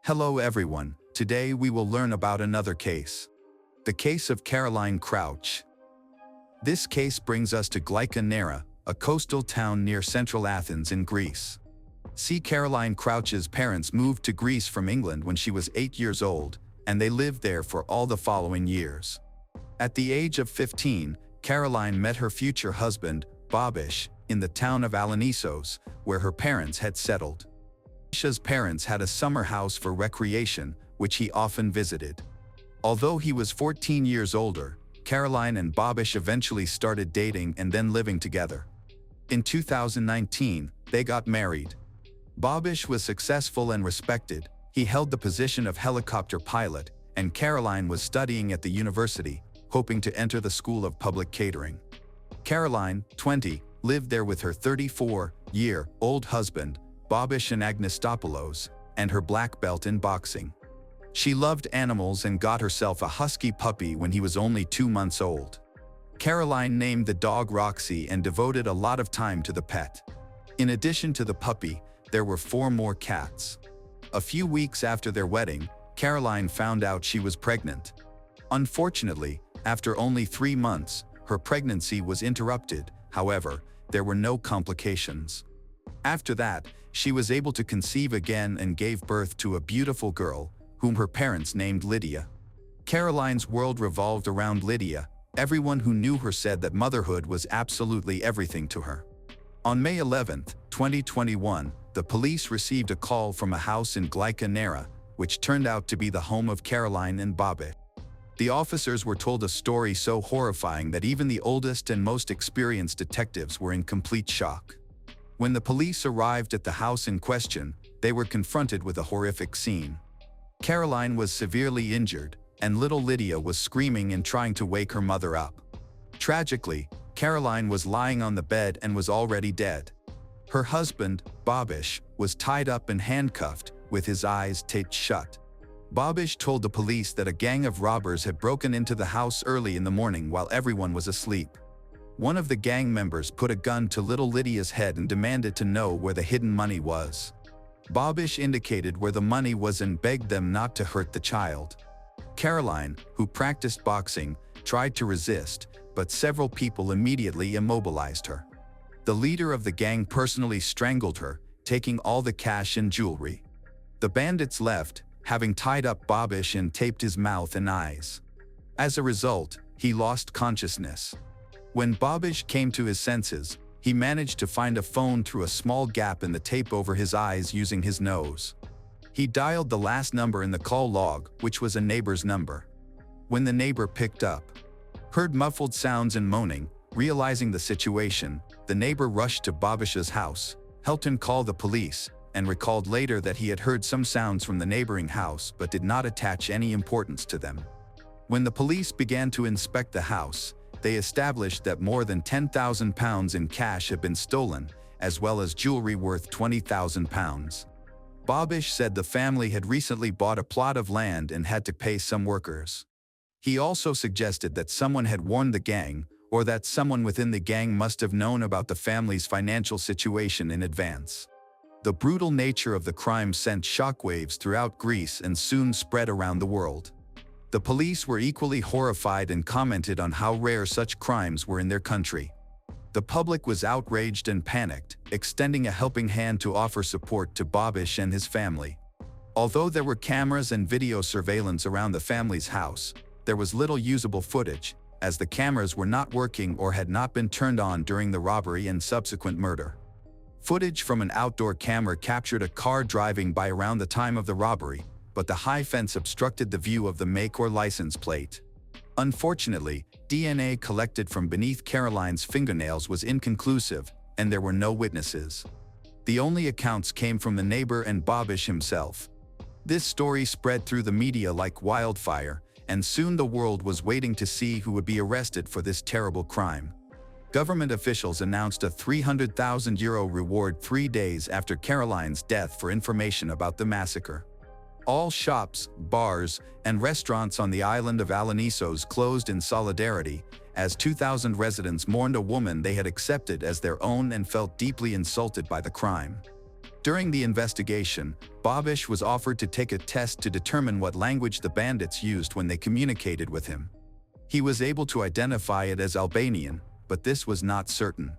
Hello everyone, today we will learn about another case. The case of Caroline Crouch. This case brings us to Nera, a coastal town near central Athens in Greece. Caroline Crouch's parents moved to Greece from England when she was 8 years old, and they lived there for all the following years. At the age of 15, Caroline met her future husband, Bobish, in the town of Alonissos, where her parents had settled. Bobish's parents had a summer house for recreation, which he often visited. Although he was 14 years older, Caroline and Bobish eventually started dating and then living together. In 2019, they got married. Bobish was successful and respected. He held the position of helicopter pilot, and Caroline was studying at the university, hoping to enter the School of Public Catering. Caroline, 20, lived there with her 34-year-old husband, Bobish Anagnostopoulos, and her black belt in boxing. She loved animals and got herself a husky puppy when he was only 2 months old. Caroline named the dog Roxy and devoted a lot of time to the pet. In addition to the puppy, there were 4 more cats. A few weeks after their wedding, Caroline found out she was pregnant. Unfortunately, after only 3 months, her pregnancy was interrupted. However, there were no complications. After that, she was able to conceive again and gave birth to a beautiful girl, whom her parents named Lydia. Caroline's world revolved around Lydia. Everyone who knew her said that motherhood was absolutely everything to her. On May 11, 2021, the police received a call from a house in Nera, which turned out to be the home of Caroline and Bobish. The officers were told a story so horrifying that even the oldest and most experienced detectives were in complete shock. When the police arrived at the house in question, they were confronted with a horrific scene. Caroline was severely injured, and little Lydia was screaming and trying to wake her mother up. Tragically, Caroline was lying on the bed and was already dead. Her husband, Bobish, was tied up and handcuffed, with his eyes taped shut. Bobish told the police that a gang of robbers had broken into the house early in the morning while everyone was asleep. One of the gang members put a gun to little Lydia's head and demanded to know where the hidden money was. Bobish indicated where the money was and begged them not to hurt the child. Caroline, who practiced boxing, tried to resist, but several people immediately immobilized her. The leader of the gang personally strangled her, taking all the cash and jewelry. The bandits left, having tied up Bobish and taped his mouth and eyes. As a result, he lost consciousness. When Bobish came to his senses, he managed to find a phone through a small gap in the tape over his eyes using his nose. He dialed the last number in the call log, which was a neighbor's number. When the neighbor picked up, heard muffled sounds and moaning, realizing the situation, the neighbor rushed to Bobish's house, helped him call the police, and recalled later that he had heard some sounds from the neighboring house but did not attach any importance to them. When the police began to inspect the house, they established that more than £10,000 in cash had been stolen, as well as jewelry worth £20,000. Bobish said the family had recently bought a plot of land and had to pay some workers. He also suggested that someone had warned the gang, or that someone within the gang must have known about the family's financial situation in advance. The brutal nature of the crime sent shockwaves throughout Greece and soon spread around the world. The police were equally horrified and commented on how rare such crimes were in their country. The public was outraged and panicked, extending a helping hand to offer support to Bobish and his family. Although there were cameras and video surveillance around the family's house, there was little usable footage, as the cameras were not working or had not been turned on during the robbery and subsequent murder. Footage from an outdoor camera captured a car driving by around the time of the robbery, but the high fence obstructed the view of the make or license plate. Unfortunately, DNA collected from beneath Caroline's fingernails was inconclusive, and there were no witnesses. The only accounts came from the neighbor and Bobish himself. This story spread through the media like wildfire, and soon the world was waiting to see who would be arrested for this terrible crime. Government officials announced a €300,000 reward 3 days after Caroline's death for information about the massacre. All shops, bars, and restaurants on the island of Alonissos closed in solidarity, as 2,000 residents mourned a woman they had accepted as their own and felt deeply insulted by the crime. During the investigation, Babish was offered to take a test to determine what language the bandits used when they communicated with him. He was able to identify it as Albanian, but this was not certain.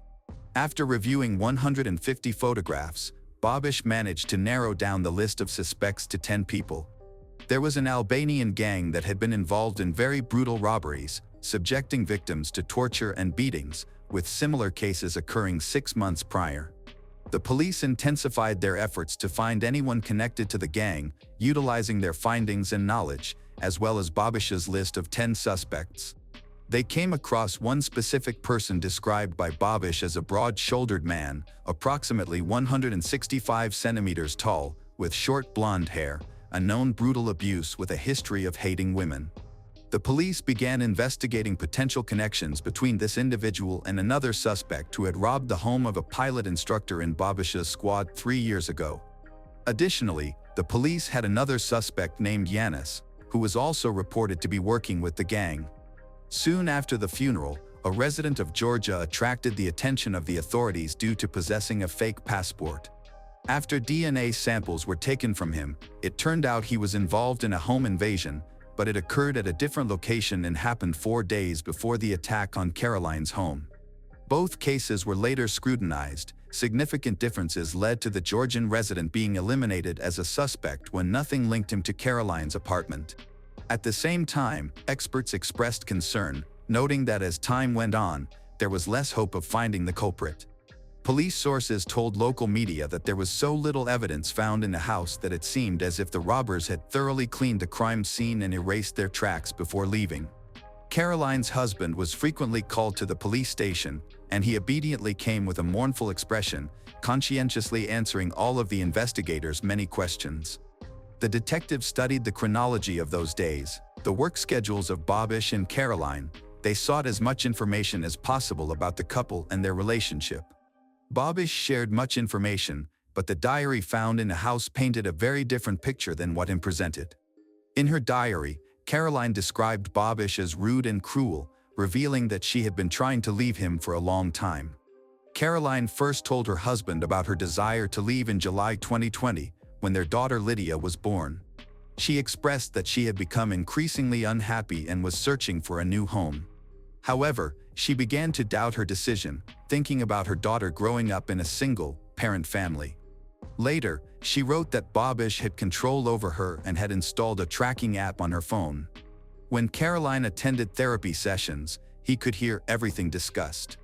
After reviewing 150 photographs, Babish managed to narrow down the list of suspects to 10 people. There was an Albanian gang that had been involved in very brutal robberies, subjecting victims to torture and beatings, with similar cases occurring 6 months prior. The police intensified their efforts to find anyone connected to the gang, utilizing their findings and knowledge, as well as Babish's list of 10 suspects. They came across one specific person described by Babish as a broad-shouldered man, approximately 165 centimeters tall, with short blonde hair, a known brutal abuse with a history of hating women. The police began investigating potential connections between this individual and another suspect who had robbed the home of a pilot instructor in Babish's squad 3 years ago. Additionally, the police had another suspect named Yanis, who was also reported to be working with the gang. Soon after the funeral, a resident of Georgia attracted the attention of the authorities due to possessing a fake passport. After DNA samples were taken from him, it turned out he was involved in a home invasion, but it occurred at a different location and happened 4 days before the attack on Caroline's home. Both cases were later scrutinized. Significant differences led to the Georgian resident being eliminated as a suspect when nothing linked him to Caroline's apartment. At the same time, experts expressed concern, noting that as time went on, there was less hope of finding the culprit. Police sources told local media that there was so little evidence found in the house that it seemed as if the robbers had thoroughly cleaned the crime scene and erased their tracks before leaving. Caroline's husband was frequently called to the police station, and he obediently came with a mournful expression, conscientiously answering all of the investigators' many questions. The detectives studied the chronology of those days, the work schedules of Babish and Caroline. They sought as much information as possible about the couple and their relationship. Babish shared much information, but the diary found in the house painted a very different picture than what him presented. In her diary, Caroline described Babish as rude and cruel, revealing that she had been trying to leave him for a long time. Caroline first told her husband about her desire to leave in July 2020, when their daughter Lydia was born. She expressed that she had become increasingly unhappy and was searching for a new home. However, she began to doubt her decision, thinking about her daughter growing up in a single-parent family. Later, she wrote that Babish had control over her and had installed a tracking app on her phone. When Caroline attended therapy sessions, he could hear everything discussed.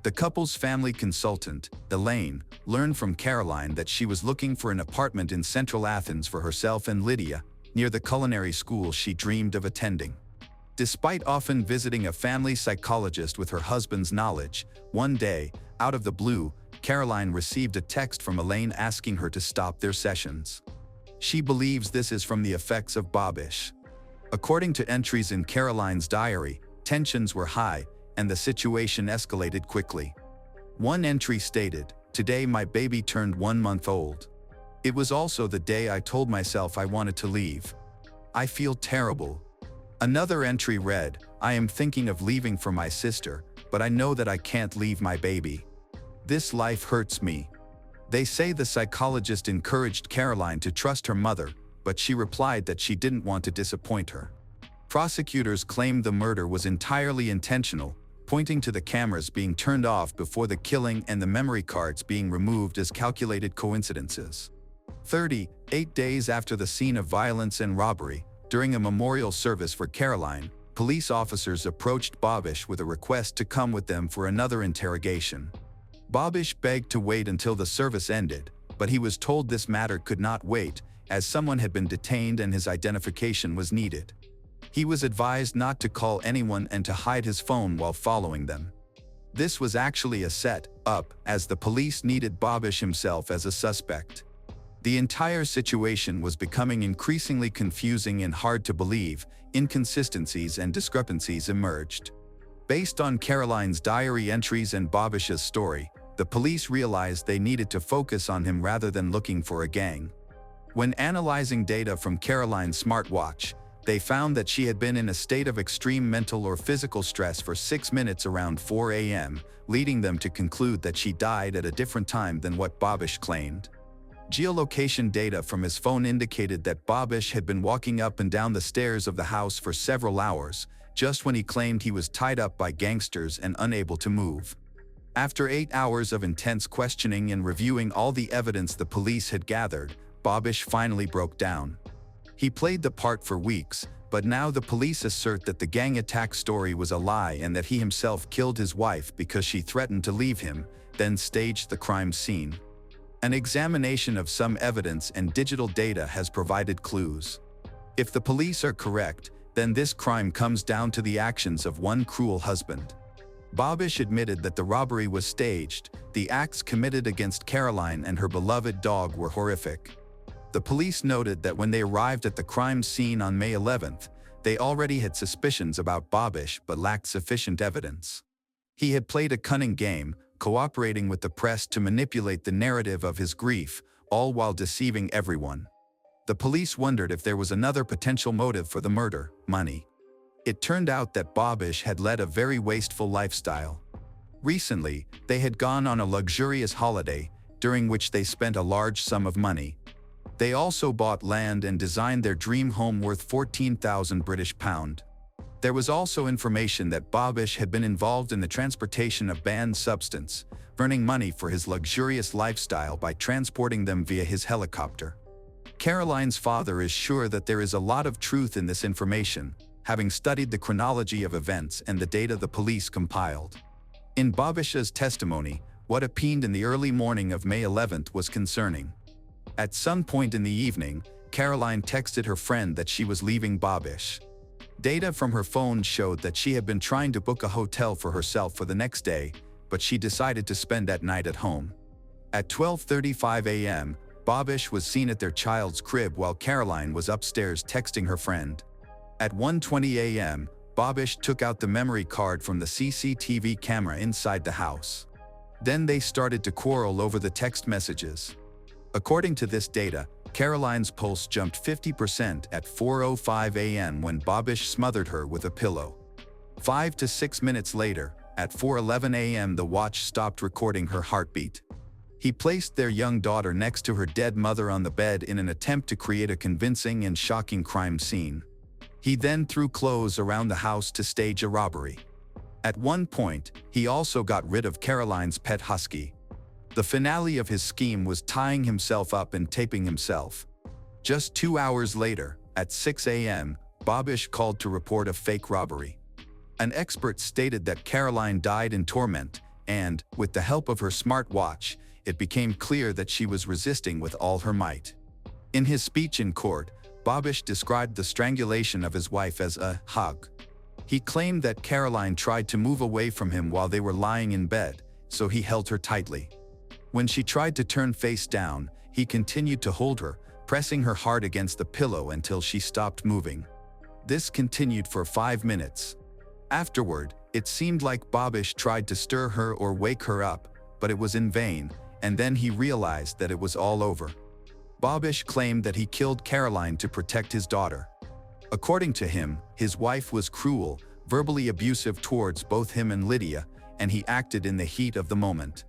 The couple's family consultant, Elaine, learned from Caroline that she was looking for an apartment in central Athens for herself and Lydia, near the culinary school she dreamed of attending. Despite often visiting a family psychologist with her husband's knowledge, one day, out of the blue, Caroline received a text from Elaine asking her to stop their sessions. She believes this is from the effects of Babish. According to entries in Caroline's diary, tensions were high, and the situation escalated quickly. One entry stated, "Today my baby turned 1 month old. It was also the day I told myself I wanted to leave. I feel terrible." Another entry read, "I am thinking of leaving for my sister, but I know that I can't leave my baby. This life hurts me." They say the psychologist encouraged Caroline to trust her mother, but she replied that she didn't want to disappoint her. Prosecutors claimed the murder was entirely intentional, pointing to the cameras being turned off before the killing and the memory cards being removed as calculated coincidences. 38 days after the scene of violence and robbery, during a memorial service for Caroline, police officers approached Babish with a request to come with them for another interrogation. Babish begged to wait until the service ended, but he was told this matter could not wait, as someone had been detained and his identification was needed. He was advised not to call anyone and to hide his phone while following them. This was actually a set-up, as the police needed Babish himself as a suspect. The entire situation was becoming increasingly confusing and hard to believe. Inconsistencies and discrepancies emerged. Based on Caroline's diary entries and Babish's story, the police realized they needed to focus on him rather than looking for a gang. When analyzing data from Caroline's smartwatch, they found that she had been in a state of extreme mental or physical stress for 6 minutes around 4 a.m., leading them to conclude that she died at a different time than what Babish claimed. Geolocation data from his phone indicated that Babish had been walking up and down the stairs of the house for several hours, just when he claimed he was tied up by gangsters and unable to move. After 8 hours of intense questioning and reviewing all the evidence the police had gathered, Babish finally broke down. He played the part for weeks, but now the police assert that the gang attack story was a lie and that he himself killed his wife because she threatened to leave him, then staged the crime scene. An examination of some evidence and digital data has provided clues. If the police are correct, then this crime comes down to the actions of one cruel husband. Babish admitted that the robbery was staged. The acts committed against Caroline and her beloved dog were horrific. The police noted that when they arrived at the crime scene on May 11th, they already had suspicions about Babish but lacked sufficient evidence. He had played a cunning game, cooperating with the press to manipulate the narrative of his grief, all while deceiving everyone. The police wondered if there was another potential motive for the murder: money. It turned out that Babish had led a very wasteful lifestyle. Recently, they had gone on a luxurious holiday, during which they spent a large sum of money. They also bought land and designed their dream home worth £14,000. There was also information that Babish had been involved in the transportation of banned substance, earning money for his luxurious lifestyle by transporting them via his helicopter. Caroline's father is sure that there is a lot of truth in this information, having studied the chronology of events and the data the police compiled. In Babish's testimony, what happened in the early morning of May 11th was concerning. At some point in the evening, Caroline texted her friend that she was leaving Babish. Data from her phone showed that she had been trying to book a hotel for herself for the next day, but she decided to spend that night at home. At 12:35 a.m., Babish was seen at their child's crib while Caroline was upstairs texting her friend. At 1:20 a.m., Babish took out the memory card from the CCTV camera inside the house. Then they started to quarrel over the text messages. According to this data, Caroline's pulse jumped 50% at 4:05 a.m. when Babish smothered her with a pillow. 5 to 6 minutes later, at 4:11 a.m. the watch stopped recording her heartbeat. He placed their young daughter next to her dead mother on the bed in an attempt to create a convincing and shocking crime scene. He then threw clothes around the house to stage a robbery. At one point, he also got rid of Caroline's pet husky. The finale of his scheme was tying himself up and taping himself. Just 2 hours later, at 6 a.m., Babish called to report a fake robbery. An expert stated that Caroline died in torment, and, with the help of her smartwatch, it became clear that she was resisting with all her might. In his speech in court, Babish described the strangulation of his wife as a hug. He claimed that Caroline tried to move away from him while they were lying in bed, so he held her tightly. When she tried to turn face down, he continued to hold her, pressing her hard against the pillow until she stopped moving. This continued for 5 minutes. Afterward, it seemed like Babish tried to stir her or wake her up, but it was in vain, and then he realized that it was all over. Babish claimed that he killed Caroline to protect his daughter. According to him, his wife was cruel, verbally abusive towards both him and Lydia, and he acted in the heat of the moment.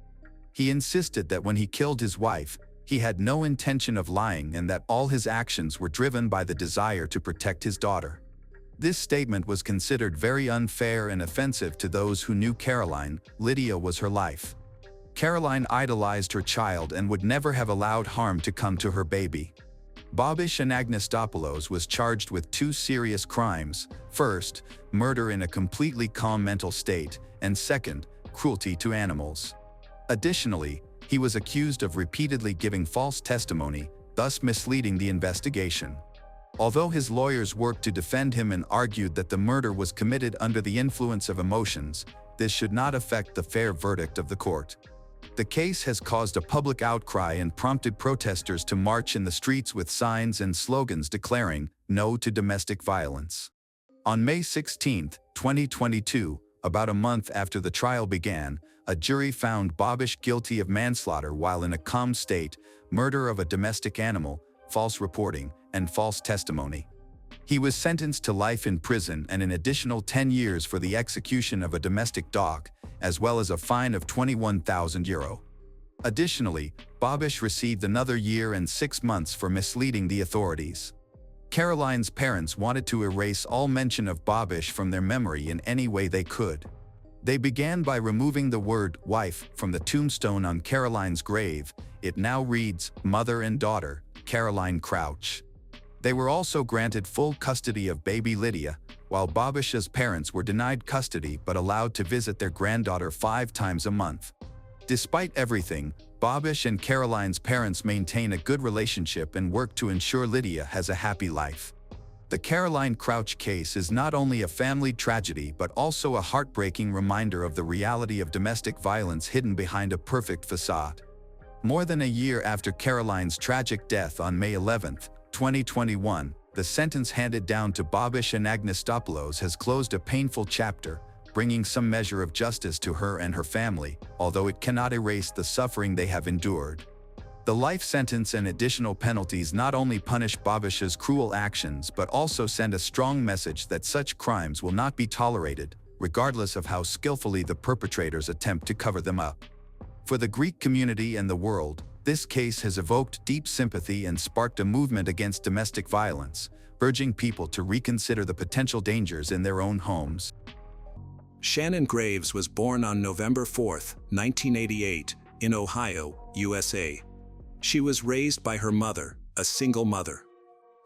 He insisted that when he killed his wife, he had no intention of lying and that all his actions were driven by the desire to protect his daughter. This statement was considered very unfair and offensive to those who knew Caroline. Lydia was her life. Caroline idolized her child and would never have allowed harm to come to her baby. Babish Anagnostopoulos was charged with 2 serious crimes: first, murder in a completely calm mental state, and second, cruelty to animals. Additionally, he was accused of repeatedly giving false testimony, thus misleading the investigation. Although his lawyers worked to defend him and argued that the murder was committed under the influence of emotions, this should not affect the fair verdict of the court. The case has caused a public outcry and prompted protesters to march in the streets with signs and slogans declaring "No to domestic violence." On May 16, 2022, about a month after the trial began, a jury found Babish guilty of manslaughter while in a calm state, murder of a domestic animal, false reporting, and false testimony. He was sentenced to life in prison and an additional 10 years for the execution of a domestic dog, as well as a fine of €21,000. Additionally, Bobbish received another year and 6 months for misleading the authorities. Caroline's parents wanted to erase all mention of Bobbish from their memory in any way they could. They began by removing the word wife from the tombstone on Caroline's grave. It now reads mother and daughter, Caroline Crouch. They were also granted full custody of baby Lydia, while Bobbish's parents were denied custody but allowed to visit their granddaughter 5 times a month. Despite everything, Bobbish and Caroline's parents maintain a good relationship and work to ensure Lydia has a happy life. The Caroline Crouch case is not only a family tragedy but also a heartbreaking reminder of the reality of domestic violence hidden behind a perfect facade. More than a year after Caroline's tragic death on May 11, 2021, the sentence handed down to Bobbish and Agnostopoulos has closed a painful chapter, bringing some measure of justice to her and her family, although it cannot erase the suffering they have endured. The life sentence and additional penalties not only punish Bobbish's cruel actions but also send a strong message that such crimes will not be tolerated, regardless of how skillfully the perpetrators attempt to cover them up. For the Greek community and the world, this case has evoked deep sympathy and sparked a movement against domestic violence, urging people to reconsider the potential dangers in their own homes. Shannon Graves was born on November 4, 1988, in Ohio, USA. She was raised by her mother, a single mother.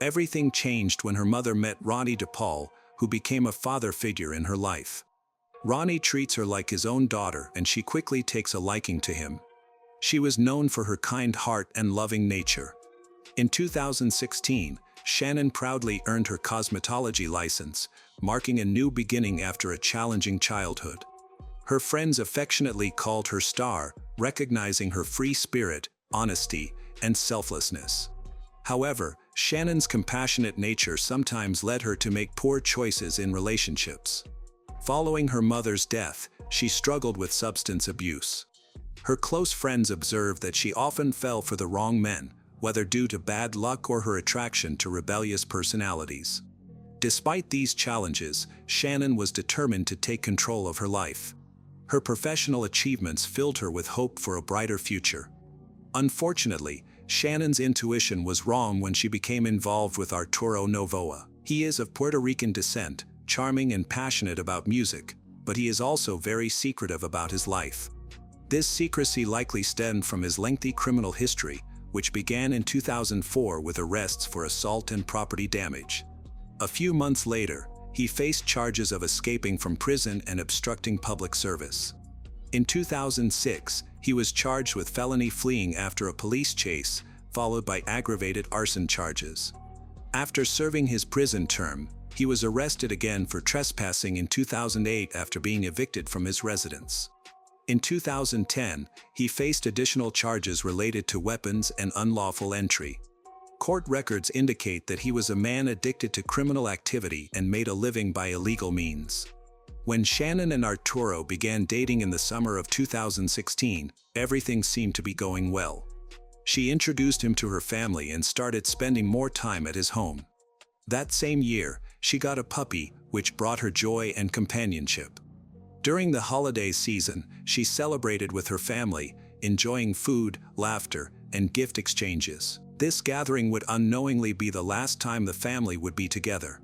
Everything changed when her mother met Ronnie DePaul, who became a father figure in her life. Ronnie treats her like his own daughter and she quickly takes a liking to him. She was known for her kind heart and loving nature. In 2016, Shannon proudly earned her cosmetology license, marking a new beginning after a challenging childhood. Her friends affectionately called her Star, recognizing her free spirit, honesty, and selflessness. However, Shannon's compassionate nature sometimes led her to make poor choices in relationships. Following her mother's death, she struggled with substance abuse. Her close friends observed that she often fell for the wrong men, whether due to bad luck or her attraction to rebellious personalities. Despite these challenges, Shannon was determined to take control of her life. Her professional achievements filled her with hope for a brighter future. Unfortunately, Shannon's intuition was wrong when she became involved with Arturo Novoa. He is of Puerto Rican descent, charming and passionate about music, but he is also very secretive about his life. This secrecy likely stemmed from his lengthy criminal history, which began in 2004 with arrests for assault and property damage. A few months later, he faced charges of escaping from prison and obstructing public service. In 2006, he was charged with felony fleeing after a police chase, followed by aggravated arson charges. After serving his prison term, he was arrested again for trespassing in 2008 after being evicted from his residence. In 2010, he faced additional charges related to weapons and unlawful entry. Court records indicate that he was a man addicted to criminal activity and made a living by illegal means. When Shannon and Arturo began dating in the summer of 2016, everything seemed to be going well. She introduced him to her family and started spending more time at his home. That same year, she got a puppy, which brought her joy and companionship. During the holiday season, she celebrated with her family, enjoying food, laughter, and gift exchanges. This gathering would unknowingly be the last time the family would be together.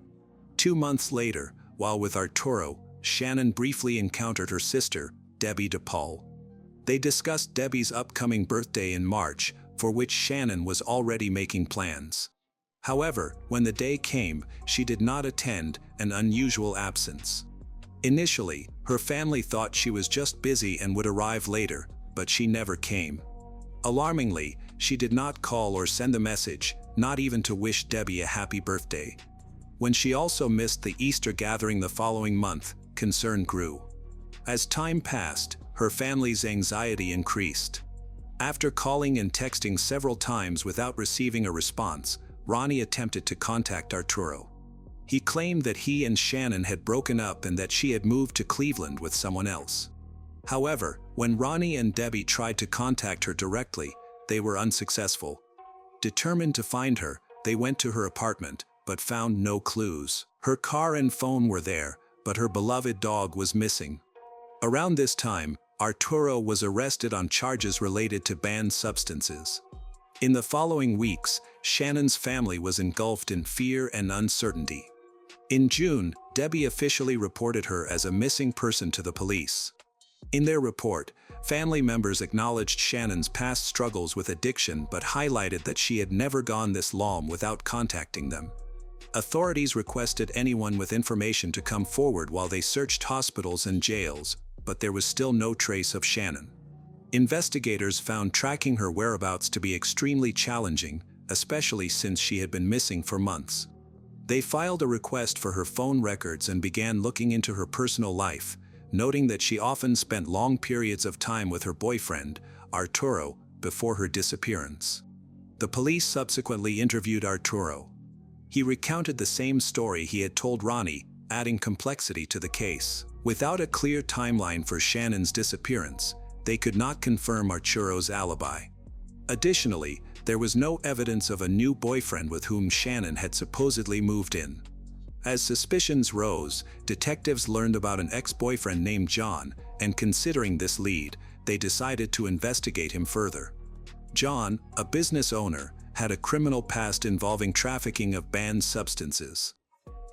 2 months later, while with Arturo, Shannon briefly encountered her sister, Debbie DePaul. They discussed Debbie's upcoming birthday in March, for which Shannon was already making plans. However, when the day came, she did not attend, an unusual absence. Initially, her family thought she was just busy and would arrive later, but she never came. Alarmingly, she did not call or send a message, not even to wish Debbie a happy birthday. When she also missed the Easter gathering the following month, concern grew. As time passed, her family's anxiety increased. After calling and texting several times without receiving a response, Ronnie attempted to contact Arturo. He claimed that he and Shannon had broken up and that she had moved to Cleveland with someone else. However, when Ronnie and Debbie tried to contact her directly, they were unsuccessful. Determined to find her, they went to her apartment, but found no clues. Her car and phone were there, but her beloved dog was missing. Around this time, Arturo was arrested on charges related to banned substances. In the following weeks, Shannon's family was engulfed in fear and uncertainty. In June, Debbie officially reported her as a missing person to the police. In their report, family members acknowledged Shannon's past struggles with addiction but highlighted that she had never gone this long without contacting them. Authorities requested anyone with information to come forward while they searched hospitals and jails, but there was still no trace of Shannon. Investigators found tracking her whereabouts to be extremely challenging, especially since she had been missing for months. They filed a request for her phone records and began looking into her personal life, noting that she often spent long periods of time with her boyfriend, Arturo, before her disappearance. The police subsequently interviewed Arturo. He recounted the same story he had told Ronnie, adding complexity to the case. Without a clear timeline for Shannon's disappearance, they could not confirm Arturo's alibi. Additionally, there was no evidence of a new boyfriend with whom Shannon had supposedly moved in. As suspicions rose, detectives learned about an ex-boyfriend named John, and considering this lead, they decided to investigate him further. John, a business owner, had a criminal past involving trafficking of banned substances.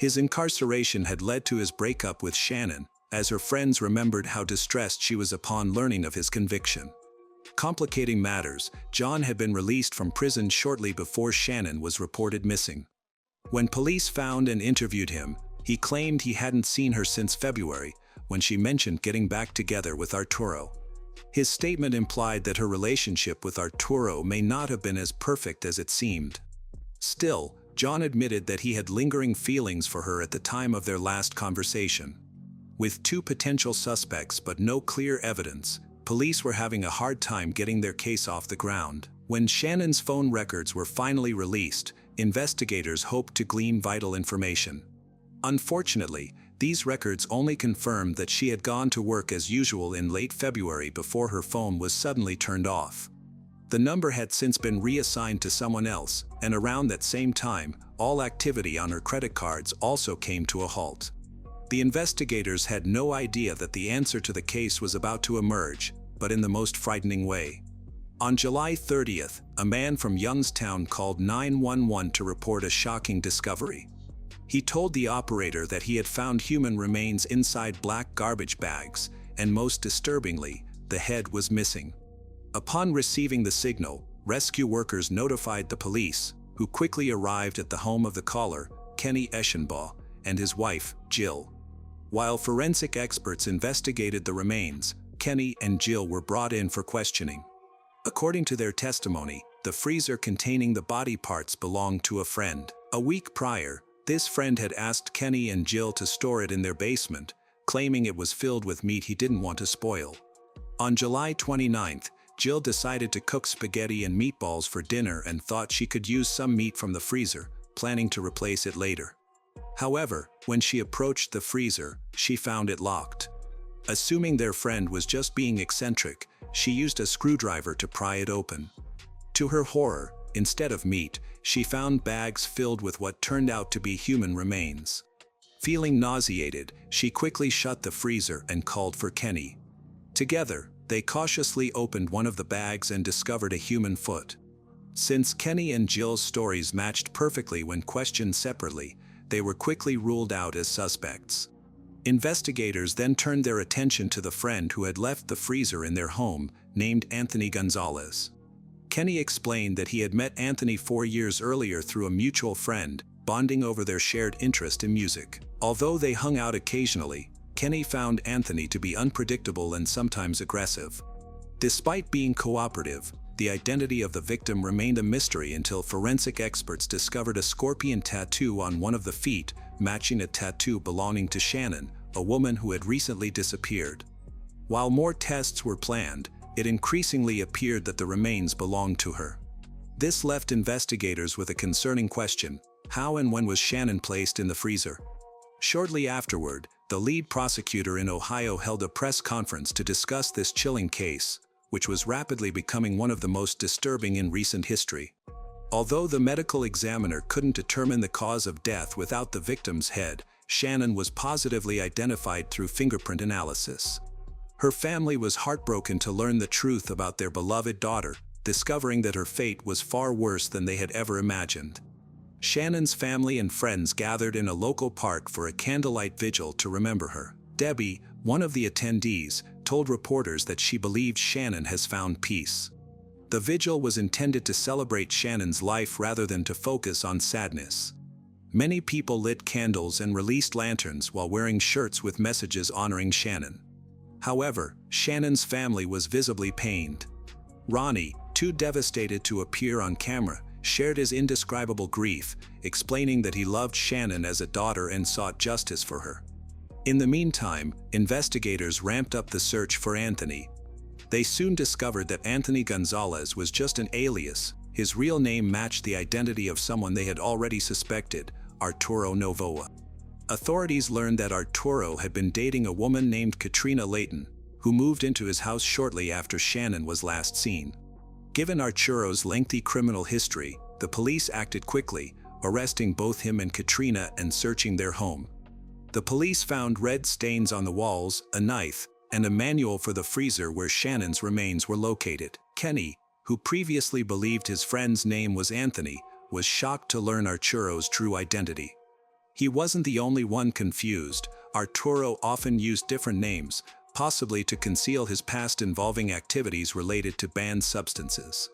His incarceration had led to his breakup with Shannon, as her friends remembered how distressed she was upon learning of his conviction. Complicating matters, John had been released from prison shortly before Shannon was reported missing. When police found and interviewed him, he claimed he hadn't seen her since February, when she mentioned getting back together with Arturo. His statement implied that her relationship with Arturo may not have been as perfect as it seemed. Still, John admitted that he had lingering feelings for her at the time of their last conversation. With two potential suspects but no clear evidence, police were having a hard time getting their case off the ground. When Shannon's phone records were finally released, investigators hoped to glean vital information. Unfortunately, these records only confirmed that she had gone to work as usual in late February before her phone was suddenly turned off. The number had since been reassigned to someone else, and around that same time, all activity on her credit cards also came to a halt. The investigators had no idea that the answer to the case was about to emerge, but in the most frightening way. On July 30th, a man from Youngstown called 911 to report a shocking discovery. He told the operator that he had found human remains inside black garbage bags, and most disturbingly, the head was missing. Upon receiving the signal, rescue workers notified the police, who quickly arrived at the home of the caller, Kenny Eschenbaugh, and his wife, Jill. While forensic experts investigated the remains, Kenny and Jill were brought in for questioning. According to their testimony, the freezer containing the body parts belonged to a friend. A week prior, this friend had asked Kenny and Jill to store it in their basement, claiming it was filled with meat he didn't want to spoil. On July 29th, Jill decided to cook spaghetti and meatballs for dinner and thought she could use some meat from the freezer, planning to replace it later. However, when she approached the freezer, she found it locked. Assuming their friend was just being eccentric, she used a screwdriver to pry it open. To her horror, instead of meat, she found bags filled with what turned out to be human remains. Feeling nauseated, she quickly shut the freezer and called for Kenny. Together, they cautiously opened one of the bags and discovered a human foot. Since Kenny and Jill's stories matched perfectly when questioned separately, they were quickly ruled out as suspects. Investigators then turned their attention to the friend who had left the freezer in their home, named Anthony Gonzalez. Kenny explained that he had met Anthony 4 years earlier through a mutual friend, bonding over their shared interest in music. Although they hung out occasionally, Kenny found Anthony to be unpredictable and sometimes aggressive. Despite being cooperative, the identity of the victim remained a mystery until forensic experts discovered a scorpion tattoo on one of the feet, matching a tattoo belonging to Shannon, a woman who had recently disappeared. While more tests were planned, it increasingly appeared that the remains belonged to her. This left investigators with a concerning question: how and when was Shannon placed in the freezer? Shortly afterward, the lead prosecutor in Ohio held a press conference to discuss this chilling case, which was rapidly becoming one of the most disturbing in recent history. Although the medical examiner couldn't determine the cause of death without the victim's head, Shannon was positively identified through fingerprint analysis. Her family was heartbroken to learn the truth about their beloved daughter, discovering that her fate was far worse than they had ever imagined. Shannon's family and friends gathered in a local park for a candlelight vigil to remember her. Debbie, one of the attendees, told reporters that she believed Shannon has found peace. The vigil was intended to celebrate Shannon's life rather than to focus on sadness. Many people lit candles and released lanterns while wearing shirts with messages honoring Shannon. However, Shannon's family was visibly pained. Ronnie, too devastated to appear on camera, shared his indescribable grief, explaining that he loved Shannon as a daughter and sought justice for her. In the meantime, investigators ramped up the search for Anthony. They soon discovered that Anthony Gonzalez was just an alias. His real name matched the identity of someone they had already suspected, Arturo Novoa. Authorities learned that Arturo had been dating a woman named Katrina Layton, who moved into his house shortly after Shannon was last seen. Given Arturo's lengthy criminal history, the police acted quickly, arresting both him and Katrina and searching their home. The police found red stains on the walls, a knife, and a manual for the freezer where Shannon's remains were located. Kenny, who previously believed his friend's name was Anthony, was shocked to learn Arturo's true identity. He wasn't the only one confused. Arturo often used different names, possibly to conceal his past involving activities related to banned substances.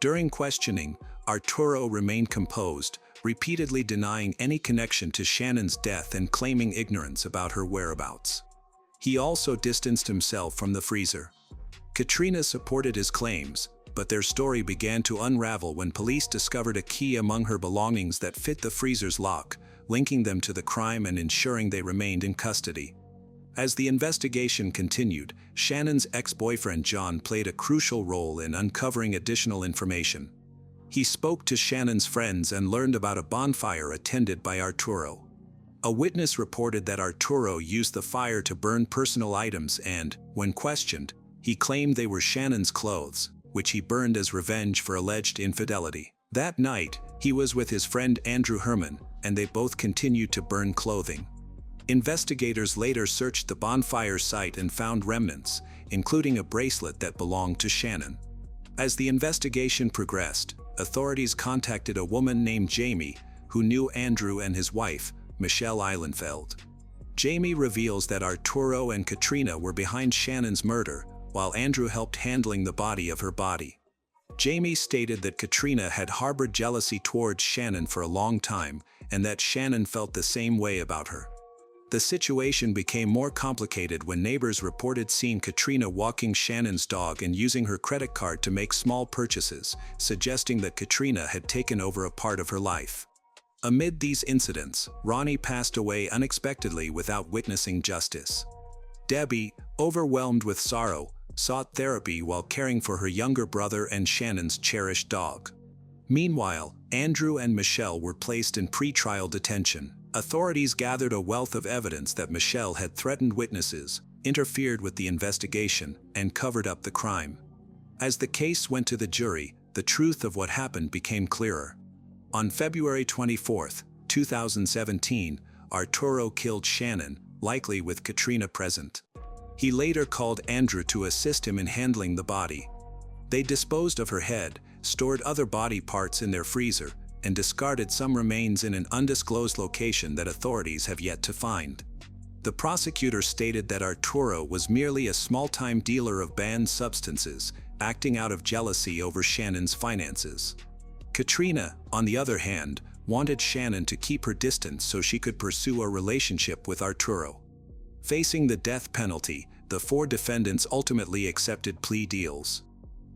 During questioning, Arturo remained composed, repeatedly denying any connection to Shannon's death and claiming ignorance about her whereabouts. He also distanced himself from the freezer. Katrina supported his claims, but their story began to unravel when police discovered a key among her belongings that fit the freezer's lock, linking them to the crime and ensuring they remained in custody. As the investigation continued, Shannon's ex-boyfriend John played a crucial role in uncovering additional information. He spoke to Shannon's friends and learned about a bonfire attended by Arturo. A witness reported that Arturo used the fire to burn personal items and, when questioned, he claimed they were Shannon's clothes, which he burned as revenge for alleged infidelity. That night, he was with his friend Andrew Herman, and they both continued to burn clothing. Investigators later searched the bonfire site and found remnants, including a bracelet that belonged to Shannon. As the investigation progressed, authorities contacted a woman named Jamie, who knew Andrew and his wife, Michelle Eilenfeld. Jamie reveals that Arturo and Katrina were behind Shannon's murder, while Andrew helped handling the body of her body. Jamie stated that Katrina had harbored jealousy towards Shannon for a long time, and that Shannon felt the same way about her. The situation became more complicated when neighbors reported seeing Katrina walking Shannon's dog and using her credit card to make small purchases, suggesting that Katrina had taken over a part of her life. Amid these incidents, Ronnie passed away unexpectedly without witnessing justice. Debbie, overwhelmed with sorrow, sought therapy while caring for her younger brother and Shannon's cherished dog. Meanwhile, Andrew and Michelle were placed in pretrial detention. Authorities gathered a wealth of evidence that Michelle had threatened witnesses, interfered with the investigation, and covered up the crime. As the case went to the jury, the truth of what happened became clearer. On February 24, 2017, Arturo killed Shannon, likely with Katrina present. He later called Andrew to assist him in handling the body. They disposed of her head, stored other body parts in their freezer, and discarded some remains in an undisclosed location that authorities have yet to find. The prosecutor stated that Arturo was merely a small-time dealer of banned substances, acting out of jealousy over Shannon's finances. Katrina, on the other hand, wanted Shannon to keep her distance so she could pursue a relationship with Arturo. Facing the death penalty, the four defendants ultimately accepted plea deals.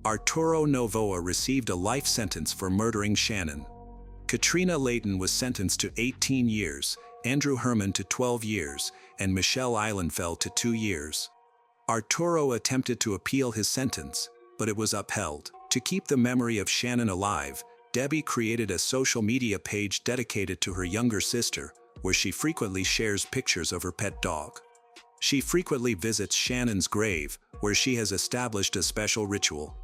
Arturo Novoa received a life sentence for murdering Shannon. Katrina Layton was sentenced to 18 years, Andrew Herman to 12 years, and Michelle Eilenfeld to 2 years. Arturo attempted to appeal his sentence, but it was upheld. To keep the memory of Shannon alive, Debbie created a social media page dedicated to her younger sister, where she frequently shares pictures of her pet dog. She frequently visits Shannon's grave, where she has established a special ritual.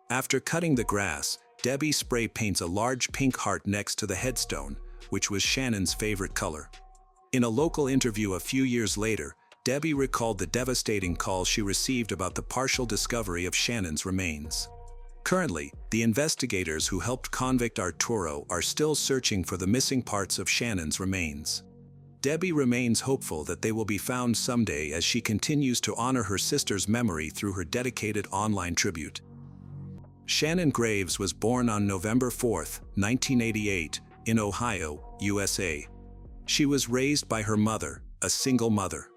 After cutting the grass, Debbie spray paints a large pink heart next to the headstone, which was Shannon's favorite color. In a local interview a few years later, Debbie recalled the devastating call she received about the partial discovery of Shannon's remains. Currently, the investigators who helped convict Arturo are still searching for the missing parts of Shannon's remains. Debbie remains hopeful that they will be found someday as she continues to honor her sister's memory through her dedicated online tribute. Shannon Graves was born on November 4, 1988, in Ohio, USA. She was raised by her mother, a single mother.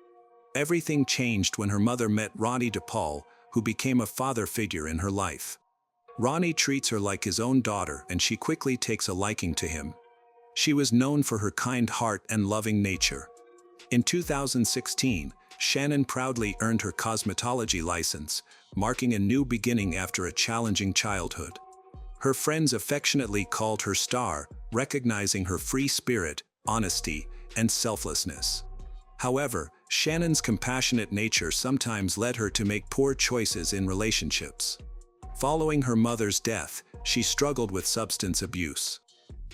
Everything changed when her mother met Ronnie DePaul, who became a father figure in her life. Ronnie treats her like his own daughter, and she quickly takes a liking to him. She was known for her kind heart and loving nature. In 2016, Shannon proudly earned her cosmetology license, marking a new beginning after a challenging childhood. Her friends affectionately called her Star, recognizing her free spirit, honesty, and selflessness. However, Shannon's compassionate nature sometimes led her to make poor choices in relationships. Following her mother's death, she struggled with substance abuse.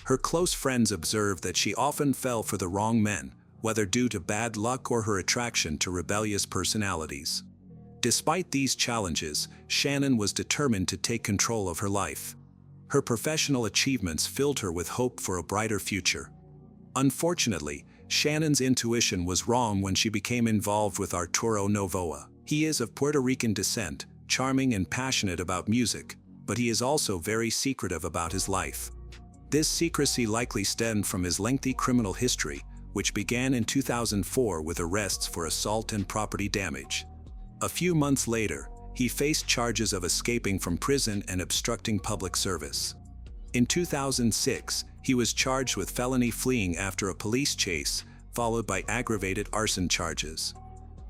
Her close friends observed that she often fell for the wrong men, whether due to bad luck or her attraction to rebellious personalities. Despite these challenges, Shannon was determined to take control of her life. Her professional achievements filled her with hope for a brighter future. Unfortunately, Shannon's intuition was wrong when she became involved with Arturo Novoa. He is of Puerto Rican descent, charming and passionate about music, but he is also very secretive about his life. This secrecy likely stemmed from his lengthy criminal history, which began in 2004 with arrests for assault and property damage. A few months later, he faced charges of escaping from prison and obstructing public service. In 2006, he was charged with felony fleeing after a police chase, followed by aggravated arson charges.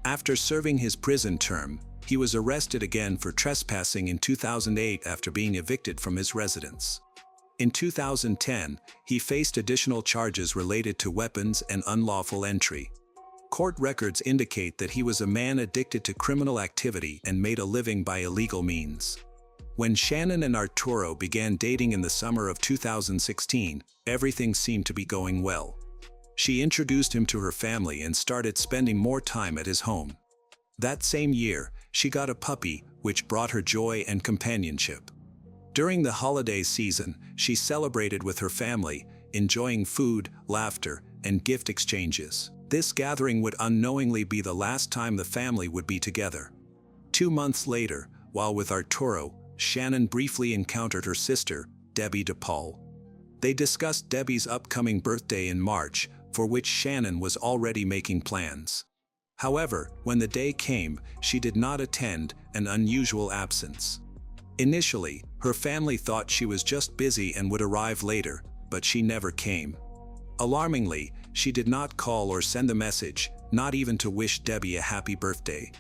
After serving his prison term, he was arrested again for trespassing in 2008 after being evicted from his residence. In 2010, he faced additional charges related to weapons and unlawful entry. Court records indicate that he was a man addicted to criminal activity and made a living by illegal means. When Shannon and Arturo began dating in the summer of 2016, everything seemed to be going well. She introduced him to her family and started spending more time at his home. That same year, she got a puppy, which brought her joy and companionship. During the holiday season, she celebrated with her family, enjoying food, laughter, and gift exchanges. This gathering would unknowingly be the last time the family would be together. 2 months later, while with Arturo, Shannon briefly encountered her sister, Debbie DePaul. They discussed Debbie's upcoming birthday in March, for which Shannon was already making plans. However, when the day came, she did not attend, an unusual absence. Initially, her family thought she was just busy and would arrive later, but she never came. Alarmingly, she did not call or send a message, not even to wish Debbie a happy birthday.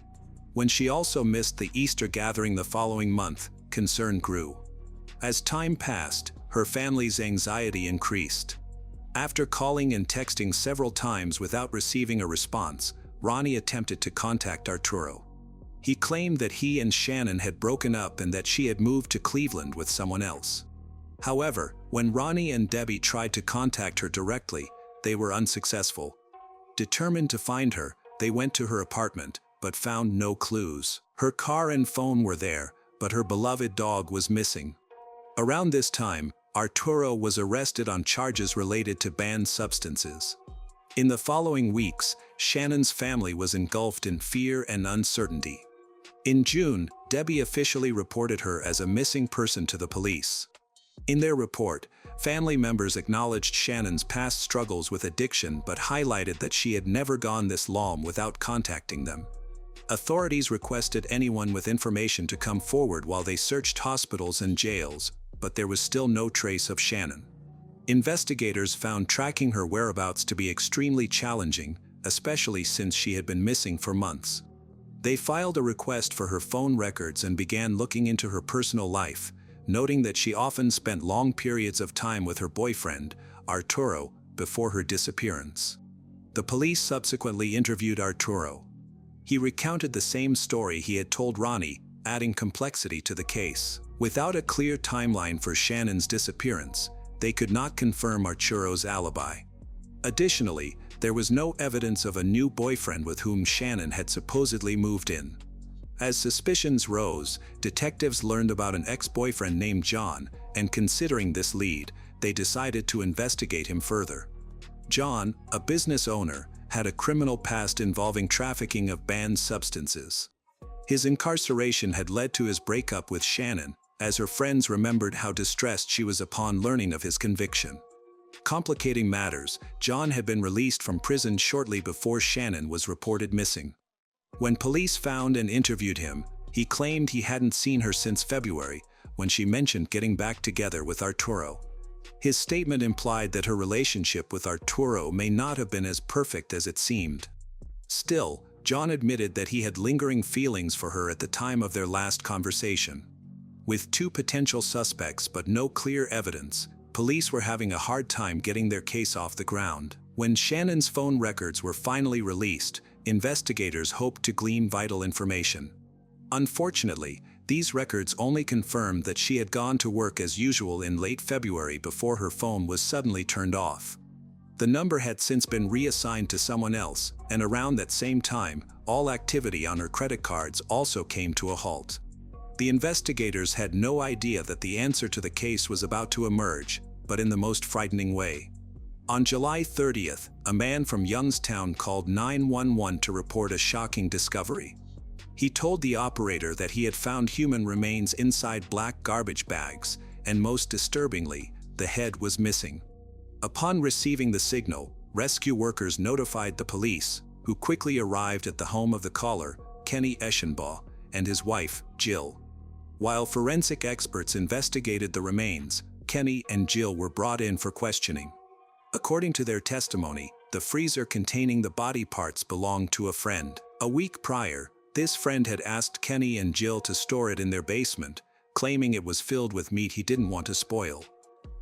When she also missed the Easter gathering the following month, concern grew. As time passed, her family's anxiety increased. After calling and texting several times without receiving a response, Ronnie attempted to contact Arturo. He claimed that he and Shannon had broken up and that she had moved to Cleveland with someone else. However, when Ronnie and Debbie tried to contact her directly, they were unsuccessful. Determined to find her, they went to her apartment, but found no clues. Her car and phone were there, but her beloved dog was missing. Around this time, Arturo was arrested on charges related to banned substances. In the following weeks, Shannon's family was engulfed in fear and uncertainty. In June, Debbie officially reported her as a missing person to the police. In their report, family members acknowledged Shannon's past struggles with addiction but highlighted that she had never gone this long without contacting them. Authorities requested anyone with information to come forward while they searched hospitals and jails, but there was still no trace of Shannon. Investigators found tracking her whereabouts to be extremely challenging, especially since she had been missing for months. They filed a request for her phone records and began looking into her personal life, noting that she often spent long periods of time with her boyfriend, Arturo, before her disappearance. The police subsequently interviewed Arturo. He recounted the same story he had told Ronnie, adding complexity to the case. Without a clear timeline for Shannon's disappearance, they could not confirm Arturo's alibi. Additionally, there was no evidence of a new boyfriend with whom Shannon had supposedly moved in. As suspicions rose, detectives learned about an ex-boyfriend named John, and considering this lead, they decided to investigate him further. John, a business owner, had a criminal past involving trafficking of banned substances. His incarceration had led to his breakup with Shannon, as her friends remembered how distressed she was upon learning of his conviction. Complicating matters, John had been released from prison shortly before Shannon was reported missing. When police found and interviewed him, he claimed he hadn't seen her since February, when she mentioned getting back together with Arturo. His statement implied that her relationship with Arturo may not have been as perfect as it seemed. Still, John admitted that he had lingering feelings for her at the time of their last conversation. With two potential suspects but no clear evidence, police were having a hard time getting their case off the ground. When Shannon's phone records were finally released, investigators hoped to glean vital information. Unfortunately, these records only confirmed that she had gone to work as usual in late February before her phone was suddenly turned off. The number had since been reassigned to someone else, and around that same time, all activity on her credit cards also came to a halt. The investigators had no idea that the answer to the case was about to emerge, but in the most frightening way. On July 30th, a man from Youngstown called 911 to report a shocking discovery. He told the operator that he had found human remains inside black garbage bags, and most disturbingly, the head was missing. Upon receiving the signal, rescue workers notified the police, who quickly arrived at the home of the caller, Kenny Eschenbaugh, and his wife, Jill. While forensic experts investigated the remains, Kenny and Jill were brought in for questioning. According to their testimony, the freezer containing the body parts belonged to a friend. A week prior, this friend had asked Kenny and Jill to store it in their basement, claiming it was filled with meat he didn't want to spoil.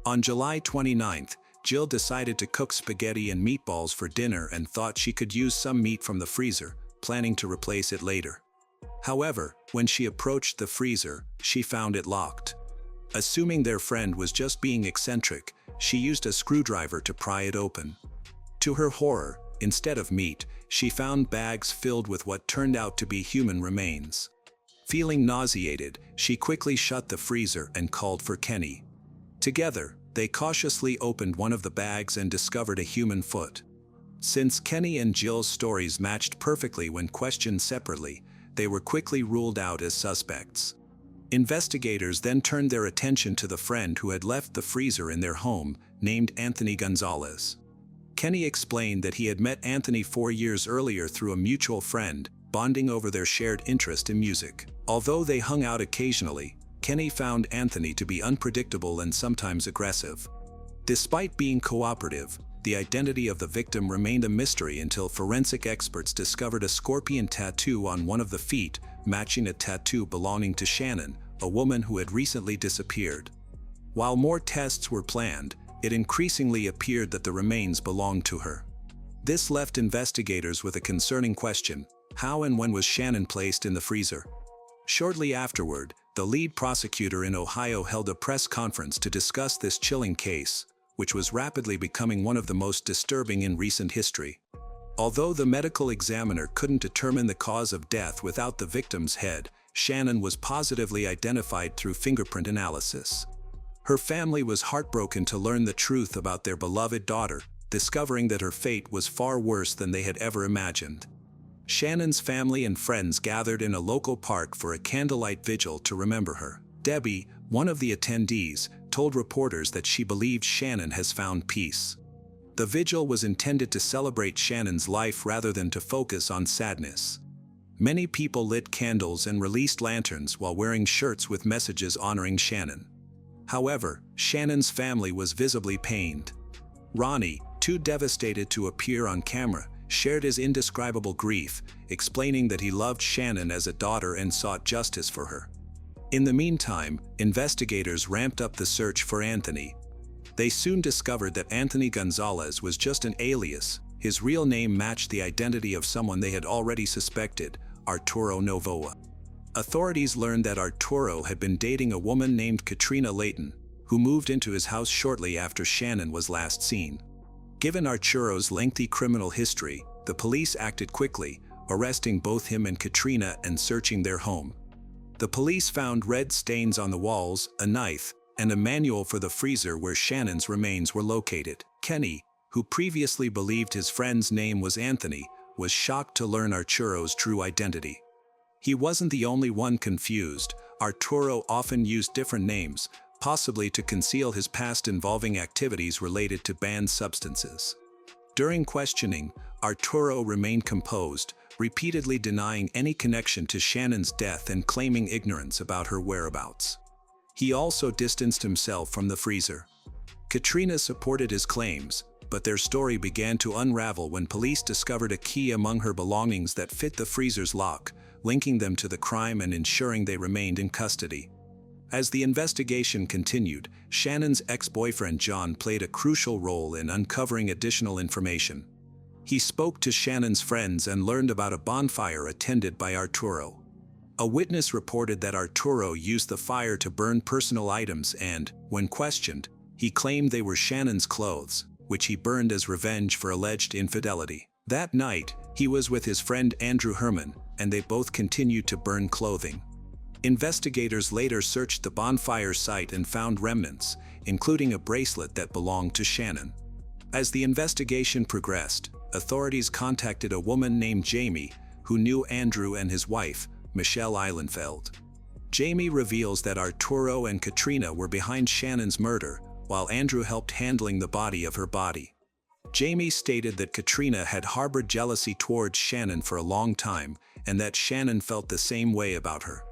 On July 29th, Jill decided to cook spaghetti and meatballs for dinner and thought she could use some meat from the freezer, planning to replace it later. However, when she approached the freezer, she found it locked. Assuming their friend was just being eccentric, she used a screwdriver to pry it open. To her horror, instead of meat, she found bags filled with what turned out to be human remains. Feeling nauseated, she quickly shut the freezer and called for Kenny. Together, they cautiously opened one of the bags and discovered a human foot. Since Kenny and Jill's stories matched perfectly when questioned separately, they were quickly ruled out as suspects. Investigators then turned their attention to the friend who had left the freezer in their home, named Anthony Gonzalez. Kenny explained that he had met Anthony 4 years earlier through a mutual friend, bonding over their shared interest in music. Although they hung out occasionally, Kenny found Anthony to be unpredictable and sometimes aggressive. Despite being cooperative, the identity of the victim remained a mystery until forensic experts discovered a scorpion tattoo on one of the feet, matching a tattoo belonging to Shannon, a woman who had recently disappeared. While more tests were planned, it increasingly appeared that the remains belonged to her. This left investigators with a concerning question: how and when was Shannon placed in the freezer? Shortly afterward, the lead prosecutor in Ohio held a press conference to discuss this chilling case, which was rapidly becoming one of the most disturbing in recent history. Although the medical examiner couldn't determine the cause of death without the victim's head, Shannon was positively identified through fingerprint analysis. Her family was heartbroken to learn the truth about their beloved daughter, discovering that her fate was far worse than they had ever imagined. Shannon's family and friends gathered in a local park for a candlelight vigil to remember her. Debbie, one of the attendees, told reporters that she believed Shannon has found peace. The vigil was intended to celebrate Shannon's life rather than to focus on sadness. Many people lit candles and released lanterns while wearing shirts with messages honoring Shannon. However, Shannon's family was visibly pained. Ronnie, too devastated to appear on camera, shared his indescribable grief, explaining that he loved Shannon as a daughter and sought justice for her. In the meantime, investigators ramped up the search for Anthony. They soon discovered that Anthony Gonzalez was just an alias. His real name matched the identity of someone they had already suspected, Arturo Novoa. Authorities learned that Arturo had been dating a woman named Katrina Layton, who moved into his house shortly after Shannon was last seen. Given Arturo's lengthy criminal history, the police acted quickly, arresting both him and Katrina and searching their home. The police found red stains on the walls, a knife, and a manual for the freezer where Shannon's remains were located. Kenny, who previously believed his friend's name was Anthony, was shocked to learn Arturo's true identity. He wasn't the only one confused. Arturo often used different names, possibly to conceal his past involving activities related to banned substances. During questioning, Arturo remained composed, repeatedly denying any connection to Shannon's death and claiming ignorance about her whereabouts. He also distanced himself from the freezer. Katrina supported his claims, but their story began to unravel when police discovered a key among her belongings that fit the freezer's lock, linking them to the crime and ensuring they remained in custody. As the investigation continued, Shannon's ex-boyfriend John played a crucial role in uncovering additional information. He spoke to Shannon's friends and learned about a bonfire attended by Arturo. A witness reported that Arturo used the fire to burn personal items and, when questioned, he claimed they were Shannon's clothes, which he burned as revenge for alleged infidelity. That night, he was with his friend Andrew Herman, and they both continued to burn clothing. Investigators later searched the bonfire site and found remnants, including a bracelet that belonged to Shannon. As the investigation progressed, authorities contacted a woman named Jamie, who knew Andrew and his wife, Michelle Eilenfeld. Jamie reveals that Arturo and Katrina were behind Shannon's murder, while Andrew helped handling the body of her body. Jamie stated that Katrina had harbored jealousy towards Shannon for a long time, and that Shannon felt the same way about her.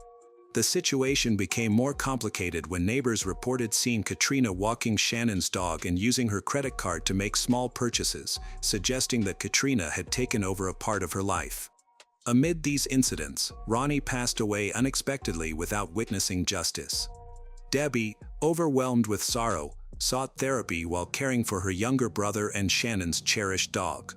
The situation became more complicated when neighbors reported seeing Katrina walking Shannon's dog and using her credit card to make small purchases, suggesting that Katrina had taken over a part of her life. Amid these incidents, Ronnie passed away unexpectedly without witnessing justice. Debbie, overwhelmed with sorrow, sought therapy while caring for her younger brother and Shannon's cherished dog.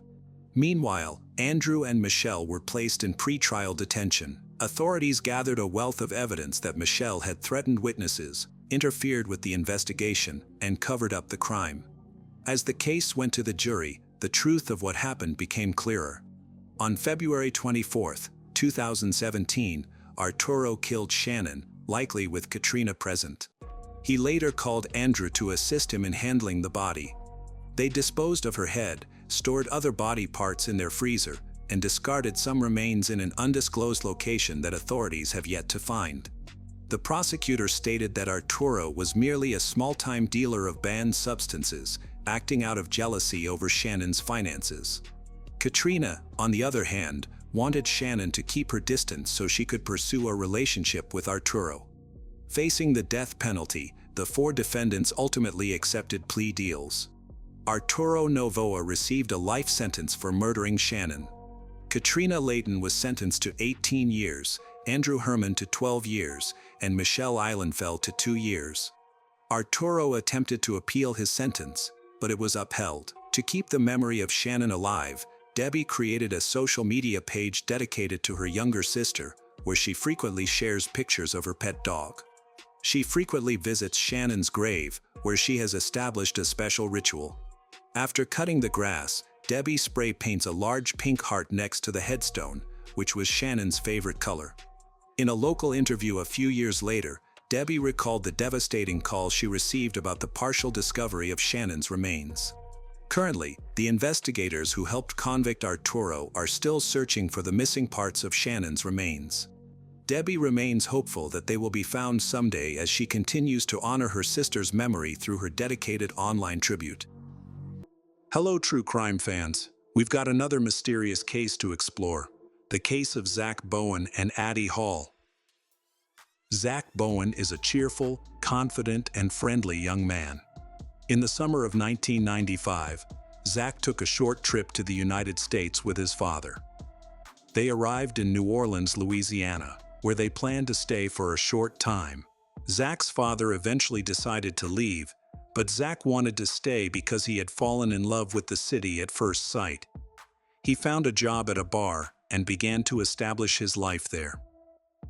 Meanwhile, Andrew and Michelle were placed in pretrial detention. Authorities gathered a wealth of evidence that Michelle had threatened witnesses, interfered with the investigation, and covered up the crime. As the case went to the jury, the truth of what happened became clearer. On February 24, 2017, Arturo killed Shannon, likely with Katrina present. He later called Andrew to assist him in handling the body. They disposed of her head, stored other body parts in their freezer, and discarded some remains in an undisclosed location that authorities have yet to find. The prosecutor stated that Arturo was merely a small-time dealer of banned substances, acting out of jealousy over Shannon's finances. Katrina, on the other hand, wanted Shannon to keep her distance so she could pursue a relationship with Arturo. Facing the death penalty, the four defendants ultimately accepted plea deals. Arturo Novoa received a life sentence for murdering Shannon. Katrina Layton was sentenced to 18 years, Andrew Herman to 12 years, and Michelle Eilenfeld to 2 years. Arturo attempted to appeal his sentence, but it was upheld. To keep the memory of Shannon alive, Debbie created a social media page dedicated to her younger sister, where she frequently shares pictures of her pet dog. She frequently visits Shannon's grave, where she has established a special ritual. After cutting the grass, Debbie spray paints a large pink heart next to the headstone, which was Shannon's favorite color. In a local interview a few years later, Debbie recalled the devastating call she received about the partial discovery of Shannon's remains. Currently, the investigators who helped convict Arturo are still searching for the missing parts of Shannon's remains. Debbie remains hopeful that they will be found someday as she continues to honor her sister's memory through her dedicated online tribute. Hello, true crime fans. We've got another mysterious case to explore. The case of Zach Bowen and Addie Hall. Zach Bowen is a cheerful, confident, and friendly young man. In the summer of 1995, Zach took a short trip to the United States with his father. They arrived in New Orleans, Louisiana, where they planned to stay for a short time. Zach's father eventually decided to leave, but Zach wanted to stay because he had fallen in love with the city at first sight. He found a job at a bar and began to establish his life there.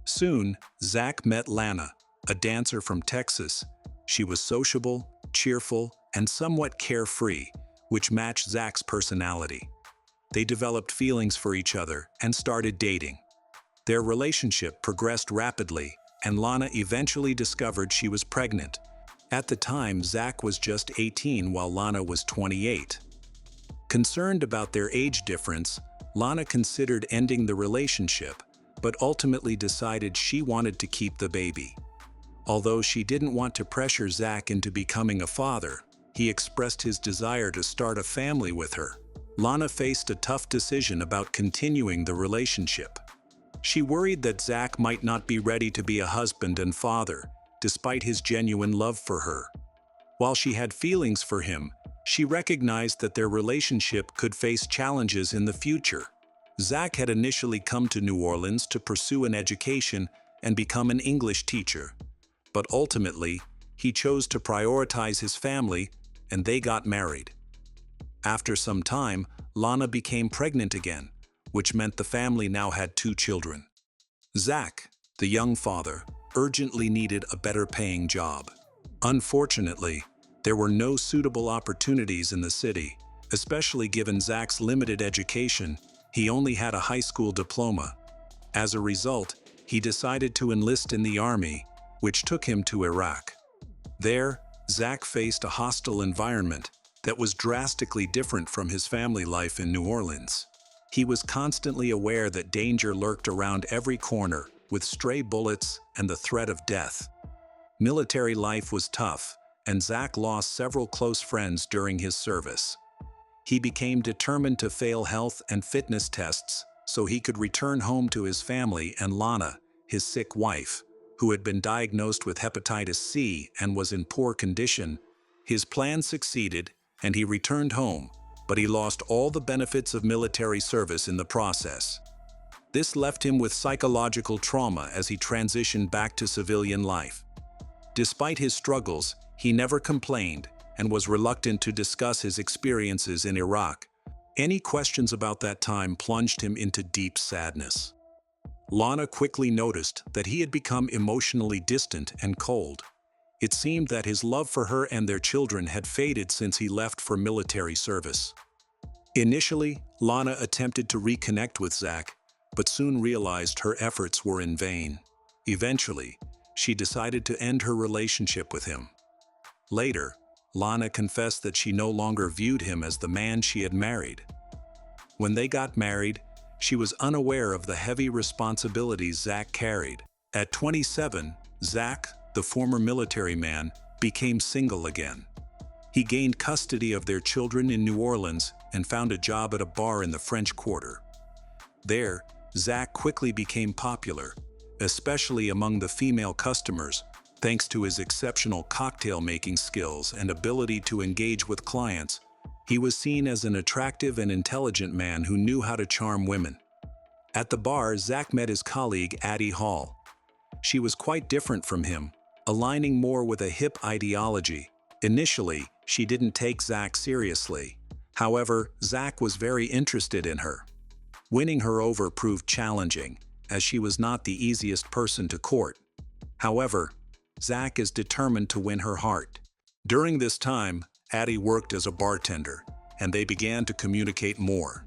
Soon, Zach met Lana, a dancer from Texas. She was sociable, cheerful, and somewhat carefree, which matched Zach's personality. They developed feelings for each other and started dating. Their relationship progressed rapidly, and Lana eventually discovered she was pregnant. At the time, Zach was just 18 while Lana was 28. Concerned about their age difference, Lana considered ending the relationship, but ultimately decided she wanted to keep the baby. Although she didn't want to pressure Zach into becoming a father, he expressed his desire to start a family with her. Lana faced a tough decision about continuing the relationship. She worried that Zach might not be ready to be a husband and father, despite his genuine love for her. While she had feelings for him, she recognized that their relationship could face challenges in the future. Zach had initially come to New Orleans to pursue an education and become an English teacher. But ultimately, he chose to prioritize his family, and they got married. After some time, Lana became pregnant again, which meant the family now had 2 children. Zach, the young father, urgently needed a better-paying job. Unfortunately, there were no suitable opportunities in the city, especially given Zach's limited education. He only had a high school diploma. As a result, he decided to enlist in the army, which took him to Iraq. There, Zach faced a hostile environment that was drastically different from his family life in New Orleans. He was constantly aware that danger lurked around every corner, with stray bullets and the threat of death. Military life was tough, and Zach lost several close friends during his service. He became determined to fail health and fitness tests so he could return home to his family and Lana, his sick wife, who had been diagnosed with hepatitis C and was in poor condition. His plan succeeded, and he returned home, but he lost all the benefits of military service in the process. This left him with psychological trauma as he transitioned back to civilian life. Despite his struggles, he never complained and was reluctant to discuss his experiences in Iraq. Any questions about that time plunged him into deep sadness. Lana quickly noticed that he had become emotionally distant and cold. It seemed that his love for her and their children had faded since he left for military service. Initially, Lana attempted to reconnect with Zach, but soon realized her efforts were in vain. Eventually, she decided to end her relationship with him. Later, Lana confessed that she no longer viewed him as the man she had married. When they got married, she was unaware of the heavy responsibilities Zach carried. At 27, Zach, the former military man, became single again. He gained custody of their children in New Orleans and found a job at a bar in the French Quarter. There, Zach quickly became popular, especially among the female customers, thanks to his exceptional cocktail-making skills and ability to engage with clients. He was seen as an attractive and intelligent man who knew how to charm women. At the bar, Zach met his colleague Addie Hall. She was quite different from him, aligning more with a hip ideology. Initially, she didn't take Zach seriously. However, Zach was very interested in her. Winning her over proved challenging, as she was not the easiest person to court. However, Zach is determined to win her heart. During this time, Addie worked as a bartender, and they began to communicate more.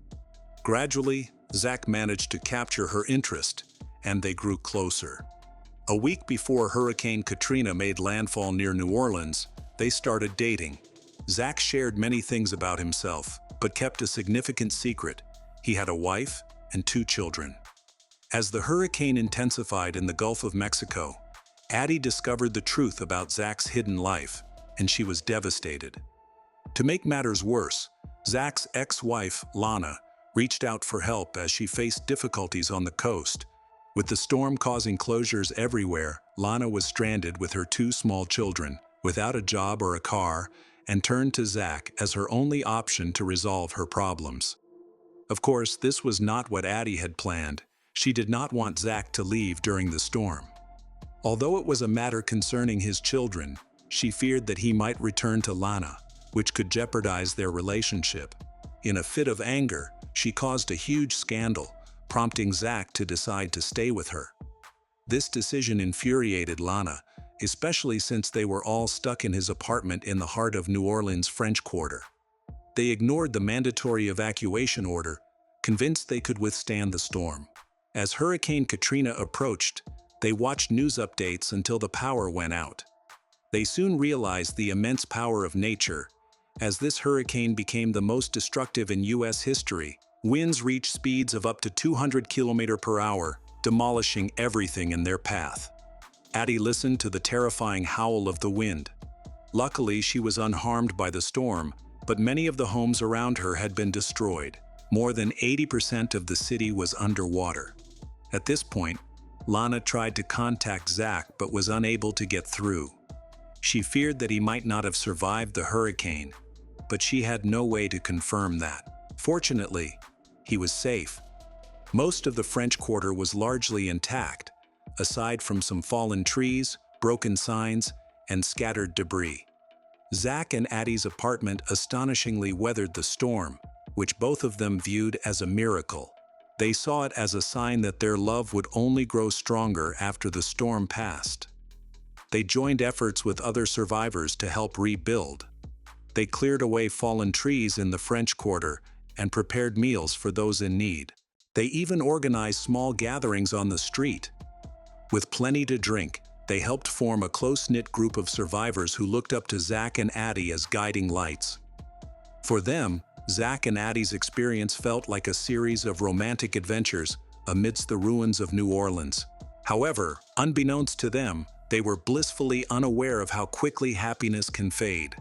Gradually, Zach managed to capture her interest, and they grew closer. A week before Hurricane Katrina made landfall near New Orleans, they started dating. Zach shared many things about himself, but kept a significant secret. He had a wife and 2 children. As the hurricane intensified in the Gulf of Mexico, Addie discovered the truth about Zach's hidden life, and she was devastated. To make matters worse, Zach's ex-wife, Lana, reached out for help as she faced difficulties on the coast. With the storm causing closures everywhere, Lana was stranded with her 2 small children, without a job or a car, and turned to Zach as her only option to resolve her problems. Of course, this was not what Addie had planned. She did not want Zach to leave during the storm. Although it was a matter concerning his children, she feared that he might return to Lana, which could jeopardize their relationship. In a fit of anger, she caused a huge scandal, prompting Zach to decide to stay with her. This decision infuriated Lana, especially since they were all stuck in his apartment in the heart of New Orleans' French Quarter. They ignored the mandatory evacuation order, convinced they could withstand the storm. As Hurricane Katrina approached, they watched news updates until the power went out. They soon realized the immense power of nature, as this hurricane became the most destructive in U.S. history. Winds reached speeds of up to 200 km per hour, demolishing everything in their path. Addie listened to the terrifying howl of the wind. Luckily, she was unharmed by the storm, but many of the homes around her had been destroyed. More than 80% of the city was underwater. At this point, Lana tried to contact Zach but was unable to get through. She feared that he might not have survived the hurricane, but she had no way to confirm that. Fortunately, he was safe. Most of the French Quarter was largely intact, aside from some fallen trees, broken signs, and scattered debris. Zach and Addie's apartment astonishingly weathered the storm, which both of them viewed as a miracle. They saw it as a sign that their love would only grow stronger after the storm passed. They joined efforts with other survivors to help rebuild. They cleared away fallen trees in the French Quarter and prepared meals for those in need. They even organized small gatherings on the street. With plenty to drink, they helped form a close-knit group of survivors who looked up to Zach and Addie as guiding lights. For them, Zach and Addie's experience felt like a series of romantic adventures amidst the ruins of New Orleans. However, unbeknownst to them, they were blissfully unaware of how quickly happiness can fade.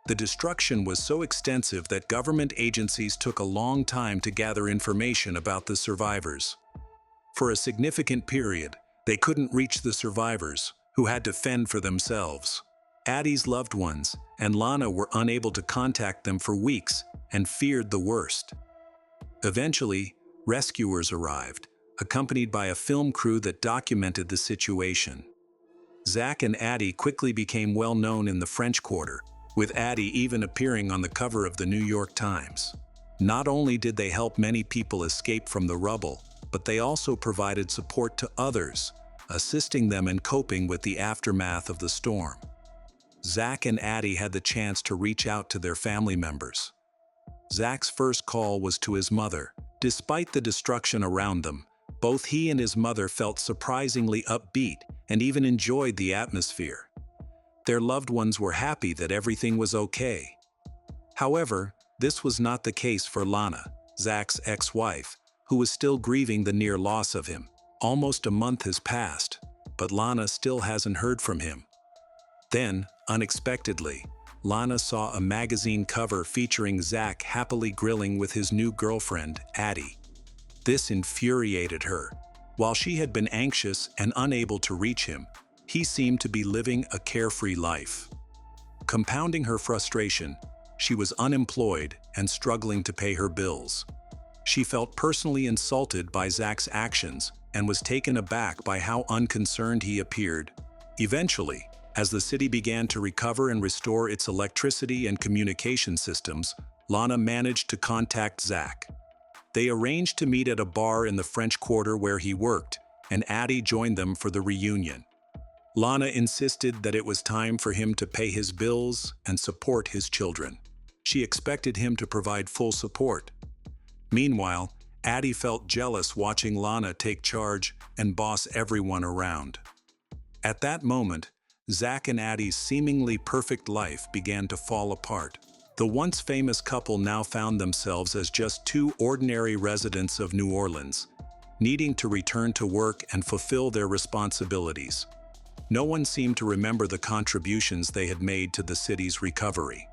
The destruction was so extensive that government agencies took a long time to gather information about the survivors. For a significant period, they couldn't reach the survivors, who had to fend for themselves. Addie's loved ones and Lana were unable to contact them for weeks and feared the worst. Eventually, rescuers arrived, accompanied by a film crew that documented the situation. Zach and Addie quickly became well known in the French Quarter, with Addie even appearing on the cover of the New York Times. Not only did they help many people escape from the rubble, but they also provided support to others, assisting them in coping with the aftermath of the storm. Zach and Addie had the chance to reach out to their family members. Zach's first call was to his mother. Despite the destruction around them, both he and his mother felt surprisingly upbeat and even enjoyed the atmosphere. Their loved ones were happy that everything was okay. However, this was not the case for Lana, Zach's ex-wife, who was still grieving the near loss of him. Almost a month has passed, but Lana still hasn't heard from him. Then, unexpectedly, Lana saw a magazine cover featuring Zach happily grilling with his new girlfriend, Addie. This infuriated her. While she had been anxious and unable to reach him, he seemed to be living a carefree life. Compounding her frustration, she was unemployed and struggling to pay her bills. She felt personally insulted by Zach's actions and was taken aback by how unconcerned he appeared. Eventually, as the city began to recover and restore its electricity and communication systems, Lana managed to contact Zach. They arranged to meet at a bar in the French Quarter where he worked, and Addie joined them for the reunion. Lana insisted that it was time for him to pay his bills and support his children. She expected him to provide full support. Meanwhile, Addie felt jealous watching Lana take charge and boss everyone around. At that moment, Zach and Addie's seemingly perfect life began to fall apart. The once famous couple now found themselves as just two ordinary residents of New Orleans, needing to return to work and fulfill their responsibilities. No one seemed to remember the contributions they had made to the city's recovery.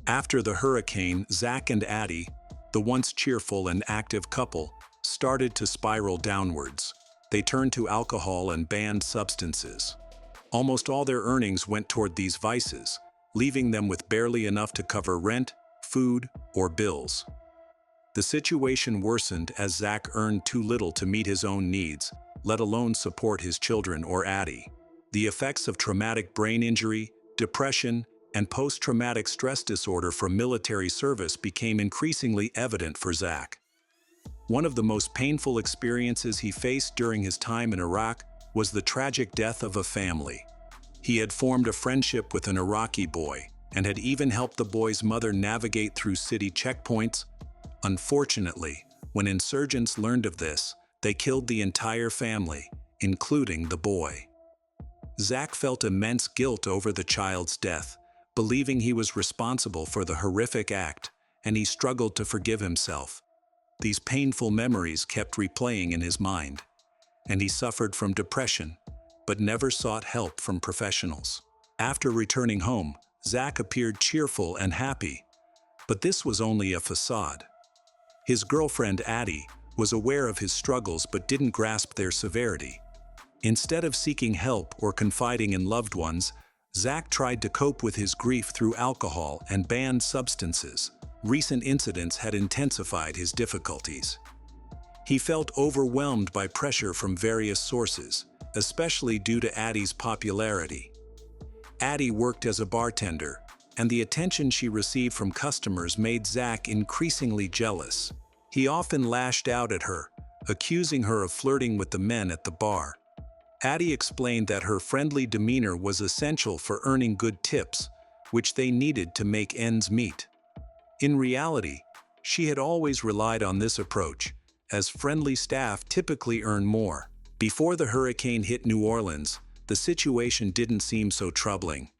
After the hurricane, Zach and Addie, the once cheerful and active couple, started to spiral downwards. They turned to alcohol and banned substances. Almost all their earnings went toward these vices, leaving them with barely enough to cover rent, food, or bills. The situation worsened as Zach earned too little to meet his own needs, let alone support his children or Addie. The effects of traumatic brain injury, depression, and post-traumatic stress disorder from military service became increasingly evident for Zach. One of the most painful experiences he faced during his time in Iraq was the tragic death of a family. He had formed a friendship with an Iraqi boy, and had even helped the boy's mother navigate through city checkpoints. Unfortunately, when insurgents learned of this, they killed the entire family, including the boy. Zach felt immense guilt over the child's death, believing he was responsible for the horrific act, and he struggled to forgive himself. These painful memories kept replaying in his mind, and he suffered from depression, but never sought help from professionals. After returning home, Zach appeared cheerful and happy, but this was only a facade. His girlfriend Addie was aware of his struggles but didn't grasp their severity. Instead of seeking help or confiding in loved ones, Zach tried to cope with his grief through alcohol and banned substances. Recent incidents had intensified his difficulties. He felt overwhelmed by pressure from various sources, especially due to Addie's popularity. Addie worked as a bartender, and the attention she received from customers made Zach increasingly jealous. He often lashed out at her, accusing her of flirting with the men at the bar. Addie explained that her friendly demeanor was essential for earning good tips, which they needed to make ends meet. In reality, she had always relied on this approach, as friendly staff typically earn more. Before the hurricane hit New Orleans, the situation didn't seem so troubling.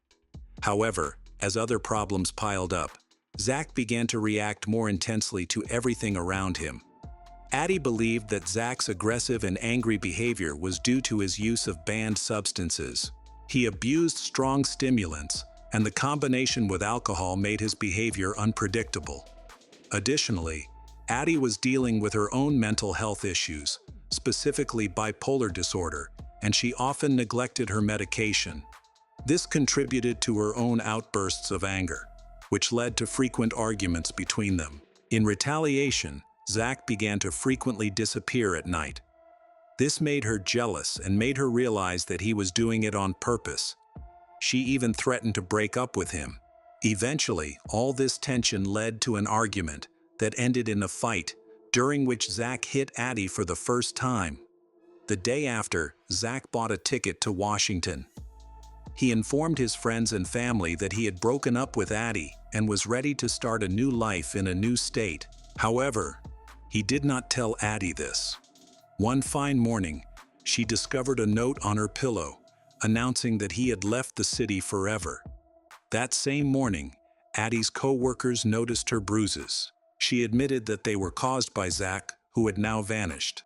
However, as other problems piled up, Zach began to react more intensely to everything around him. Addie believed that Zach's aggressive and angry behavior was due to his use of banned substances. He abused strong stimulants, and the combination with alcohol made his behavior unpredictable. Additionally, Addie was dealing with her own mental health issues, specifically bipolar disorder, and she often neglected her medication. This contributed to her own outbursts of anger, which led to frequent arguments between them. In retaliation, Zach began to frequently disappear at night. This made her jealous and made her realize that he was doing it on purpose. She even threatened to break up with him. Eventually, all this tension led to an argument that ended in a fight, during which Zach hit Addie for the first time. The day after, Zach bought a ticket to Washington. He informed his friends and family that he had broken up with Addie and was ready to start a new life in a new state. However, he did not tell Addie this. One fine morning, she discovered a note on her pillow, announcing that he had left the city forever. That same morning, Addie's co-workers noticed her bruises. She admitted that they were caused by Zach, who had now vanished.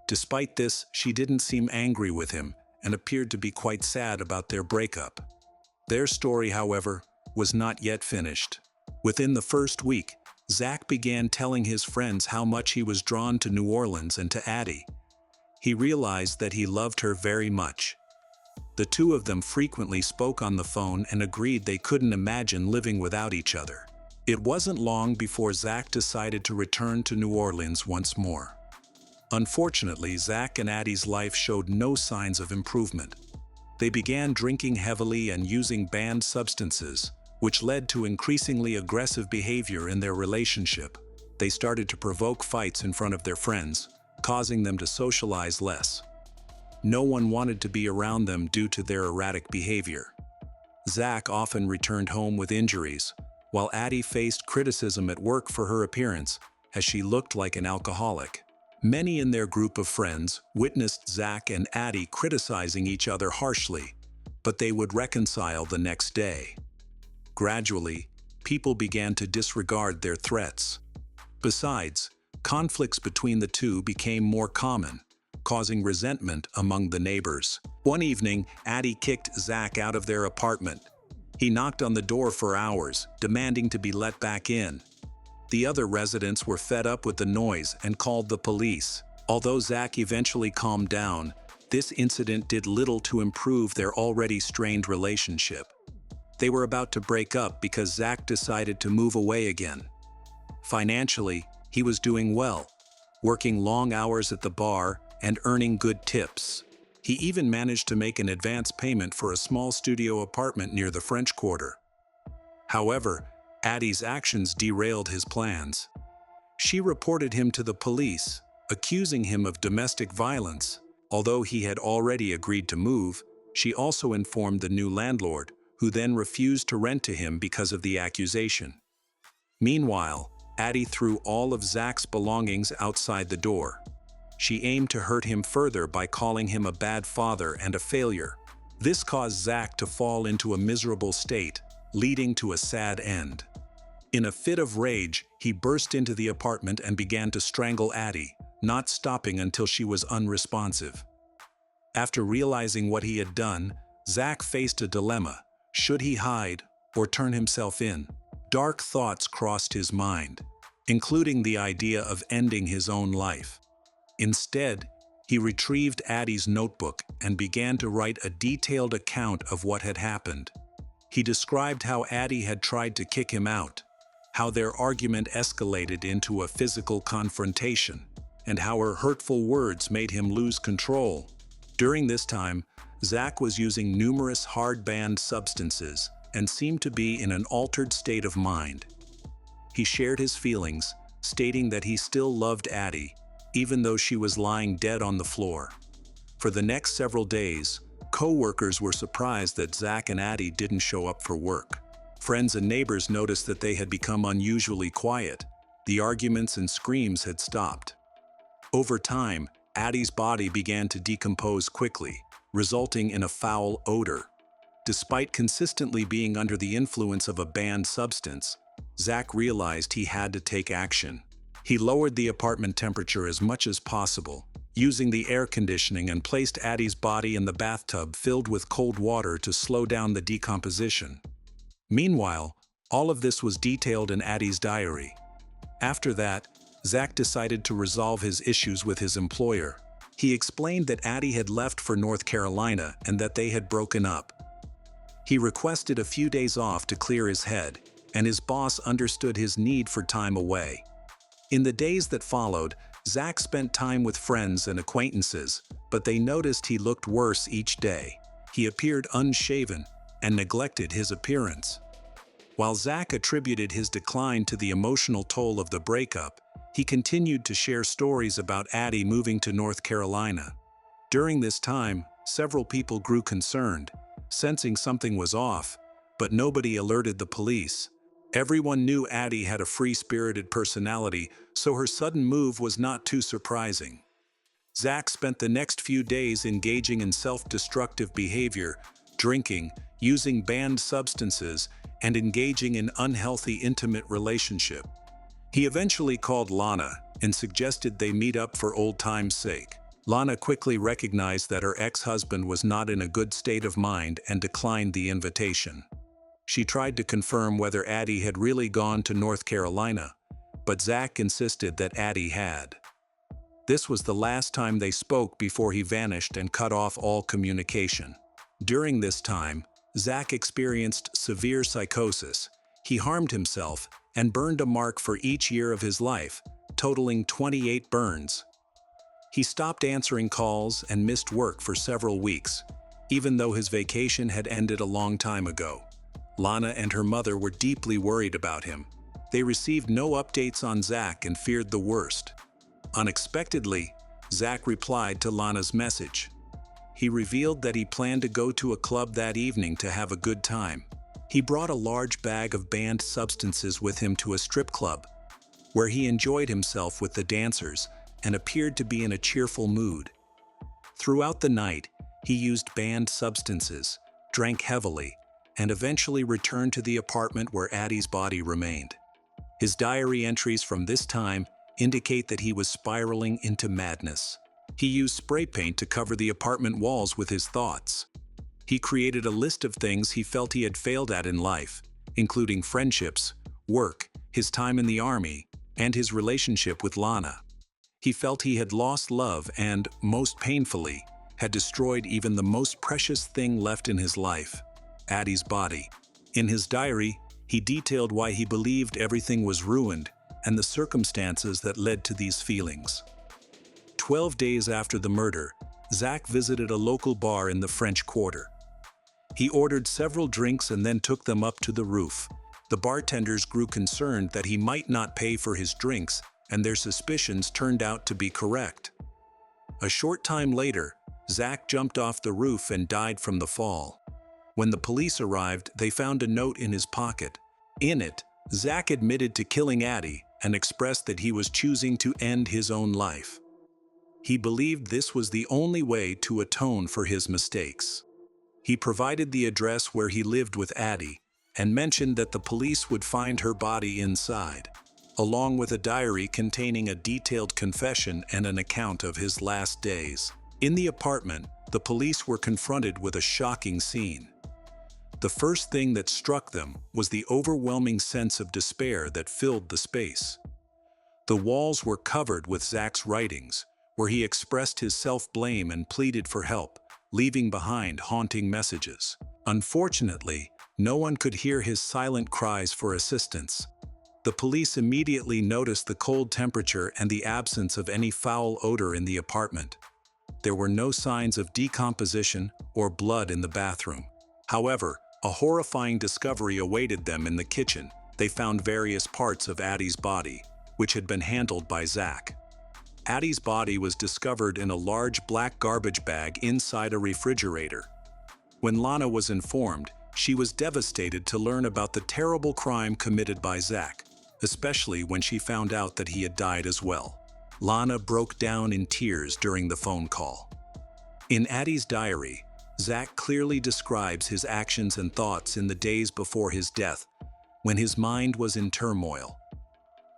Despite this, she didn't seem angry with him and appeared to be quite sad about their breakup. Their story, however, was not yet finished. Within the first week, Zach began telling his friends how much he was drawn to New Orleans and to Addie. He realized that he loved her very much. The two of them frequently spoke on the phone and agreed they couldn't imagine living without each other. It wasn't long before Zach decided to return to New Orleans once more. Unfortunately, Zach and Addie's life showed no signs of improvement. They began drinking heavily and using banned substances, which led to increasingly aggressive behavior in their relationship. They started to provoke fights in front of their friends, causing them to socialize less. No one wanted to be around them due to their erratic behavior. Zach often returned home with injuries, while Addie faced criticism at work for her appearance, as she looked like an alcoholic. Many in their group of friends witnessed Zach and Addie criticizing each other harshly, but they would reconcile the next day. Gradually, people began to disregard their threats. Besides, conflicts between the two became more common, causing resentment among the neighbors. One evening, Addie kicked Zach out of their apartment. He knocked on the door for hours, demanding to be let back in. The other residents were fed up with the noise and called the police. Although Zach eventually calmed down, this incident did little to improve their already strained relationship. They were about to break up because Zach decided to move away again. Financially, he was doing well, working long hours at the bar and earning good tips. He even managed to make an advance payment for a small studio apartment near the French Quarter. However, Addie's actions derailed his plans. She reported him to the police, accusing him of domestic violence. Although he had already agreed to move, she also informed the new landlord, who then refused to rent to him because of the accusation. Meanwhile, Addie threw all of Zach's belongings outside the door. She aimed to hurt him further by calling him a bad father and a failure. This caused Zach to fall into a miserable state, leading to a sad end. In a fit of rage, he burst into the apartment and began to strangle Addie, not stopping until she was unresponsive. After realizing what he had done, Zach faced a dilemma. Should he hide or turn himself in? Dark thoughts crossed his mind, including the idea of ending his own life. Instead, he retrieved Addie's notebook and began to write a detailed account of what had happened. He described how Addie had tried to kick him out, how their argument escalated into a physical confrontation, and how her hurtful words made him lose control. During this time, Zach was using numerous hard-banned substances and seemed to be in an altered state of mind. He shared his feelings, stating that he still loved Addie, even though she was lying dead on the floor. For the next several days, co-workers were surprised that Zach and Addie didn't show up for work. Friends and neighbors noticed that they had become unusually quiet. The arguments and screams had stopped. Over time, Addie's body began to decompose quickly, resulting in a foul odor. Despite consistently being under the influence of a banned substance, Zach realized he had to take action. He lowered the apartment temperature as much as possible, using the air conditioning, and placed Addie's body in the bathtub filled with cold water to slow down the decomposition. Meanwhile, all of this was detailed in Addie's diary. After that, Zach decided to resolve his issues with his employer. He explained that Addie had left for North Carolina and that they had broken up. He requested a few days off to clear his head, and his boss understood his need for time away. In the days that followed, Zach spent time with friends and acquaintances, but they noticed he looked worse each day. He appeared unshaven and neglected his appearance. While Zach attributed his decline to the emotional toll of the breakup, he continued to share stories about Addie moving to North Carolina. During this time, several people grew concerned, sensing something was off, but nobody alerted the police. Everyone knew Addie had a free-spirited personality, so her sudden move was not too surprising. Zach spent the next few days engaging in self-destructive behavior, drinking, using banned substances, and engaging in unhealthy intimate relationship. He eventually called Lana and suggested they meet up for old time's sake. Lana quickly recognized that her ex-husband was not in a good state of mind and declined the invitation. She tried to confirm whether Addie had really gone to North Carolina, but Zach insisted that Addie had. This was the last time they spoke before he vanished and cut off all communication. During this time, Zach experienced severe psychosis. He harmed himself and burned a mark for each year of his life, totaling 28 burns. He stopped answering calls and missed work for several weeks, even though his vacation had ended a long time ago. Lana and her mother were deeply worried about him. They received no updates on Zach and feared the worst. Unexpectedly, Zach replied to Lana's message. He revealed that he planned to go to a club that evening to have a good time. He brought a large bag of banned substances with him to a strip club, where he enjoyed himself with the dancers and appeared to be in a cheerful mood. Throughout the night, he used banned substances, drank heavily, and eventually returned to the apartment where Addie's body remained. His diary entries from this time indicate that he was spiraling into madness. He used spray paint to cover the apartment walls with his thoughts. He created a list of things he felt he had failed at in life, including friendships, work, his time in the army, and his relationship with Lana. He felt he had lost love and, most painfully, had destroyed even the most precious thing left in his life, Addie's body. In his diary, he detailed why he believed everything was ruined and the circumstances that led to these feelings. 12 days after the murder, Zach visited a local bar in the French Quarter. He ordered several drinks and then took them up to the roof. The bartenders grew concerned that he might not pay for his drinks, and their suspicions turned out to be correct. A short time later, Zach jumped off the roof and died from the fall. When the police arrived, they found a note in his pocket. In it, Zach admitted to killing Addie and expressed that he was choosing to end his own life. He believed this was the only way to atone for his mistakes. He provided the address where he lived with Addie and mentioned that the police would find her body inside, along with a diary containing a detailed confession and an account of his last days. In the apartment, the police were confronted with a shocking scene. The first thing that struck them was the overwhelming sense of despair that filled the space. The walls were covered with Zach's writings, where he expressed his self-blame and pleaded for help, leaving behind haunting messages. Unfortunately, no one could hear his silent cries for assistance. The police immediately noticed the cold temperature and the absence of any foul odor in the apartment. There were no signs of decomposition or blood in the bathroom. However, a horrifying discovery awaited them in the kitchen. They found various parts of Addie's body, which had been handled by Zach. Addie's body was discovered in a large black garbage bag inside a refrigerator. When Lana was informed, she was devastated to learn about the terrible crime committed by Zach, especially when she found out that he had died as well. Lana broke down in tears during the phone call. In Addie's diary, Zach clearly describes his actions and thoughts in the days before his death, when his mind was in turmoil.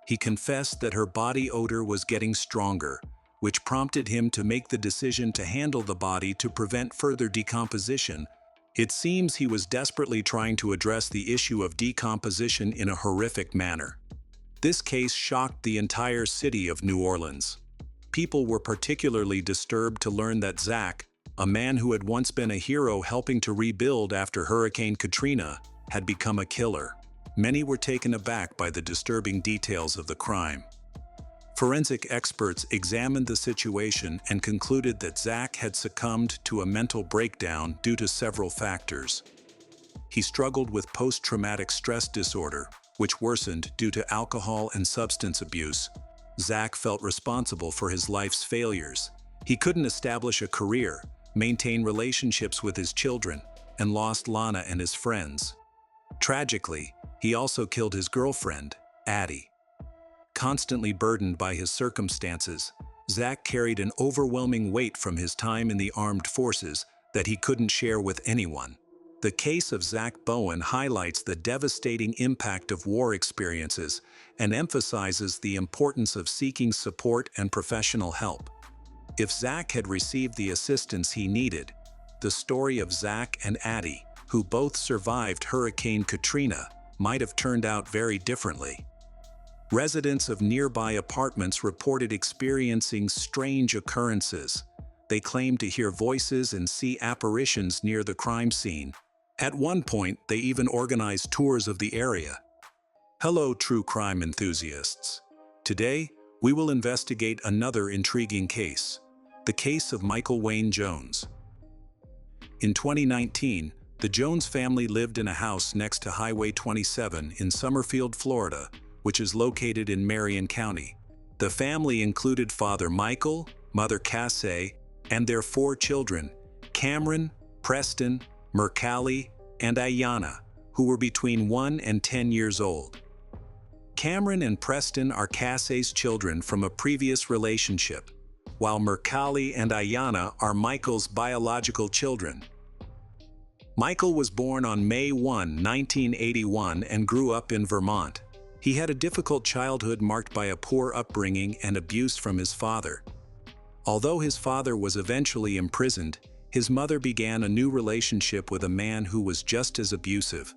He confessed that her body odor was getting stronger, which prompted him to make the decision to handle the body to prevent further decomposition. It seems he was desperately trying to address the issue of decomposition in a horrific manner. This case shocked the entire city of New Orleans. People were particularly disturbed to learn that Zach, a man who had once been a hero helping to rebuild after Hurricane Katrina, had become a killer. Many were taken aback by the disturbing details of the crime. Forensic experts examined the situation and concluded that Zach had succumbed to a mental breakdown due to several factors. He struggled with post-traumatic stress disorder, which worsened due to alcohol and substance abuse. Zach felt responsible for his life's failures. He couldn't establish a career, maintain relationships with his children, and lost Lana and his friends. Tragically, he also killed his girlfriend, Addie. Constantly burdened by his circumstances, Zach carried an overwhelming weight from his time in the armed forces that he couldn't share with anyone. The case of Zach Bowen highlights the devastating impact of war experiences and emphasizes the importance of seeking support and professional help. If Zach had received the assistance he needed, the story of Zach and Addie, who both survived Hurricane Katrina, might have turned out very differently. Residents of nearby apartments reported experiencing strange occurrences. They claimed to hear voices and see apparitions near the crime scene. At one point, they even organized tours of the area. Hello, true crime enthusiasts. Today, we will investigate another intriguing case, the case of Michael Wayne Jones. In 2019, the Jones family lived in a house next to Highway 27 in Summerfield, Florida, which is located in Marion County. The family included Father Michael, Mother Cassie, and their 4 children, Cameron, Preston, Mercalli, and Ayanna, who were between 1 and 10 years old. Cameron and Preston are Cassie's children from a previous relationship, while Mercalli and Ayanna are Michael's biological children. Michael was born on May 1, 1981, and grew up in Vermont. He had a difficult childhood marked by a poor upbringing and abuse from his father. Although his father was eventually imprisoned, his mother began a new relationship with a man who was just as abusive.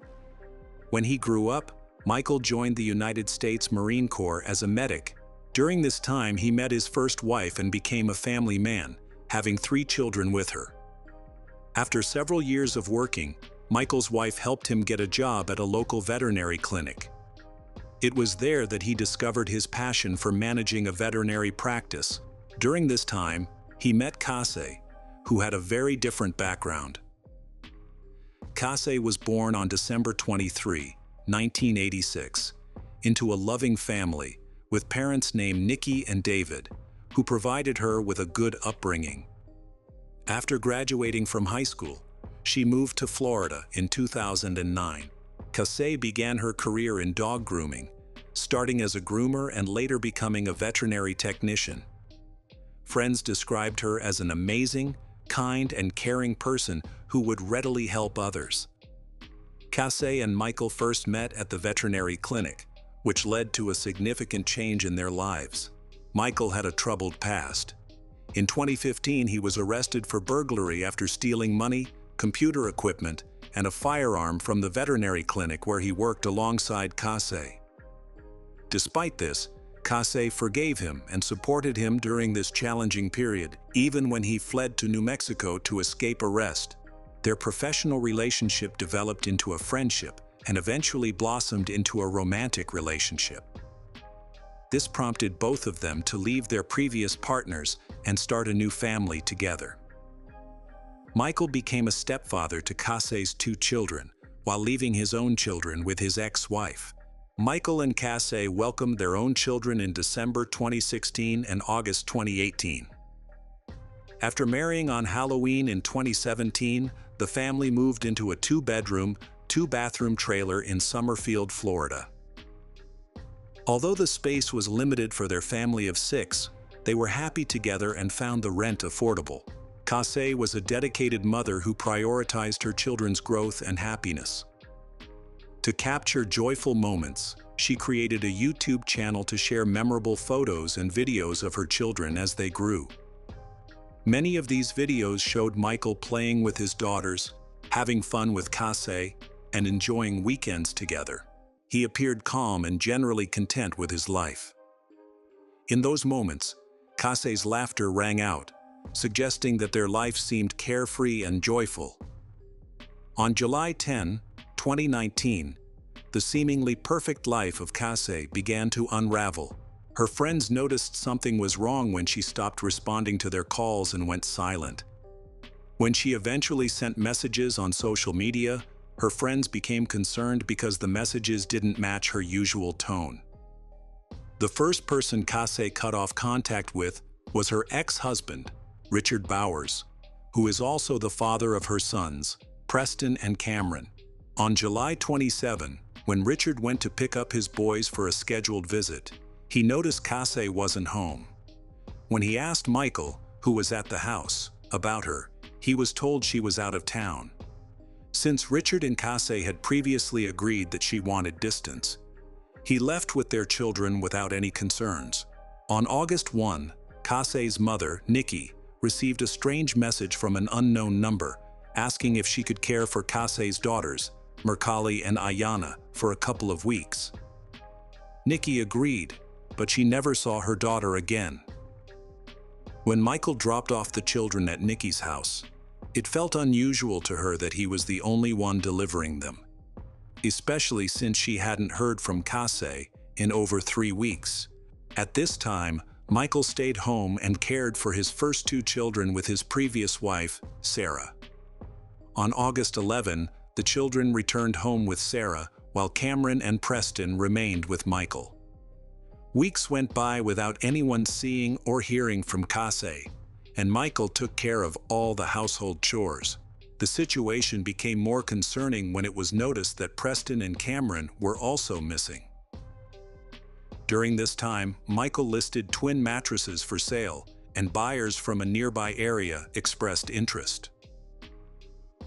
When he grew up, Michael joined the United States Marine Corps as a medic. During this time, he met his first wife and became a family man, having 3 children with her. After several years of working, Michael's wife helped him get a job at a local veterinary clinic. It was there that he discovered his passion for managing a veterinary practice. During this time, he met Cassie, who had a very different background. Cassie was born on December 23, 1986, into a loving family with parents named Nikki and David, who provided her with a good upbringing. After graduating from high school, she moved to Florida in 2009. Case began her career in dog grooming, starting as a groomer and later becoming a veterinary technician. Friends described her as an amazing, kind, and caring person who would readily help others. Case and Michael first met at the veterinary clinic, which led to a significant change in their lives. Michael had a troubled past. In 2015, he was arrested for burglary after stealing money, computer equipment, and a firearm from the veterinary clinic where he worked alongside Case. Despite this, Case forgave him and supported him during this challenging period, even when he fled to New Mexico to escape arrest. Their professional relationship developed into a friendship and eventually blossomed into a romantic relationship. This prompted both of them to leave their previous partners and start a new family together. Michael became a stepfather to Case's 2 children, while leaving his own children with his ex-wife. Michael and Case welcomed their own children in December 2016 and August 2018. After marrying on Halloween in 2017, the family moved into a 2-bedroom, 2-bathroom trailer in Summerfield, Florida. Although the space was limited for their family of 6, they were happy together and found the rent affordable. Case was a dedicated mother who prioritized her children's growth and happiness. To capture joyful moments, she created a YouTube channel to share memorable photos and videos of her children as they grew. Many of these videos showed Michael playing with his daughters, having fun with Case, and enjoying weekends together. He appeared calm and generally content with his life. In those moments, Case's laughter rang out, suggesting that their life seemed carefree and joyful. On July 10, 2019, the seemingly perfect life of Case began to unravel. Her friends noticed something was wrong when she stopped responding to their calls and went silent. When she eventually sent messages on social media, her friends became concerned because the messages didn't match her usual tone. The first person Case cut off contact with was her ex-husband, Richard Bowers, who is also the father of her sons, Preston and Cameron. On July 27, when Richard went to pick up his boys for a scheduled visit, he noticed Case wasn't home. When he asked Michael, who was at the house, about her, he was told she was out of town. Since Richard and Case had previously agreed that she wanted distance, he left with their children without any concerns. On August 1, Case's mother, Nikki, received a strange message from an unknown number, asking if she could care for Case's daughters, Mercali and Ayana, for a couple of weeks. Nikki agreed, but she never saw her daughter again. When Michael dropped off the children at Nikki's house, it felt unusual to her that he was the only one delivering them, especially since she hadn't heard from Case in over 3 weeks. At this time, Michael stayed home and cared for his first 2 children with his previous wife, Sarah. On August 11, the children returned home with Sarah, while Cameron and Preston remained with Michael. Weeks went by without anyone seeing or hearing from Case, and Michael took care of all the household chores. The situation became more concerning when it was noticed that Preston and Cameron were also missing. During this time, Michael listed twin mattresses for sale, and buyers from a nearby area expressed interest.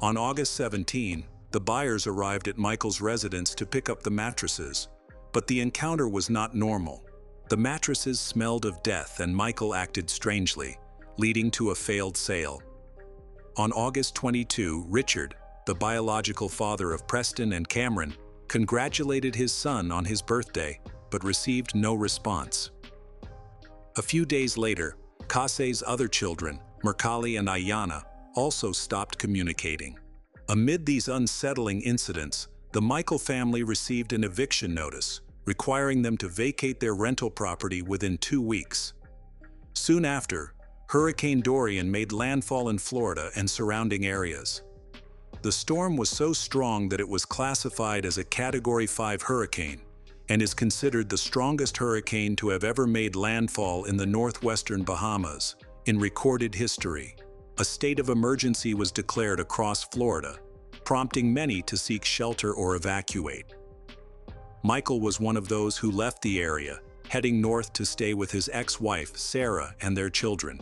On August 17, the buyers arrived at Michael's residence to pick up the mattresses, but the encounter was not normal. The mattresses smelled of death and Michael acted strangely, leading to a failed sale. On August 22, Richard, the biological father of Preston and Cameron, congratulated his son on his birthday, but received no response. A few days later, Case's other children, Mercali and Ayana, also stopped communicating. Amid these unsettling incidents, the Michael family received an eviction notice, requiring them to vacate their rental property within 2 weeks. Soon after, Hurricane Dorian made landfall in Florida and surrounding areas. The storm was so strong that it was classified as a Category 5 hurricane and is considered the strongest hurricane to have ever made landfall in the northwestern Bahamas in recorded history. A state of emergency was declared across Florida, prompting many to seek shelter or evacuate. Michael was one of those who left the area, heading north to stay with his ex-wife, Sarah, and their children.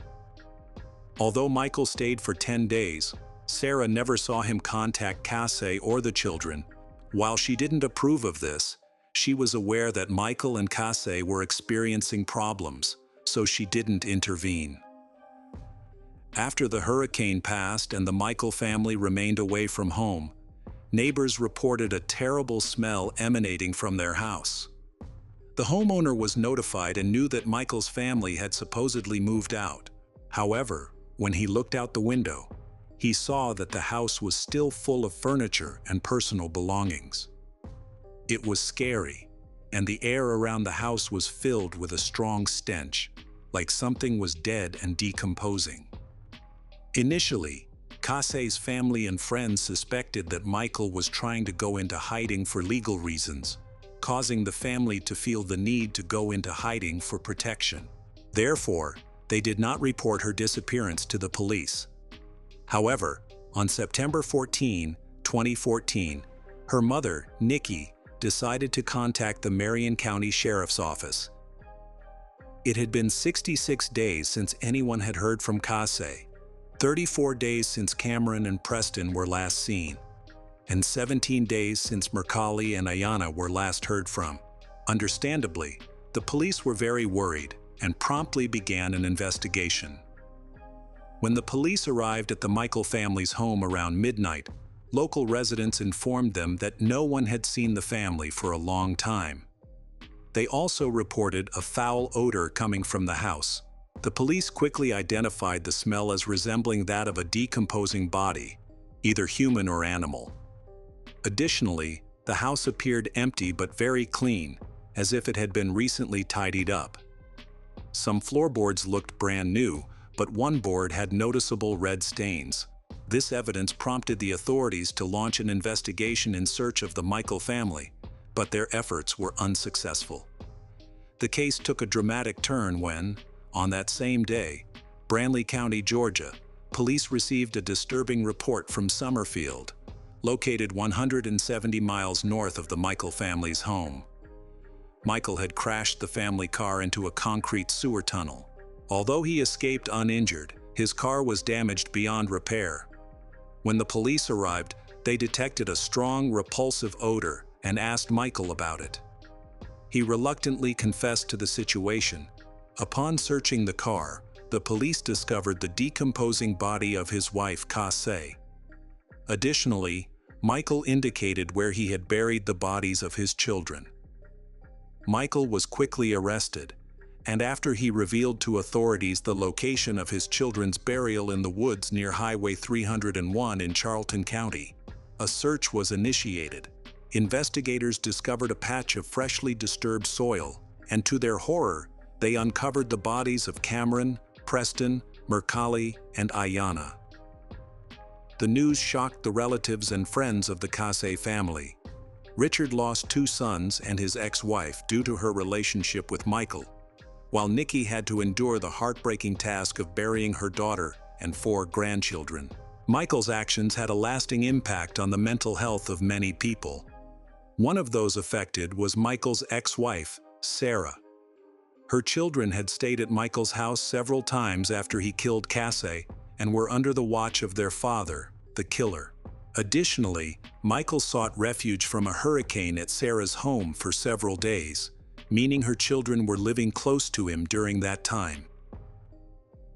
Although Michael stayed for 10 days, Sarah never saw him contact Case or the children. While she didn't approve of this, she was aware that Michael and Case were experiencing problems, so she didn't intervene. After the hurricane passed and the Michael family remained away from home, neighbors reported a terrible smell emanating from their house. The homeowner was notified and knew that Michael's family had supposedly moved out. However, when he looked out the window, he saw that the house was still full of furniture and personal belongings. It was scary, and the air around the house was filled with a strong stench, like something was dead and decomposing. Initially, Case's family and friends suspected that Michael was trying to go into hiding for legal reasons, causing the family to feel the need to go into hiding for protection. Therefore, they did not report her disappearance to the police. However, on September 14, 2014, her mother, Nikki, decided to contact the Marion County Sheriff's Office. It had been 66 days since anyone had heard from Case, 34 days since Cameron and Preston were last seen, and 17 days since Mercalli and Ayana were last heard from. Understandably, the police were very worried and promptly began an investigation. When the police arrived at the Michael family's home around midnight, local residents informed them that no one had seen the family for a long time. They also reported a foul odor coming from the house. The police quickly identified the smell as resembling that of a decomposing body, either human or animal. Additionally, the house appeared empty but very clean, as if it had been recently tidied up. Some floorboards looked brand new, but one board had noticeable red stains. This evidence prompted the authorities to launch an investigation in search of the Michael family, but their efforts were unsuccessful. The case took a dramatic turn when, on that same day, Brandley County, Georgia, police received a disturbing report from Summerfield, located 170 miles north of the Michael family's home. Michael had crashed the family car into a concrete sewer tunnel. Although he escaped uninjured, his car was damaged beyond repair. When the police arrived, they detected a strong, repulsive odor and asked Michael about it. He reluctantly confessed to the situation. Upon searching the car, the police discovered the decomposing body of his wife, Case. Additionally, Michael indicated where he had buried the bodies of his children. Michael was quickly arrested, and after he revealed to authorities the location of his children's burial in the woods near Highway 301 in Charlton County, a search was initiated. Investigators discovered a patch of freshly disturbed soil, and to their horror, they uncovered the bodies of Cameron, Preston, Mercalli, and Ayana. The news shocked the relatives and friends of the Case family. Richard lost 2 sons and his ex-wife due to her relationship with Michael, while Nikki had to endure the heartbreaking task of burying her daughter and 4 grandchildren. Michael's actions had a lasting impact on the mental health of many people. One of those affected was Michael's ex-wife, Sarah. Her children had stayed at Michael's house several times after he killed Case and were under the watch of their father, the killer. Additionally, Michael sought refuge from a hurricane at Sarah's home for several days, meaning her children were living close to him during that time.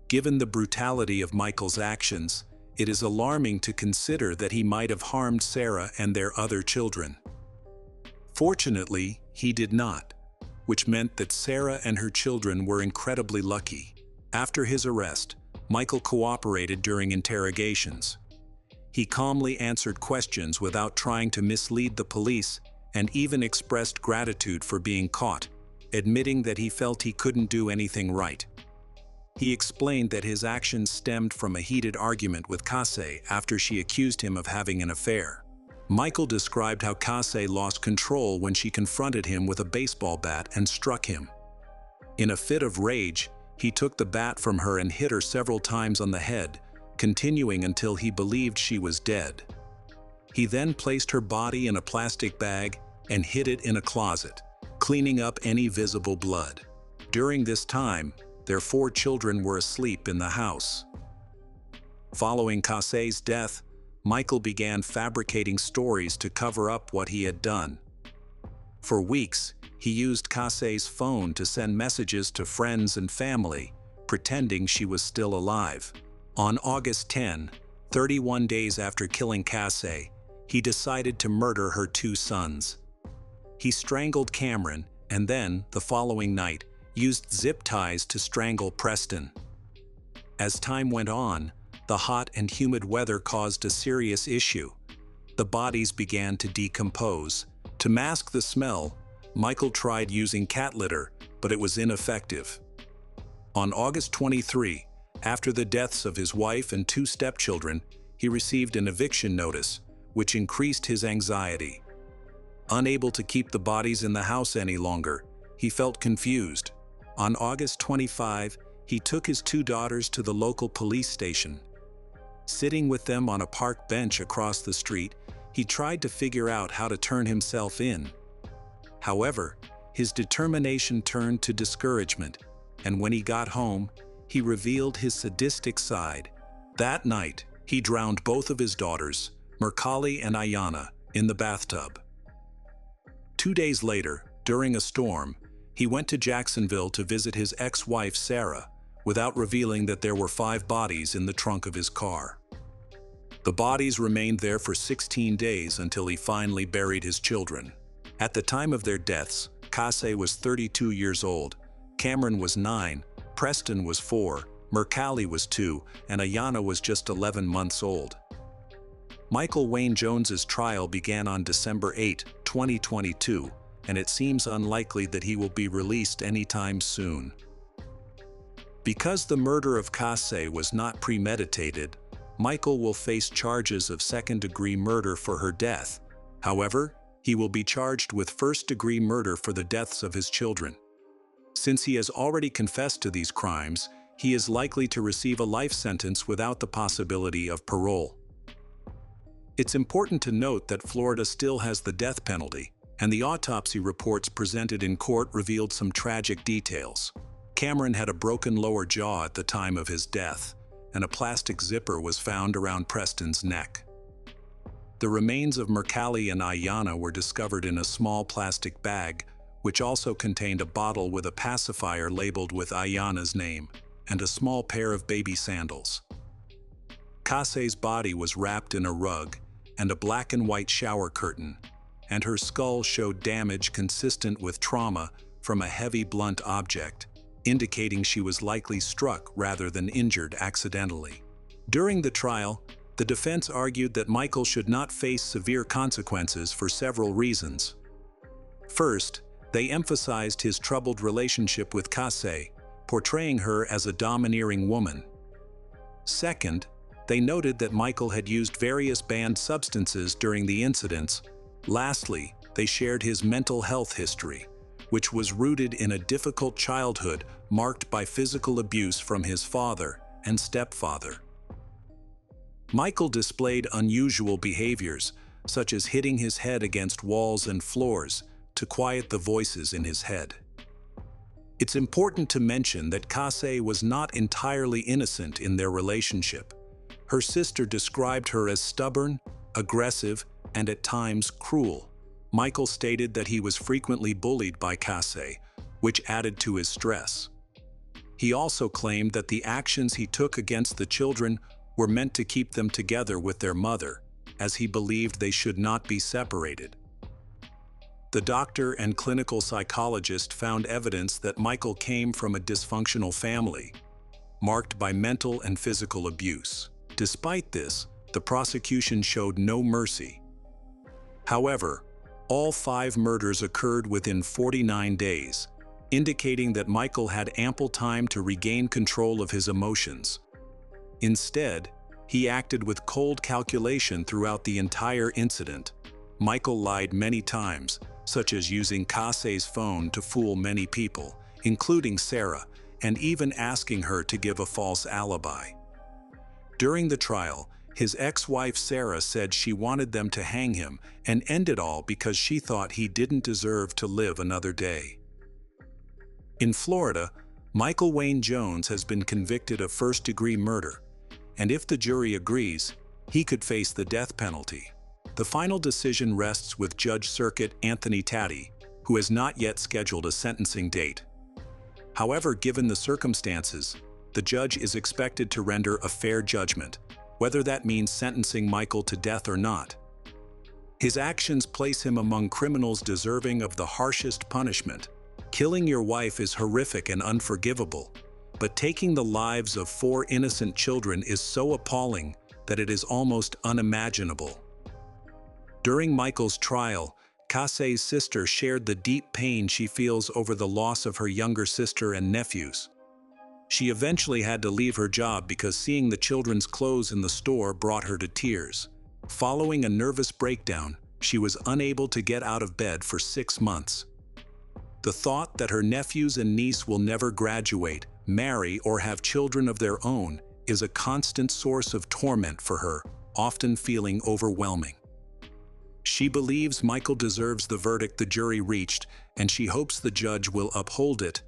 Given the brutality of Michael's actions, it is alarming to consider that he might have harmed Sarah and their other children. Fortunately, he did not, which meant that Sarah and her children were incredibly lucky. After his arrest, Michael cooperated during interrogations. He calmly answered questions without trying to mislead the police and even expressed gratitude for being caught, admitting that he felt he couldn't do anything right. He explained that his actions stemmed from a heated argument with Case after she accused him of having an affair. Michael described how Case lost control when she confronted him with a baseball bat and struck him. In a fit of rage, he took the bat from her and hit her several times on the head, continuing until he believed she was dead. He then placed her body in a plastic bag and hid it in a closet, cleaning up any visible blood. During this time, their 4 children were asleep in the house. Following Case's death, Michael began fabricating stories to cover up what he had done. For weeks, he used Case's phone to send messages to friends and family, pretending she was still alive. On August 10, 31 days after killing Case, he decided to murder her 2 sons. He strangled Cameron and then, the following night, used zip ties to strangle Preston. As time went on, the hot and humid weather caused a serious issue. The bodies began to decompose. To mask the smell, Michael tried using cat litter, but it was ineffective. On August 23, after the deaths of his wife and 2 stepchildren, he received an eviction notice, which increased his anxiety. Unable to keep the bodies in the house any longer, he felt confused. On August 25, he took his 2 daughters to the local police station. Sitting with them on a park bench across the street, he tried to figure out how to turn himself in. However, his determination turned to discouragement, and when he got home, he revealed his sadistic side. That night, he drowned both of his daughters, Mercalli and Ayanna, in the bathtub. 2 days later, during a storm, he went to Jacksonville to visit his ex-wife Sarah, without revealing that there were 5 bodies in the trunk of his car. The bodies remained there for 16 days until he finally buried his children. At the time of their deaths, Case was 32 years old, Cameron was 9, Preston was 4, Mercalli was 2, and Ayanna was just 11 months old. Michael Wayne Jones's trial began on December 8, 2022, and it seems unlikely that he will be released anytime soon. Because the murder of Case was not premeditated, Michael will face charges of second-degree murder for her death. However, he will be charged with first-degree murder for the deaths of his children. Since he has already confessed to these crimes, he is likely to receive a life sentence without the possibility of parole. It's important to note that Florida still has the death penalty, and the autopsy reports presented in court revealed some tragic details. Cameron had a broken lower jaw at the time of his death, and a plastic zipper was found around Preston's neck. The remains of Mercalli and Ayanna were discovered in a small plastic bag, which also contained a bottle with a pacifier labeled with Ayanna's name, and a small pair of baby sandals. Case's body was wrapped in a rug and a black and white shower curtain, and her skull showed damage consistent with trauma from a heavy blunt object, indicating she was likely struck rather than injured accidentally. During the trial, the defense argued that Michael should not face severe consequences for several reasons. First, they emphasized his troubled relationship with Case, portraying her as a domineering woman. Second, they noted that Michael had used various banned substances during the incidents. Lastly, they shared his mental health history, which was rooted in a difficult childhood marked by physical abuse from his father and stepfather. Michael displayed unusual behaviors, such as hitting his head against walls and floors to quiet the voices in his head. It's important to mention that Case was not entirely innocent in their relationship. Her sister described her as stubborn, aggressive, and at times cruel. Michael stated that he was frequently bullied by Case, which added to his stress. He also claimed that the actions he took against the children were meant to keep them together with their mother, as he believed they should not be separated. The doctor and clinical psychologist found evidence that Michael came from a dysfunctional family, marked by mental and physical abuse. Despite this, the prosecution showed no mercy. However, all 5 murders occurred within 49 days, indicating that Michael had ample time to regain control of his emotions. Instead, he acted with cold calculation throughout the entire incident. Michael lied many times, such as using Case's phone to fool many people, including Sarah, and even asking her to give a false alibi. During the trial, his ex-wife Sarah said she wanted them to hang him and end it all because she thought he didn't deserve to live another day. In Florida, Michael Wayne Jones has been convicted of first-degree murder, and if the jury agrees, he could face the death penalty. The final decision rests with Judge Circuit Anthony Taddy, who has not yet scheduled a sentencing date. However, given the circumstances, the judge is expected to render a fair judgment, whether that means sentencing Michael to death or not. His actions place him among criminals deserving of the harshest punishment. Killing your wife is horrific and unforgivable, but taking the lives of 4 innocent children is so appalling that it is almost unimaginable. During Michael's trial, Case's sister shared the deep pain she feels over the loss of her younger sister and nephews. She eventually had to leave her job because seeing the children's clothes in the store brought her to tears. Following a nervous breakdown, she was unable to get out of bed for 6 months. The thought that her nephews and niece will never graduate, marry, or have children of their own is a constant source of torment for her, often feeling overwhelming. She believes Michael deserves the verdict the jury reached, and she hopes the judge will uphold it.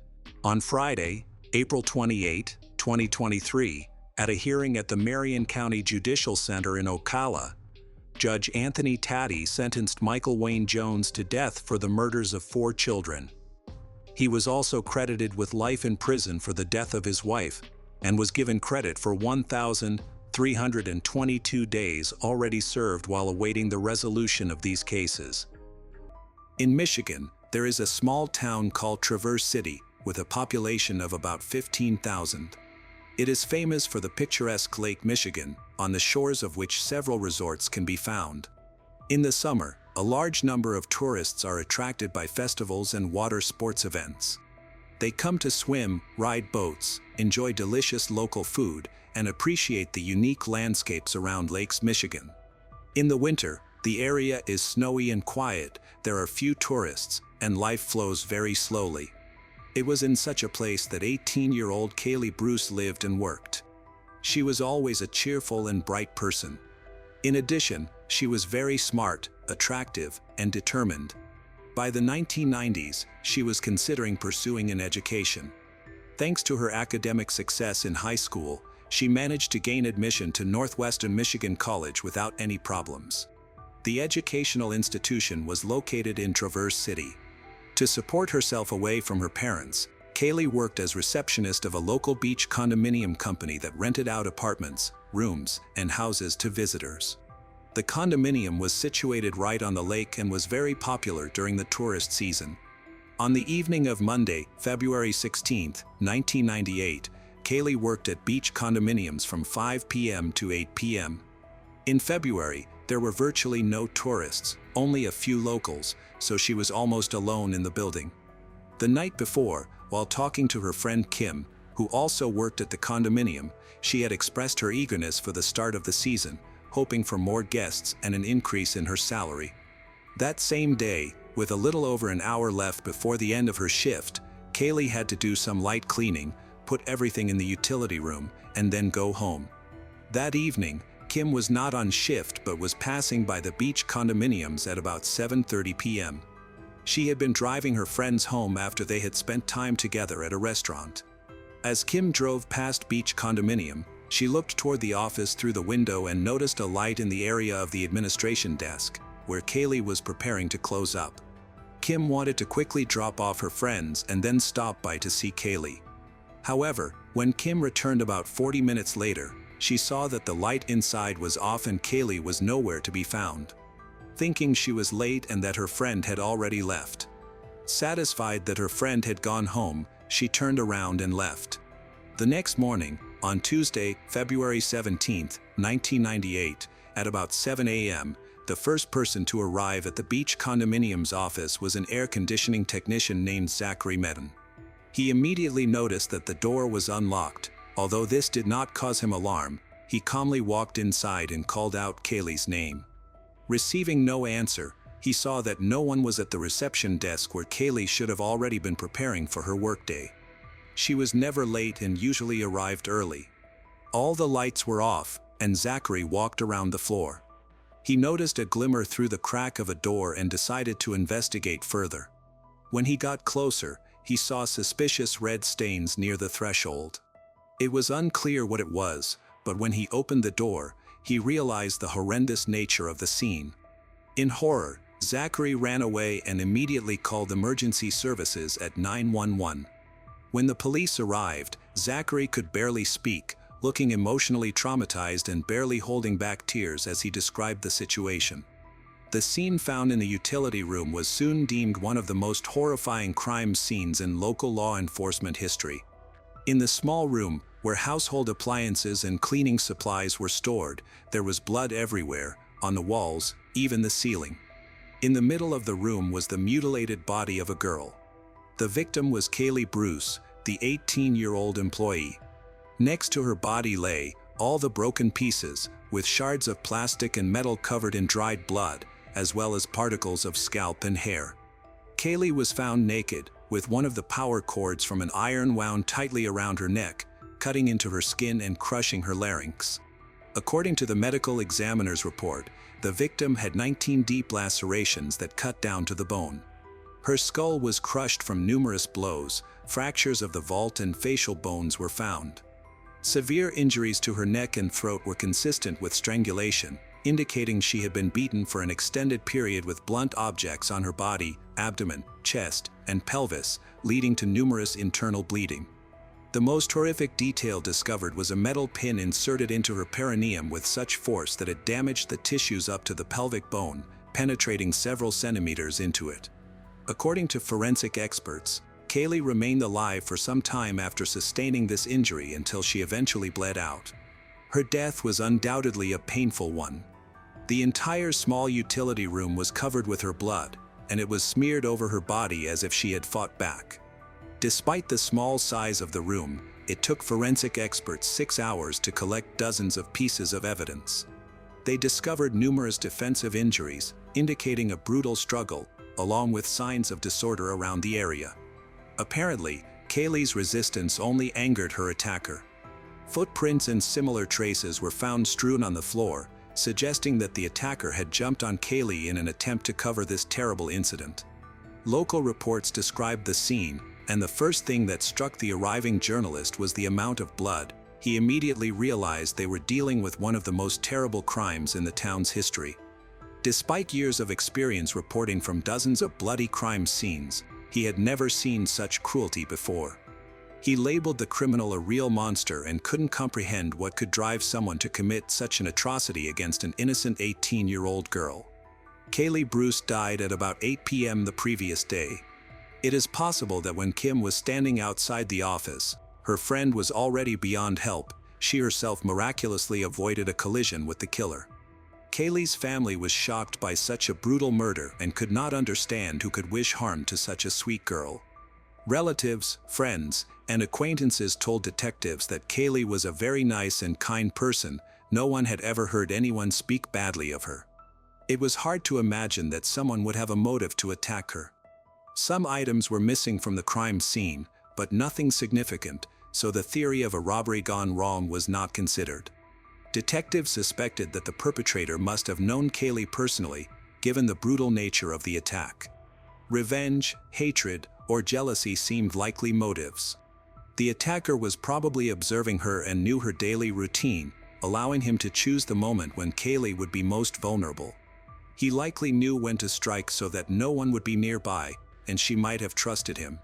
On Friday, April 28, 2023, at a hearing at the Marion County Judicial Center in Ocala, Judge Anthony Taddy sentenced Michael Wayne Jones to death for the murders of 4 children. He was also credited with life in prison for the death of his wife, and was given credit for 1,322 days already served while awaiting the resolution of these cases. In Michigan, there is a small town called Traverse City, with a population of about 15,000. It is famous for the picturesque Lake Michigan, on the shores of which several resorts can be found. In the summer, a large number of tourists are attracted by festivals and water sports events. They come to swim, ride boats, enjoy delicious local food, and appreciate the unique landscapes around Lakes Michigan. In the winter, the area is snowy and quiet, there are few tourists, and life flows very slowly. It was in such a place that 18-year-old Kaylee Bruce lived and worked. She was always a cheerful and bright person. In addition, she was very smart, attractive, and determined. By the 1990s, she was considering pursuing an education. Thanks to her academic success in high school, she managed to gain admission to Northwestern Michigan College without any problems. The educational institution was located in Traverse City. To support herself away from her parents, Kaylee worked as receptionist of a local beach condominium company that rented out apartments, rooms, and houses to visitors. The condominium was situated right on the lake and was very popular during the tourist season. On the evening of Monday, February 16, 1998, Kaylee worked at beach condominiums from 5 p.m. to 8 p.m. In February, there were virtually no tourists, only a few locals, so she was almost alone in the building. The night before, while talking to her friend Kim, who also worked at the condominium, she had expressed her eagerness for the start of the season, hoping for more guests and an increase in her salary. That same day, with a little over an hour left before the end of her shift, Kaylee had to do some light cleaning, put everything in the utility room, and then go home. That evening, Kim was not on shift but was passing by the beach condominiums at about 7:30 p.m. She had been driving her friends home after they had spent time together at a restaurant. As Kim drove past beach condominium, she looked toward the office through the window and noticed a light in the area of the administration desk, where Kaylee was preparing to close up. Kim wanted to quickly drop off her friends and then stop by to see Kaylee. However, when Kim returned about 40 minutes later, she saw that the light inside was off and Kaylee was nowhere to be found. Thinking she was late and that her friend had already left. Satisfied that her friend had gone home, she turned around and left. The next morning, on Tuesday, February 17, 1998, at about 7 a.m., the first person to arrive at the beach condominium's office was an air conditioning technician named Zachary Medin. He immediately noticed that the door was unlocked. Although this did not cause him alarm, he calmly walked inside and called out Kaylee's name. Receiving no answer, he saw that no one was at the reception desk where Kaylee should have already been preparing for her workday. She was never late and usually arrived early. All the lights were off, and Zachary walked around the floor. He noticed a glimmer through the crack of a door and decided to investigate further. When he got closer, he saw suspicious red stains near the threshold. It was unclear what it was, but when he opened the door, he realized the horrendous nature of the scene. In horror, Zachary ran away and immediately called emergency services at 911. When the police arrived, Zachary could barely speak, looking emotionally traumatized and barely holding back tears as he described the situation. The scene found in the utility room was soon deemed one of the most horrifying crime scenes in local law enforcement history. In the small room, where household appliances and cleaning supplies were stored, there was blood everywhere, on the walls, even the ceiling. In the middle of the room was the mutilated body of a girl. The victim was Kaylee Bruce, the 18-year-old employee. Next to her body lay all the broken pieces, with shards of plastic and metal covered in dried blood, as well as particles of scalp and hair. Kaylee was found naked, with one of the power cords from an iron wound tightly around her neck, cutting into her skin and crushing her larynx. According to the medical examiner's report, the victim had 19 deep lacerations that cut down to the bone. Her skull was crushed from numerous blows, fractures of the vault and facial bones were found. Severe injuries to her neck and throat were consistent with strangulation, indicating she had been beaten for an extended period with blunt objects on her body, abdomen, chest, and pelvis, leading to numerous internal bleeding. The most horrific detail discovered was a metal pin inserted into her perineum with such force that it damaged the tissues up to the pelvic bone, penetrating several centimeters into it. According to forensic experts, Kaylee remained alive for some time after sustaining this injury until she eventually bled out. Her death was undoubtedly a painful one. The entire small utility room was covered with her blood, and it was smeared over her body as if she had fought back. Despite the small size of the room, it took forensic experts 6 hours to collect dozens of pieces of evidence. They discovered numerous defensive injuries, indicating a brutal struggle, along with signs of disorder around the area. Apparently, Kaylee's resistance only angered her attacker. Footprints and similar traces were found strewn on the floor, suggesting that the attacker had jumped on Kaylee in an attempt to cover this terrible incident. Local reports described the scene, and the first thing that struck the arriving journalist was the amount of blood. He immediately realized they were dealing with one of the most terrible crimes in the town's history. Despite years of experience reporting from dozens of bloody crime scenes, he had never seen such cruelty before. He labeled the criminal a real monster and couldn't comprehend what could drive someone to commit such an atrocity against an innocent 18-year-old girl. Kaylee Bruce died at about 8 p.m. the previous day. It is possible that when Kim was standing outside the office, her friend was already beyond help. She herself miraculously avoided a collision with the killer. Kaylee's family was shocked by such a brutal murder and could not understand who could wish harm to such a sweet girl. Relatives, friends, and acquaintances told detectives that Kaylee was a very nice and kind person. No one had ever heard anyone speak badly of her. It was hard to imagine that someone would have a motive to attack her. Some items were missing from the crime scene, but nothing significant, so the theory of a robbery gone wrong was not considered. Detectives suspected that the perpetrator must have known Kaylee personally, given the brutal nature of the attack. Revenge, hatred, or jealousy seemed likely motives. The attacker was probably observing her and knew her daily routine, allowing him to choose the moment when Kaylee would be most vulnerable. He likely knew when to strike so that no one would be nearby, and she might have trusted him.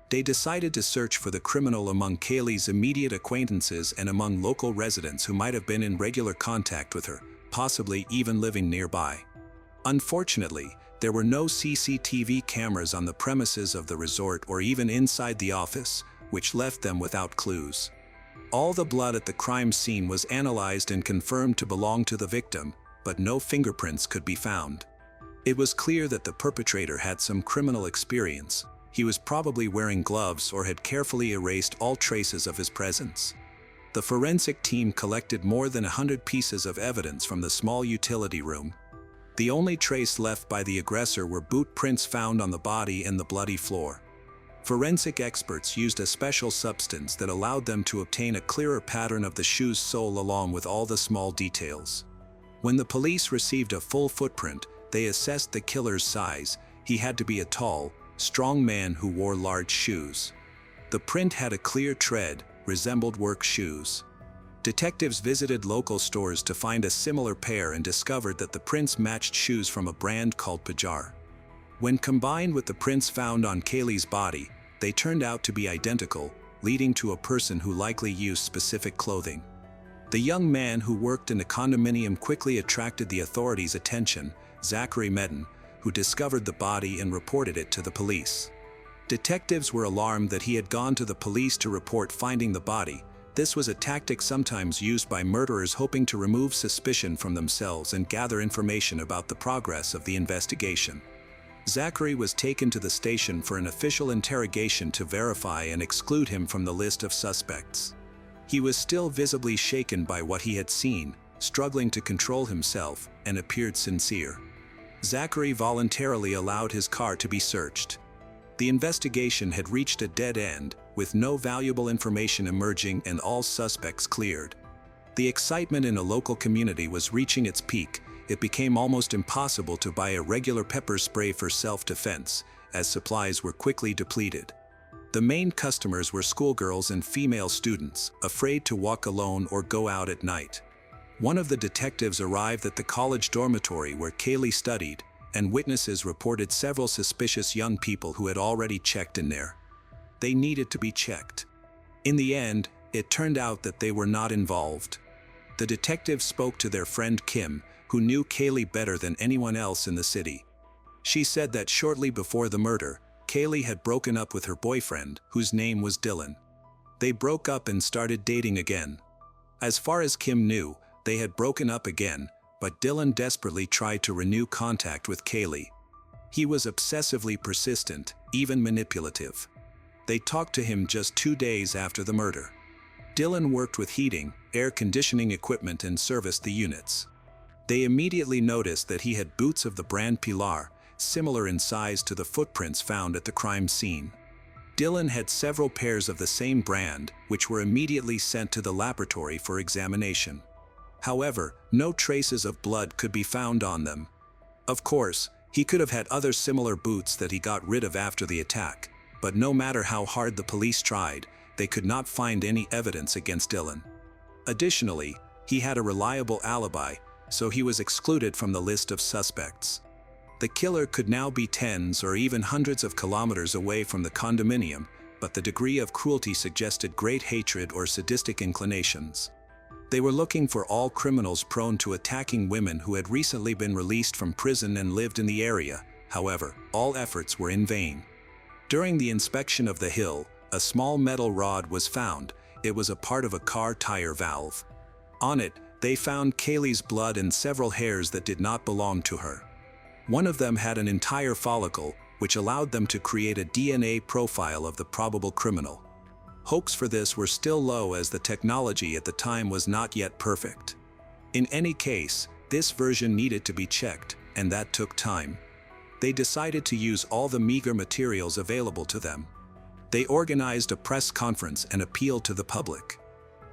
They decided to search for the criminal among Kaylee's immediate acquaintances and among local residents who might have been in regular contact with her, possibly even living nearby. Unfortunately, there were no CCTV cameras on the premises of the resort or even inside the office, which left them without clues. All the blood at the crime scene was analyzed and confirmed to belong to the victim, but no fingerprints could be found. It was clear that the perpetrator had some criminal experience. He was probably wearing gloves or had carefully erased all traces of his presence. The forensic team collected more than 100 pieces of evidence from the small utility room. The only trace left by the aggressor were boot prints found on the body and the bloody floor. Forensic experts used a special substance that allowed them to obtain a clearer pattern of the shoe's sole along with all the small details. When the police received a full footprint, they assessed the killer's size. He had to be a tall, strong man who wore large shoes. The print had a clear tread, resembled work shoes. Detectives visited local stores to find a similar pair and discovered that the prints matched shoes from a brand called Pajar. When combined with the prints found on Kaylee's body, they turned out to be identical, leading to a person who likely used specific clothing. The young man who worked in the condominium quickly attracted the authorities' attention, Zachary Medden, who discovered the body and reported it to the police. Detectives were alarmed that he had gone to the police to report finding the body. This was a tactic sometimes used by murderers hoping to remove suspicion from themselves and gather information about the progress of the investigation. Zachary was taken to the station for an official interrogation to verify and exclude him from the list of suspects. He was still visibly shaken by what he had seen, struggling to control himself, and appeared sincere. Zachary voluntarily allowed his car to be searched. The investigation had reached a dead end, with no valuable information emerging and all suspects cleared. The excitement in a local community was reaching its peak. It became almost impossible to buy a regular pepper spray for self-defense, as supplies were quickly depleted. The main customers were schoolgirls and female students, afraid to walk alone or go out at night. One of the detectives arrived at the college dormitory where Kaylee studied, and witnesses reported several suspicious young people who had already checked in there. They needed to be checked. In the end, it turned out that they were not involved. The detectives spoke to their friend Kim, who knew Kaylee better than anyone else in the city. She said that shortly before the murder, Kaylee had broken up with her boyfriend, whose name was Dylan. They broke up and started dating again. As far as Kim knew, they had broken up again, but Dylan desperately tried to renew contact with Kaylee. He was obsessively persistent, even manipulative. They talked to him just 2 days after the murder. Dylan worked with heating, air conditioning equipment and serviced the units. They immediately noticed that he had boots of the brand Pilar, similar in size to the footprints found at the crime scene. Dylan had several pairs of the same brand, which were immediately sent to the laboratory for examination. However, no traces of blood could be found on them. Of course, he could have had other similar boots that he got rid of after the attack, but no matter how hard the police tried, they could not find any evidence against Dylan. Additionally, he had a reliable alibi, so he was excluded from the list of suspects. The killer could now be tens or even hundreds of kilometers away from the condominium, but the degree of cruelty suggested great hatred or sadistic inclinations. They were looking for all criminals prone to attacking women who had recently been released from prison and lived in the area. However, all efforts were in vain. During the inspection of the hill, a small metal rod was found. It was a part of a car tire valve. On it, they found Kaylee's blood and several hairs that did not belong to her. One of them had an entire follicle, which allowed them to create a DNA profile of the probable criminal. Hopes for this were still low as the technology at the time was not yet perfect. In any case, this version needed to be checked, and that took time. They decided to use all the meager materials available to them. They organized a press conference and appealed to the public.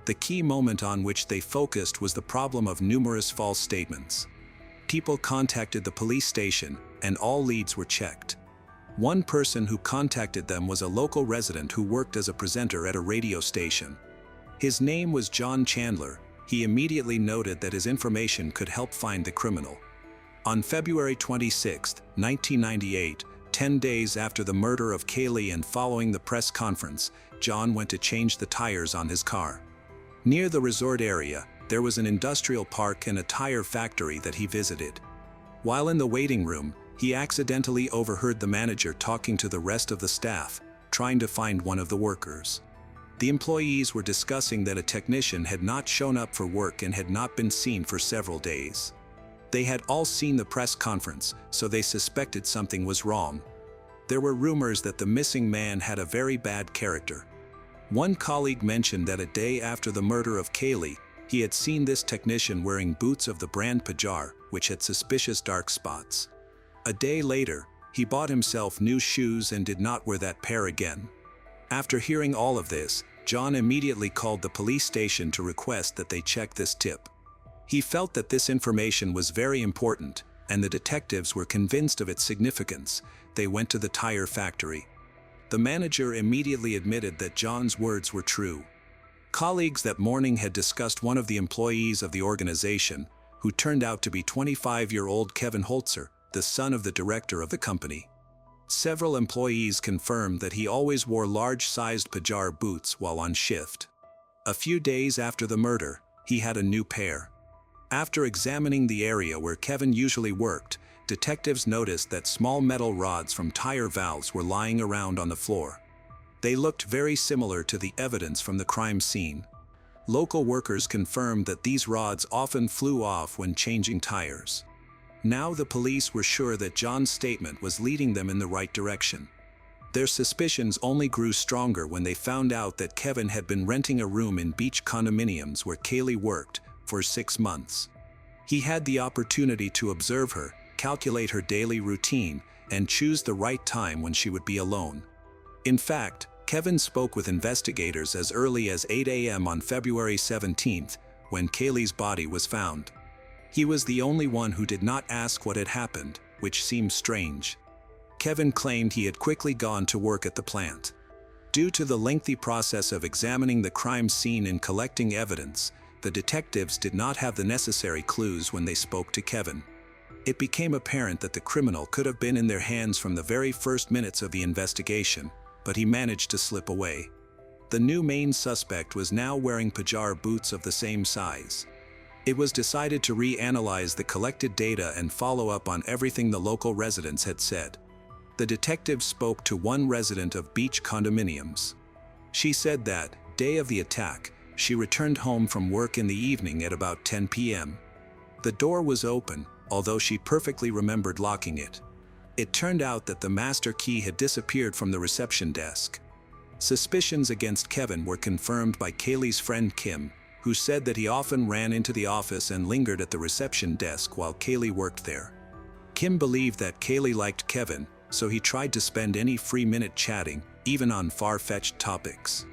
The key moment on which they focused was the problem of numerous false statements. People contacted the police station, and all leads were checked. One person who contacted them was a local resident who worked as a presenter at a radio station. His name was John Chandler. He immediately noted that his information could help find the criminal. On February 26, 1998, 10 days after the murder of Kaylee and following the press conference, John went to change the tires on his car. Near the resort area, there was an industrial park and a tire factory that he visited. While in the waiting room, he accidentally overheard the manager talking to the rest of the staff, trying to find one of the workers. The employees were discussing that a technician had not shown up for work and had not been seen for several days. They had all seen the press conference, so they suspected something was wrong. There were rumors that the missing man had a very bad character. One colleague mentioned that a day after the murder of Kaylee, he had seen this technician wearing boots of the brand Pajar, which had suspicious dark spots. A day later, He bought himself new shoes and did not wear that pair again. After hearing all of this, John immediately called the police station to request that they check this tip. He felt that this information was very important, and the detectives were convinced of its significance. They went to the tire factory. The manager immediately admitted that John's words were true. Colleagues that morning had discussed one of the employees of the organization, who turned out to be 25-year-old Kevin Holzer, the son of the director of the company. Several employees confirmed that he always wore large-sized pajar boots while on shift. A few days after the murder, he had a new pair. After examining the area where Kevin usually worked, detectives noticed that small metal rods from tire valves were lying around on the floor. They looked very similar to the evidence from the crime scene. Local workers confirmed that these rods often flew off when changing tires. Now the police were sure that John's statement was leading them in the right direction. Their suspicions only grew stronger when they found out that Kevin had been renting a room in beach condominiums where Kaylee worked for 6 months. He had the opportunity to observe her, calculate her daily routine, and choose the right time when she would be alone. In fact, Kevin spoke with investigators as early as 8 a.m. on February 17th, when Kaylee's body was found. He was the only one who did not ask what had happened, which seemed strange. Kevin claimed he had quickly gone to work at the plant. Due to the lengthy process of examining the crime scene and collecting evidence, the detectives did not have the necessary clues when they spoke to Kevin. It became apparent that the criminal could have been in their hands from the very first minutes of the investigation, but he managed to slip away. The new main suspect was now wearing pajar boots of the same size. It was decided to reanalyze the collected data and follow up on everything the local residents had said. The detectives spoke to one resident of beach condominiums. She said that, day of the attack, she returned home from work in the evening at about 10 p.m. The door was open, although she perfectly remembered locking it. It turned out that the master key had disappeared from the reception desk. Suspicions against Kevin were confirmed by Kaylee's friend Kim, who said that he often ran into the office and lingered at the reception desk while Kaylee worked there. Kim believed that Kaylee liked Kevin, so he tried to spend any free minute chatting, even on far-fetched topics.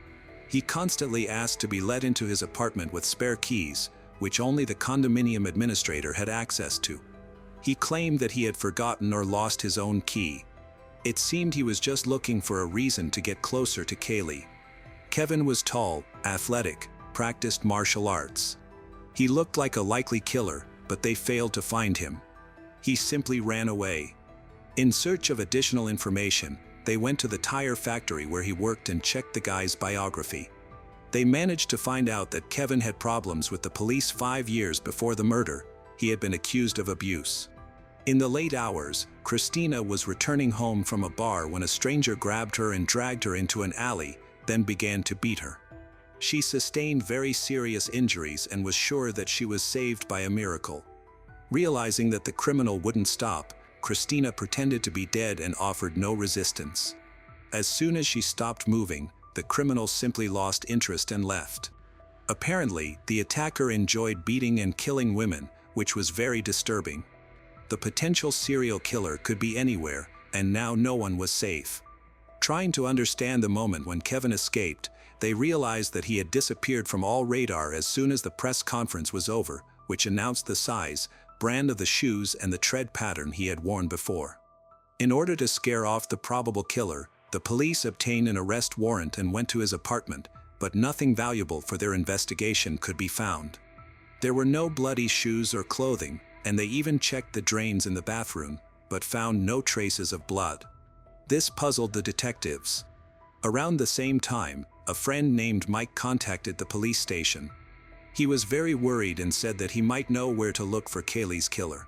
He constantly asked to be let into his apartment with spare keys, which only the condominium administrator had access to. He claimed that he had forgotten or lost his own key. It seemed he was just looking for a reason to get closer to Kaylee. Kevin was tall, athletic, practiced martial arts. He looked like a likely killer, but they failed to find him. He simply ran away. In search of additional information, they went to the tire factory where he worked and checked the guy's biography. They managed to find out that Kevin had problems with the police 5 years before the murder. He had been accused of abuse. In the late hours, Christina was returning home from a bar when a stranger grabbed her and dragged her into an alley, then began to beat her. She sustained very serious injuries and was sure that she was saved by a miracle. Realizing that the criminal wouldn't stop, Christina pretended to be dead and offered no resistance. As soon as she stopped moving, the criminal simply lost interest and left. Apparently, the attacker enjoyed beating and killing women, which was very disturbing. The potential serial killer could be anywhere, and now no one was safe. Trying to understand the moment when Kevin escaped, they realized that he had disappeared from all radar as soon as the press conference was over, which announced the size, brand of the shoes and the tread pattern he had worn before. In order to scare off the probable killer, the police obtained an arrest warrant and went to his apartment, but nothing valuable for their investigation could be found. There were no bloody shoes or clothing, and they even checked the drains in the bathroom, but found no traces of blood. This puzzled the detectives. Around the same time, a friend named Mike contacted the police station. He was very worried and said that he might know where to look for Kaylee's killer.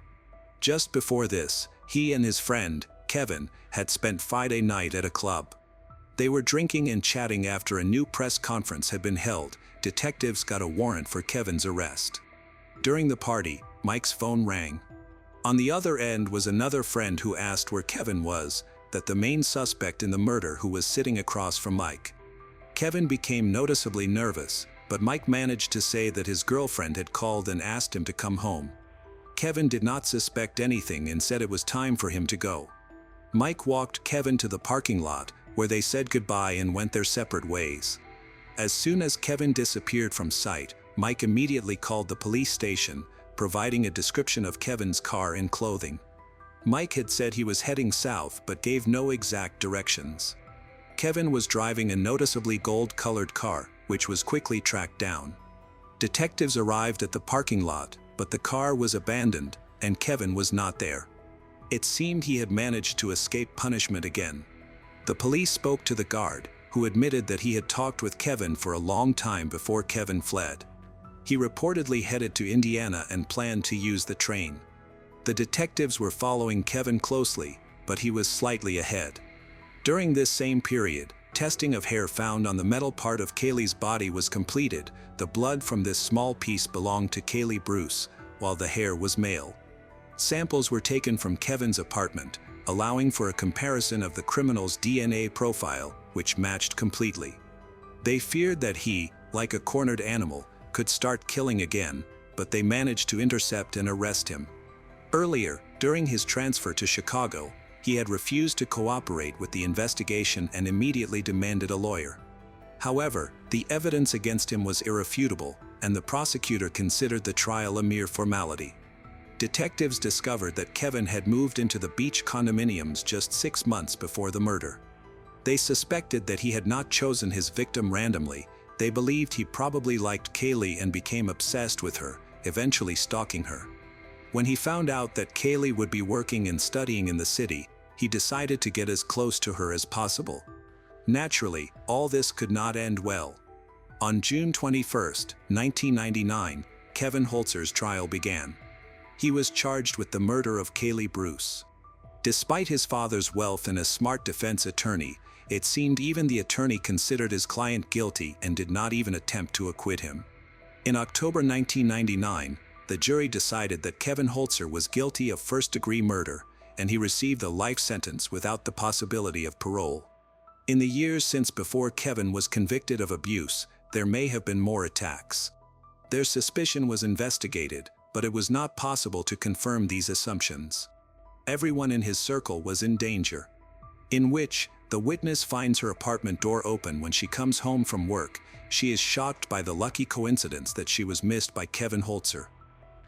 Just before this, he and his friend, Kevin, had spent Friday night at a club. They were drinking and chatting after a new press conference had been held. Detectives got a warrant for Kevin's arrest. During the party, Mike's phone rang. On the other end was another friend who asked where Kevin was, that the main suspect in the murder who was sitting across from Mike. Kevin became noticeably nervous, but Mike managed to say that his girlfriend had called and asked him to come home. Kevin did not suspect anything and said it was time for him to go. Mike walked Kevin to the parking lot, where they said goodbye and went their separate ways. As soon as Kevin disappeared from sight, Mike immediately called the police station, providing a description of Kevin's car and clothing. Mike had said he was heading south but gave no exact directions. Kevin was driving a noticeably gold-colored car, which was quickly tracked down. Detectives arrived at the parking lot, but the car was abandoned, and Kevin was not there. It seemed he had managed to escape punishment again. The police spoke to the guard, who admitted that he had talked with Kevin for a long time before Kevin fled. He reportedly headed to Indiana and planned to use the train. The detectives were following Kevin closely, but he was slightly ahead. During this same period, testing of hair found on the metal part of Kaylee's body was completed. The blood from this small piece belonged to Kaylee Bruce, while the hair was male. Samples were taken from Kevin's apartment, allowing for a comparison of the criminal's DNA profile, which matched completely. They feared that he, like a cornered animal, could start killing again, but they managed to intercept and arrest him. Earlier, during his transfer to Chicago, he had refused to cooperate with the investigation and immediately demanded a lawyer. However, the evidence against him was irrefutable, and the prosecutor considered the trial a mere formality. Detectives discovered that Kevin had moved into the beach condominiums just 6 months before the murder. They suspected that he had not chosen his victim randomly. They believed he probably liked Kaylee and became obsessed with her, eventually stalking her. When he found out that Kaylee would be working and studying in the city, he decided to get as close to her as possible. Naturally, all this could not end well. On June 21, 1999, Kevin Holzer's trial began. He was charged with the murder of Kaylee Bruce. Despite his father's wealth and a smart defense attorney, it seemed even the attorney considered his client guilty and did not even attempt to acquit him. In October 1999, the jury decided that Kevin Holzer was guilty of first-degree murder, and he received a life sentence without the possibility of parole. In the years since before Kevin was convicted of abuse, there may have been more attacks. Their suspicion was investigated, but it was not possible to confirm these assumptions. Everyone in his circle was in danger. In which, the witness finds her apartment door open when she comes home from work. She is shocked by the lucky coincidence that she was missed by Kevin Holzer.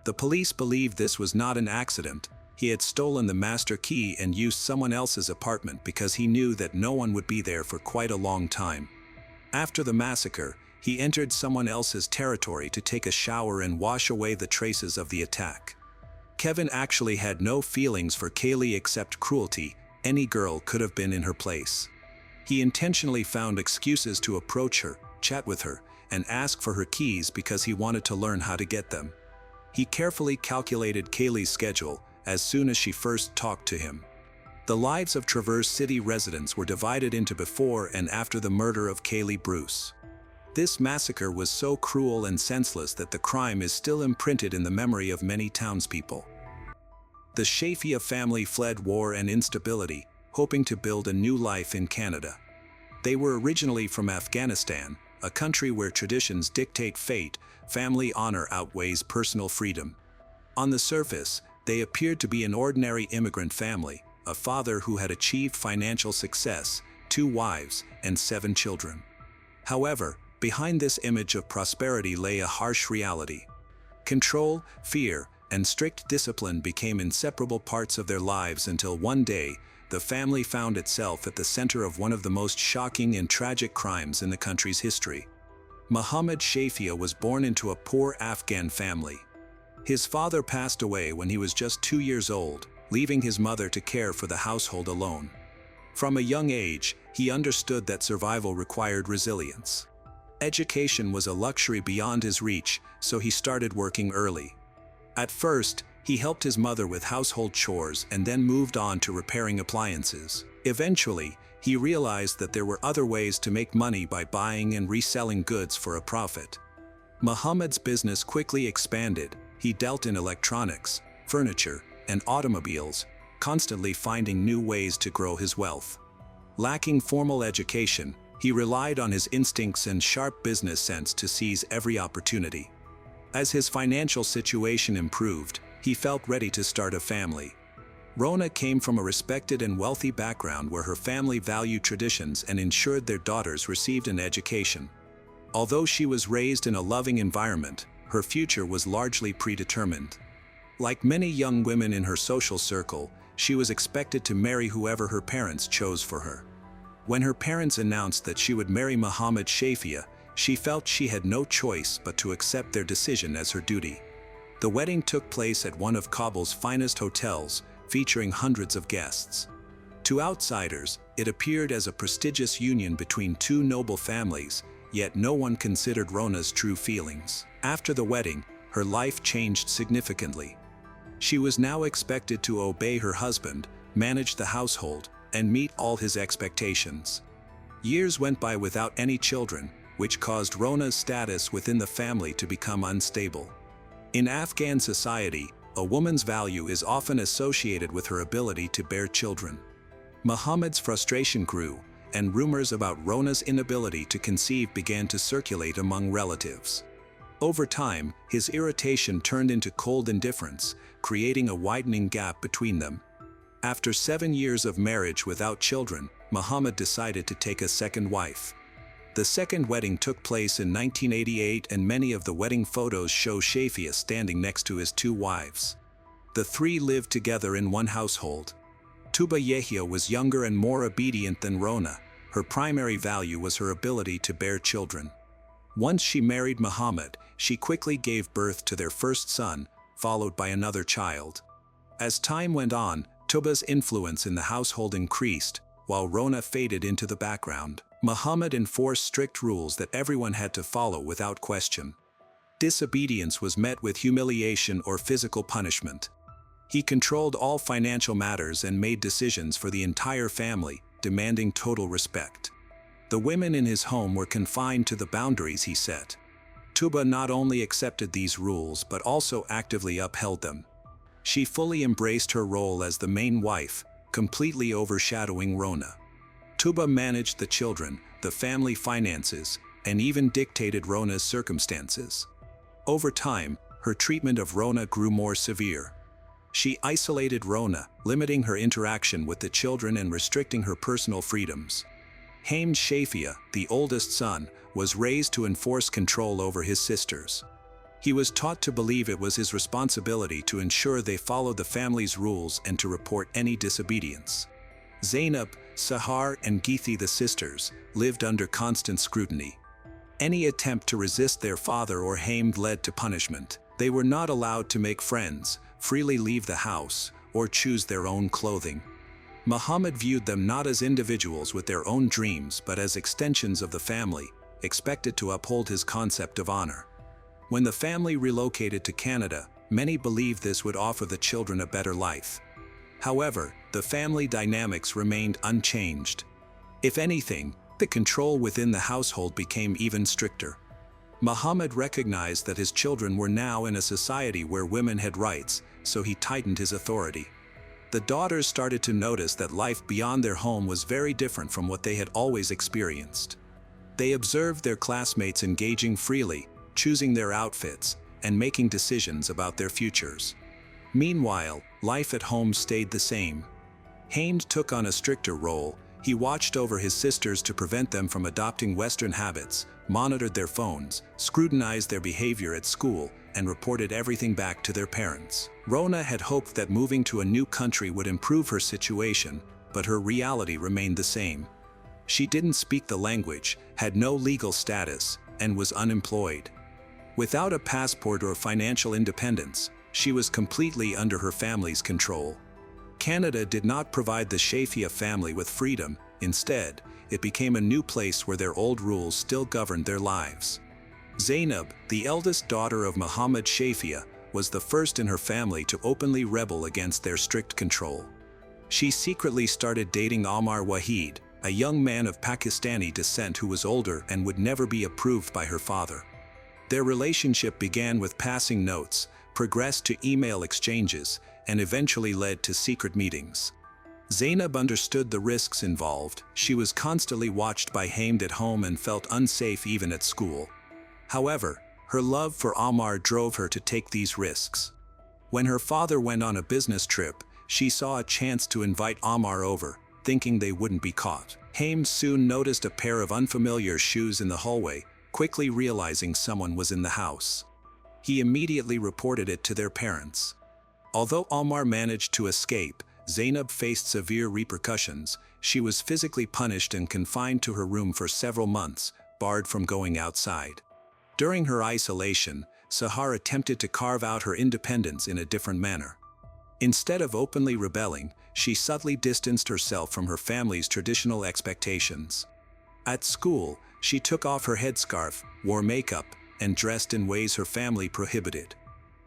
The police believed this was not an accident. He had stolen the master key and used someone else's apartment because he knew that no one would be there for quite a long time. After the massacre, he entered someone else's territory to take a shower and wash away the traces of the attack. Kevin actually had no feelings for Kaylee except cruelty. Any girl could have been in her place. He intentionally found excuses to approach her, chat with her, and ask for her keys because he wanted to learn how to get them. He carefully calculated Kaylee's schedule as soon as she first talked to him. The lives of Traverse City residents were divided into before and after the murder of Kaylee Bruce. This massacre was so cruel and senseless that the crime is still imprinted in the memory of many townspeople. The Shafia family fled war and instability, hoping to build a new life in Canada. They were originally from Afghanistan, a country where traditions dictate fate. Family honor outweighs personal freedom. On the surface, they appeared to be an ordinary immigrant family, a father who had achieved financial success, 2 wives, and 7 children. However, behind this image of prosperity lay a harsh reality. Control, fear, and strict discipline became inseparable parts of their lives until one day, the family found itself at the center of one of the most shocking and tragic crimes in the country's history. Muhammad Shafia was born into a poor Afghan family. His father passed away when he was just 2 years old, leaving his mother to care for the household alone. From a young age, he understood that survival required resilience. Education was a luxury beyond his reach, so he started working early. At first, he helped his mother with household chores and then moved on to repairing appliances. Eventually, he realized that there were other ways to make money by buying and reselling goods for a profit. Muhammad's business quickly expanded. He dealt in electronics, furniture, and automobiles, constantly finding new ways to grow his wealth. Lacking formal education, he relied on his instincts and sharp business sense to seize every opportunity. As his financial situation improved, he felt ready to start a family. Rona came from a respected and wealthy background where her family valued traditions and ensured their daughters received an education. Although she was raised in a loving environment, her future was largely predetermined. Like many young women in her social circle, she was expected to marry whoever her parents chose for her. When her parents announced that she would marry Muhammad Shafia, she felt she had no choice but to accept their decision as her duty. The wedding took place at one of Kabul's finest hotels, featuring hundreds of guests. To outsiders, it appeared as a prestigious union between two noble families, yet no one considered Rona's true feelings. After the wedding, her life changed significantly. She was now expected to obey her husband, manage the household, and meet all his expectations. Years went by without any children, which caused Rona's status within the family to become unstable. In Afghan society, a woman's value is often associated with her ability to bear children. Muhammad's frustration grew, and rumors about Rona's inability to conceive began to circulate among relatives. Over time, his irritation turned into cold indifference, creating a widening gap between them. After 7 years of marriage without children, Muhammad decided to take a second wife. The second wedding took place in 1988, and many of the wedding photos show Shafia standing next to his 2 wives. The 3 lived together in one household. Tuba Yehia was younger and more obedient than Rona. Her primary value was her ability to bear children. Once she married Muhammad, she quickly gave birth to their first son, followed by another child. As time went on, Tuba's influence in the household increased, while Rona faded into the background. Muhammad enforced strict rules that everyone had to follow without question. Disobedience was met with humiliation or physical punishment. He controlled all financial matters and made decisions for the entire family, demanding total respect. The women in his home were confined to the boundaries he set. Tuba not only accepted these rules but also actively upheld them. She fully embraced her role as the main wife, completely overshadowing Rona. Tuba managed the children, the family finances, and even dictated Rona's circumstances. Over time, her treatment of Rona grew more severe. She isolated Rona, limiting her interaction with the children and restricting her personal freedoms. Hamd Shafia, the oldest son, was raised to enforce control over his sisters. He was taught to believe it was his responsibility to ensure they followed the family's rules and to report any disobedience. Zainab, Sahar, and Geethi, the sisters, lived under constant scrutiny. Any attempt to resist their father or Hamd led to punishment. They were not allowed to make friends, freely leave the house, or choose their own clothing. Muhammad viewed them not as individuals with their own dreams but as extensions of the family, expected to uphold his concept of honor. When the family relocated to Canada, many believed this would offer the children a better life. However, the family dynamics remained unchanged. If anything, the control within the household became even stricter. Muhammad recognized that his children were now in a society where women had rights, so he tightened his authority. The daughters started to notice that life beyond their home was very different from what they had always experienced. They observed their classmates engaging freely, choosing their outfits, and making decisions about their futures. Meanwhile, life at home stayed the same. Hamd took on a stricter role. He watched over his sisters to prevent them from adopting Western habits, monitored their phones, scrutinized their behavior at school, and reported everything back to their parents. Rona had hoped that moving to a new country would improve her situation, but her reality remained the same. She didn't speak the language, had no legal status, and was unemployed. Without a passport or financial independence, she was completely under her family's control. Canada did not provide the Shafia family with freedom. Instead, it became a new place where their old rules still governed their lives. Zainab, the eldest daughter of Muhammad Shafia, was the first in her family to openly rebel against their strict control. She secretly started dating Amar Wahid, a young man of Pakistani descent who was older and would never be approved by her father. Their relationship began with passing notes, progressed to email exchanges, and eventually led to secret meetings. Zainab understood the risks involved. She was constantly watched by Hamd at home and felt unsafe even at school. However, her love for Amar drove her to take these risks. When her father went on a business trip, she saw a chance to invite Ammar over, thinking they wouldn't be caught. Haim soon noticed a pair of unfamiliar shoes in the hallway, quickly realizing someone was in the house. He immediately reported it to their parents. Although Ammar managed to escape, Zainab faced severe repercussions. She was physically punished and confined to her room for several months, barred from going outside. During her isolation, Sahar attempted to carve out her independence in a different manner. Instead of openly rebelling, she subtly distanced herself from her family's traditional expectations. At school, she took off her headscarf, wore makeup, and dressed in ways her family prohibited.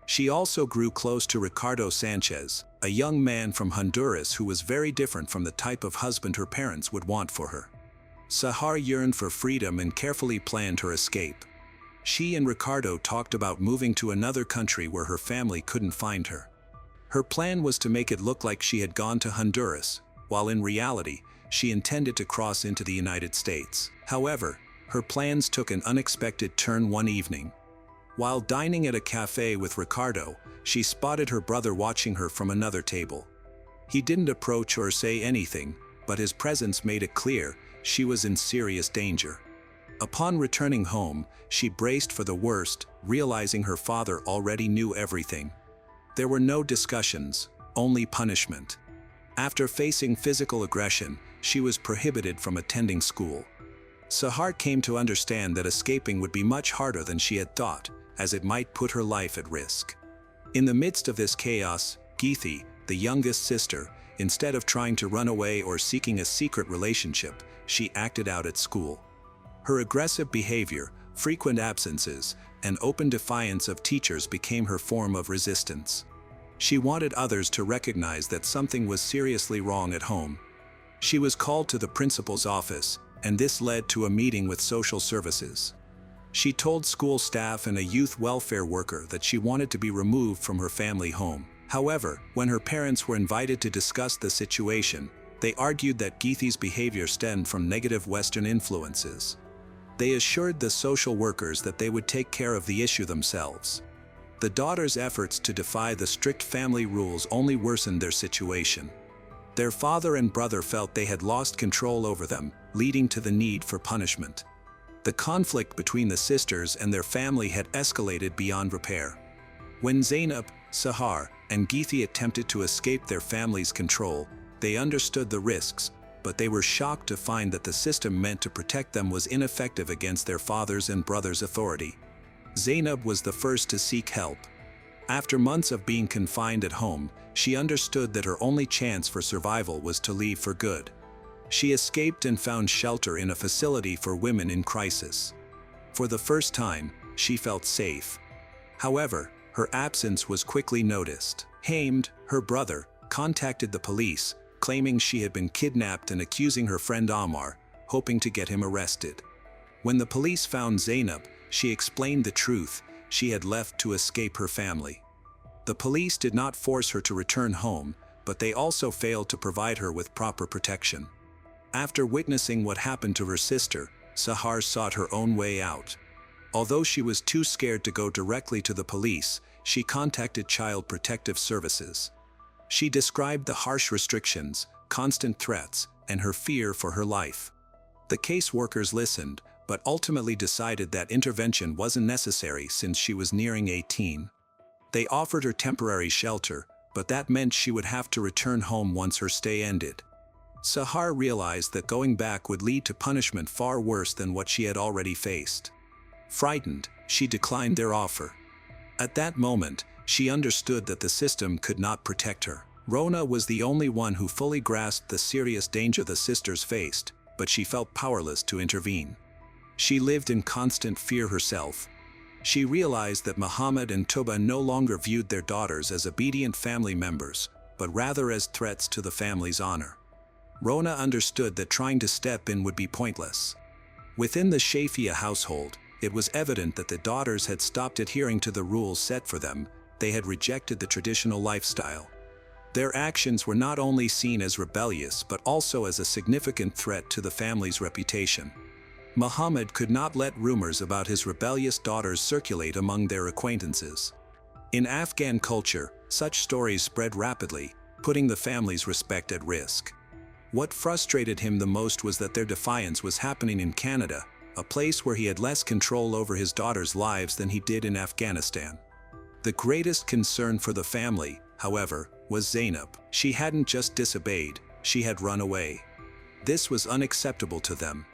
She also grew close to Ricardo Sanchez, a young man from Honduras who was very different from the type of husband her parents would want for her. Sahar yearned for freedom and carefully planned her escape. She and Ricardo talked about moving to another country where her family couldn't find her. Her plan was to make it look like she had gone to Honduras, while in reality, she intended to cross into the United States. However, her plans took an unexpected turn one evening. While dining at a cafe with Ricardo, she spotted her brother watching her from another table. He didn't approach or say anything, but his presence made it clear she was in serious danger. Upon returning home, she braced for the worst, realizing her father already knew everything. There were no discussions, only punishment. After facing physical aggression, she was prohibited from attending school. Sahar came to understand that escaping would be much harder than she had thought, as it might put her life at risk. In the midst of this chaos, Geethi, the youngest sister, instead of trying to run away or seeking a secret relationship, she acted out at school. Her aggressive behavior, frequent absences, and open defiance of teachers became her form of resistance. She wanted others to recognize that something was seriously wrong at home. She was called to the principal's office, and this led to a meeting with social services. She told school staff and a youth welfare worker that she wanted to be removed from her family home. However, when her parents were invited to discuss the situation, they argued that Geethi's behavior stemmed from negative Western influences. They assured the social workers that they would take care of the issue themselves. The daughter's efforts to defy the strict family rules only worsened their situation. Their father and brother felt they had lost control over them, leading to the need for punishment. The conflict between the sisters and their family had escalated beyond repair. When Zainab, Sahar, and Geethi attempted to escape their family's control, they understood the risks, but they were shocked to find that the system meant to protect them was ineffective against their father's and brother's authority. Zainab was the first to seek help. After months of being confined at home, she understood that her only chance for survival was to leave for good. She escaped and found shelter in a facility for women in crisis. For the first time, she felt safe. However, her absence was quickly noticed. Haim, her brother, contacted the police, claiming she had been kidnapped and accusing her friend Ammar, hoping to get him arrested. When the police found Zainab, she explained the truth: she had left to escape her family. The police did not force her to return home, but they also failed to provide her with proper protection. After witnessing what happened to her sister, Sahar sought her own way out. Although she was too scared to go directly to the police, she contacted Child Protective Services. She described the harsh restrictions, constant threats, and her fear for her life. The caseworkers listened, but ultimately decided that intervention wasn't necessary since she was nearing 18. They offered her temporary shelter, but that meant she would have to return home once her stay ended. Sahar realized that going back would lead to punishment far worse than what she had already faced. Frightened, she declined their offer. At that moment, she understood that the system could not protect her. Rona was the only one who fully grasped the serious danger the sisters faced, but she felt powerless to intervene. She lived in constant fear herself. She realized that Muhammad and Tuba no longer viewed their daughters as obedient family members, but rather as threats to the family's honor. Rona understood that trying to step in would be pointless. Within the Shafia household, it was evident that the daughters had stopped adhering to the rules set for them. They had rejected the traditional lifestyle. Their actions were not only seen as rebellious but also as a significant threat to the family's reputation. Muhammad could not let rumors about his rebellious daughters circulate among their acquaintances. In Afghan culture, such stories spread rapidly, putting the family's respect at risk. What frustrated him the most was that their defiance was happening in Canada, a place where he had less control over his daughters' lives than he did in Afghanistan. The greatest concern for the family, however, was Zainab. She hadn't just disobeyed, she had run away. This was unacceptable to them.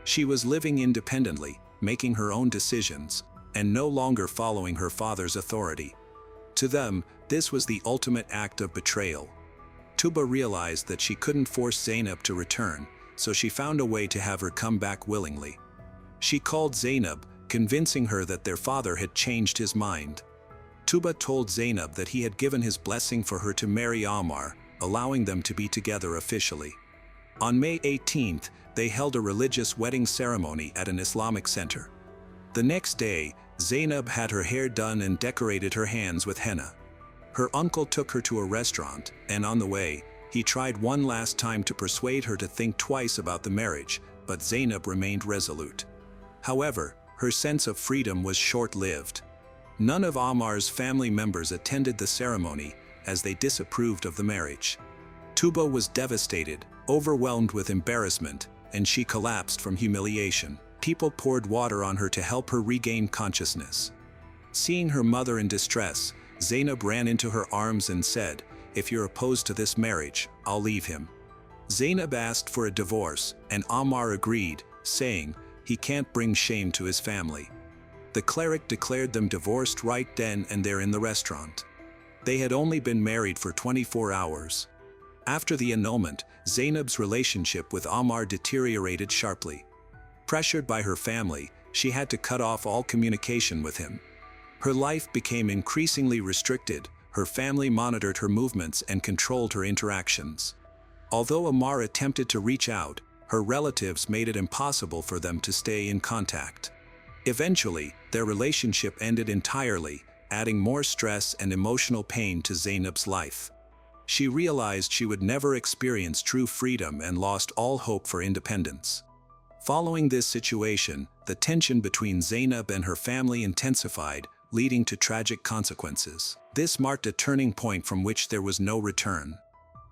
She was living independently, making her own decisions, and no longer following her father's authority. To them, this was the ultimate act of betrayal. Tuba realized that she couldn't force Zainab to return, so she found a way to have her come back willingly. She called Zainab, convincing her that their father had changed his mind. Tuba told Zainab that he had given his blessing for her to marry Ammar, allowing them to be together officially. On May 18th, they held a religious wedding ceremony at an Islamic center. The next day, Zainab had her hair done and decorated her hands with henna. Her uncle took her to a restaurant, and on the way, he tried one last time to persuade her to think twice about the marriage, but Zainab remained resolute. However, her sense of freedom was short-lived. None of Ammar's family members attended the ceremony, as they disapproved of the marriage. Tuba was devastated, overwhelmed with embarrassment, and she collapsed from humiliation. People poured water on her to help her regain consciousness. Seeing her mother in distress, Zainab ran into her arms and said, "If you're opposed to this marriage, I'll leave him." Zainab asked for a divorce, and Ammar agreed, saying, "He can't bring shame to his family." The cleric declared them divorced right then and there in the restaurant. They had only been married for 24 hours. After the annulment, Zainab's relationship with Ammar deteriorated sharply. Pressured by her family, she had to cut off all communication with him. Her life became increasingly restricted, her family monitored her movements and controlled her interactions. Although Ammar attempted to reach out, her relatives made it impossible for them to stay in contact. Eventually, their relationship ended entirely, adding more stress and emotional pain to Zainab's life. She realized she would never experience true freedom and lost all hope for independence. Following this situation, the tension between Zainab and her family intensified, leading to tragic consequences. This marked a turning point from which there was no return.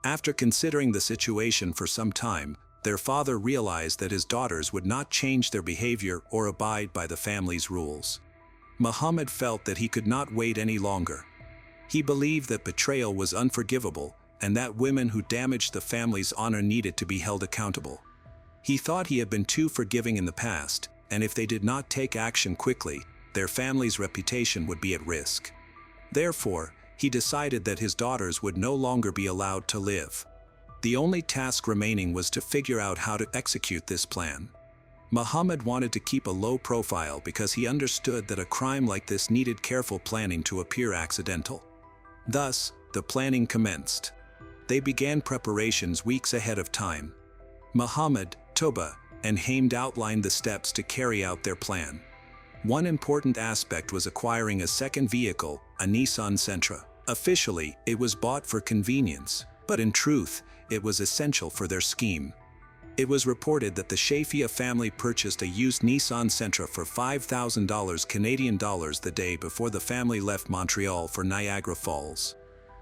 After considering the situation for some time, their father realized that his daughters would not change their behavior or abide by the family's rules. Muhammad felt that he could not wait any longer. He believed that betrayal was unforgivable and that women who damaged the family's honor needed to be held accountable. He thought he had been too forgiving in the past, and if they did not take action quickly, their family's reputation would be at risk. Therefore, he decided that his daughters would no longer be allowed to live. The only task remaining was to figure out how to execute this plan. Muhammad wanted to keep a low profile because he understood that a crime like this needed careful planning to appear accidental. Thus, the planning commenced. They began preparations weeks ahead of time. Muhammad, Tuba, and Hamd outlined the steps to carry out their plan. One important aspect was acquiring a second vehicle, a Nissan Sentra. Officially, it was bought for convenience, but in truth, it was essential for their scheme. It was reported that the Shafia family purchased a used Nissan Sentra for $5,000 Canadian dollars the day before the family left Montreal for Niagara Falls.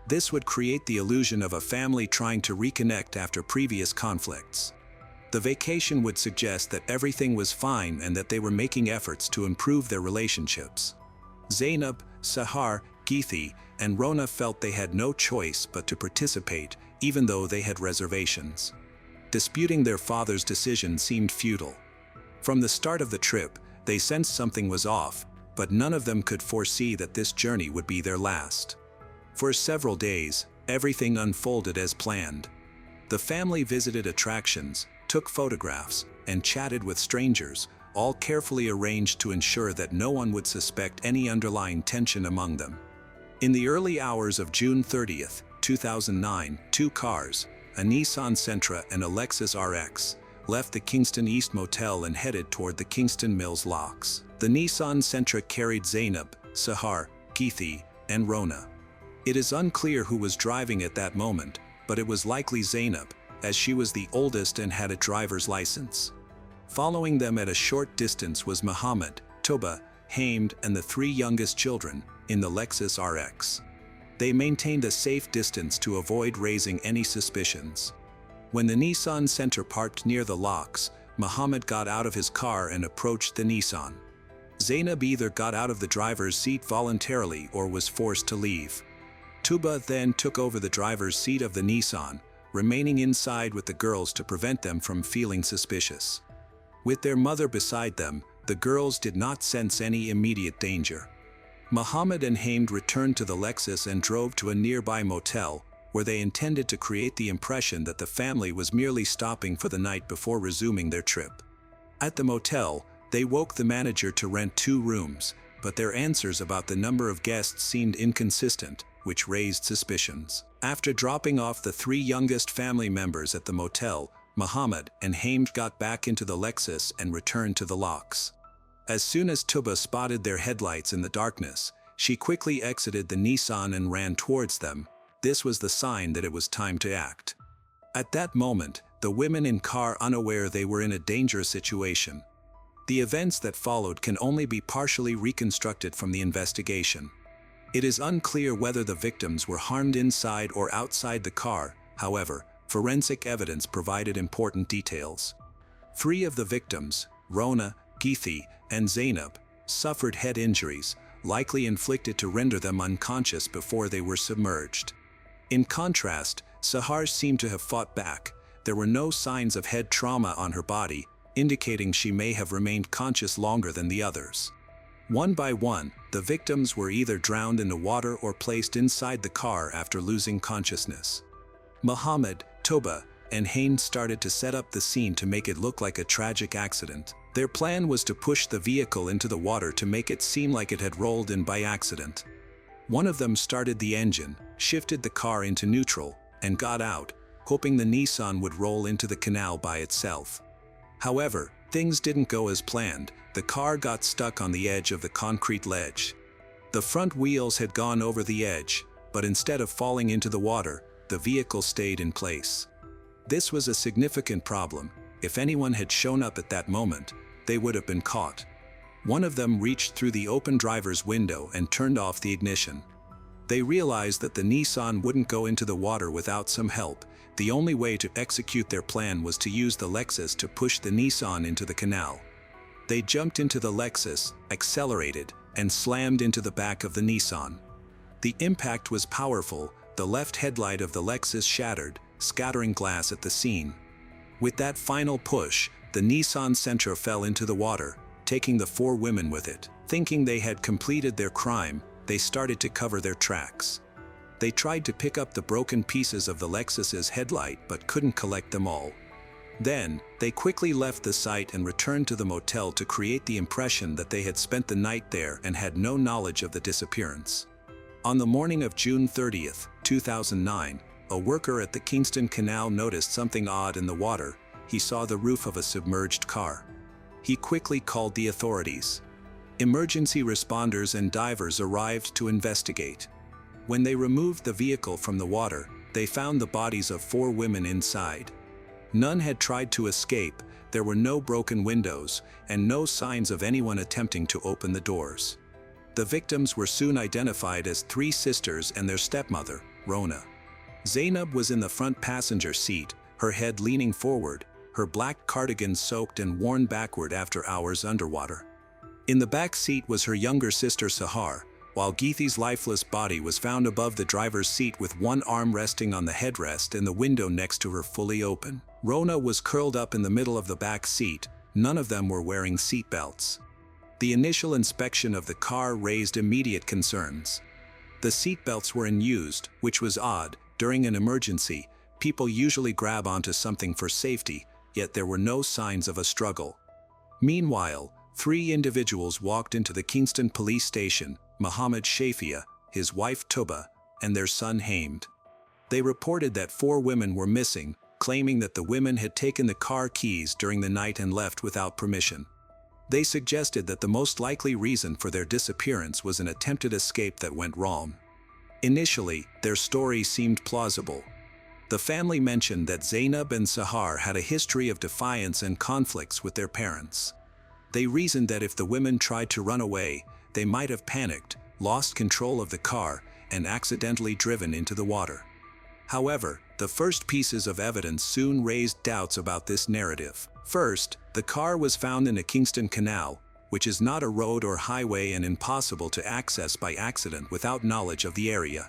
This would create the illusion of a family trying to reconnect after previous conflicts. The vacation would suggest that everything was fine and that they were making efforts to improve their relationships. Zainab, Sahar, Geethi, and Rona felt they had no choice but to participate, even though they had reservations. Disputing their father's decision seemed futile. From the start of the trip, they sensed something was off, but none of them could foresee that this journey would be their last. For several days, everything unfolded as planned. The family visited attractions, took photographs, and chatted with strangers, all carefully arranged to ensure that no one would suspect any underlying tension among them. In the early hours of June 30, 2009, two cars, a Nissan Sentra and a Lexus RX, left the Kingston East Motel and headed toward the Kingston Mills Locks. The Nissan Sentra carried Zainab, Sahar, Geethi, and Rona. It is unclear who was driving at that moment, but it was likely Zainab, as she was the oldest and had a driver's license. Following them at a short distance was Muhammad, Tuba, Hamd, and the three youngest children, in the Lexus RX. They maintained a safe distance to avoid raising any suspicions. When the Nissan Center parked near the locks, Muhammad got out of his car and approached the Nissan. Zainab either got out of the driver's seat voluntarily or was forced to leave. Tuba then took over the driver's seat of the Nissan, remaining inside with the girls to prevent them from feeling suspicious. With their mother beside them, the girls did not sense any immediate danger. Muhammad and Hamd returned to the Lexus and drove to a nearby motel, where they intended to create the impression that the family was merely stopping for the night before resuming their trip. At the motel, they woke the manager to rent 2 rooms, but their answers about the number of guests seemed inconsistent, which raised suspicions. After dropping off the 3 youngest family members at the motel, Muhammad and Hamd got back into the Lexus and returned to the locks. As soon as Tuba spotted their headlights in the darkness, she quickly exited the Nissan and ran towards them. This was the sign that it was time to act. At that moment, the women in car unaware they were in a dangerous situation. The events that followed can only be partially reconstructed from the investigation. It is unclear whether the victims were harmed inside or outside the car. However, forensic evidence provided important details. 3 of the victims, Rona, Geethi, and Zainab, suffered head injuries, likely inflicted to render them unconscious before they were submerged. In contrast, Sahar seemed to have fought back. There were no signs of head trauma on her body, indicating she may have remained conscious longer than the others. One by one, the victims were either drowned in the water or placed inside the car after losing consciousness. Muhammad, Toba, and Hain started to set up the scene to make it look like a tragic accident. Their plan was to push the vehicle into the water to make it seem like it had rolled in by accident. One of them started the engine, shifted the car into neutral, and got out, hoping the Nissan would roll into the canal by itself. However, things didn't go as planned. The car got stuck on the edge of the concrete ledge. The front wheels had gone over the edge, but instead of falling into the water, the vehicle stayed in place. This was a significant problem. If anyone had shown up at that moment, they would have been caught. One of them reached through the open driver's window and turned off the ignition. They realized that the Nissan wouldn't go into the water without some help. The only way to execute their plan was to use the Lexus to push the Nissan into the canal. They jumped into the Lexus, accelerated, and slammed into the back of the Nissan. The impact was powerful. The left headlight of the Lexus shattered, scattering glass at the scene. With that final push, the Nissan Sentra fell into the water, taking the 4 women with it. Thinking they had completed their crime, they started to cover their tracks. They tried to pick up the broken pieces of the Lexus's headlight but couldn't collect them all. Then, they quickly left the site and returned to the motel to create the impression that they had spent the night there and had no knowledge of the disappearance. On the morning of June 30, 2009, a worker at the Kingston Canal noticed something odd in the water. He saw the roof of a submerged car. He quickly called the authorities. Emergency responders and divers arrived to investigate. When they removed the vehicle from the water, they found the bodies of 4 women inside. None had tried to escape, there were no broken windows, and no signs of anyone attempting to open the doors. The victims were soon identified as 3 sisters and their stepmother, Rona. Zainab was in the front passenger seat, her head leaning forward, her black cardigan soaked and worn backward after hours underwater. In the back seat was her younger sister Sahar, while Geethi's lifeless body was found above the driver's seat with one arm resting on the headrest and the window next to her fully open. Rona was curled up in the middle of the back seat. None of them were wearing seat belts. The initial inspection of the car raised immediate concerns. The seat belts were unused, which was odd. During an emergency, people usually grab onto something for safety, yet there were no signs of a struggle. Meanwhile, 3 individuals walked into the Kingston police station: Muhammad Shafia, his wife Tuba, and their son Hamd. They reported that 4 women were missing, claiming that the women had taken the car keys during the night and left without permission. They suggested that the most likely reason for their disappearance was an attempted escape that went wrong. Initially, their story seemed plausible. The family mentioned that Zainab and Sahar had a history of defiance and conflicts with their parents. They reasoned that if the women tried to run away, they might have panicked, lost control of the car, and accidentally driven into the water. However, the first pieces of evidence soon raised doubts about this narrative. First, the car was found in a Kingston Canal, which is not a road or highway and impossible to access by accident without knowledge of the area.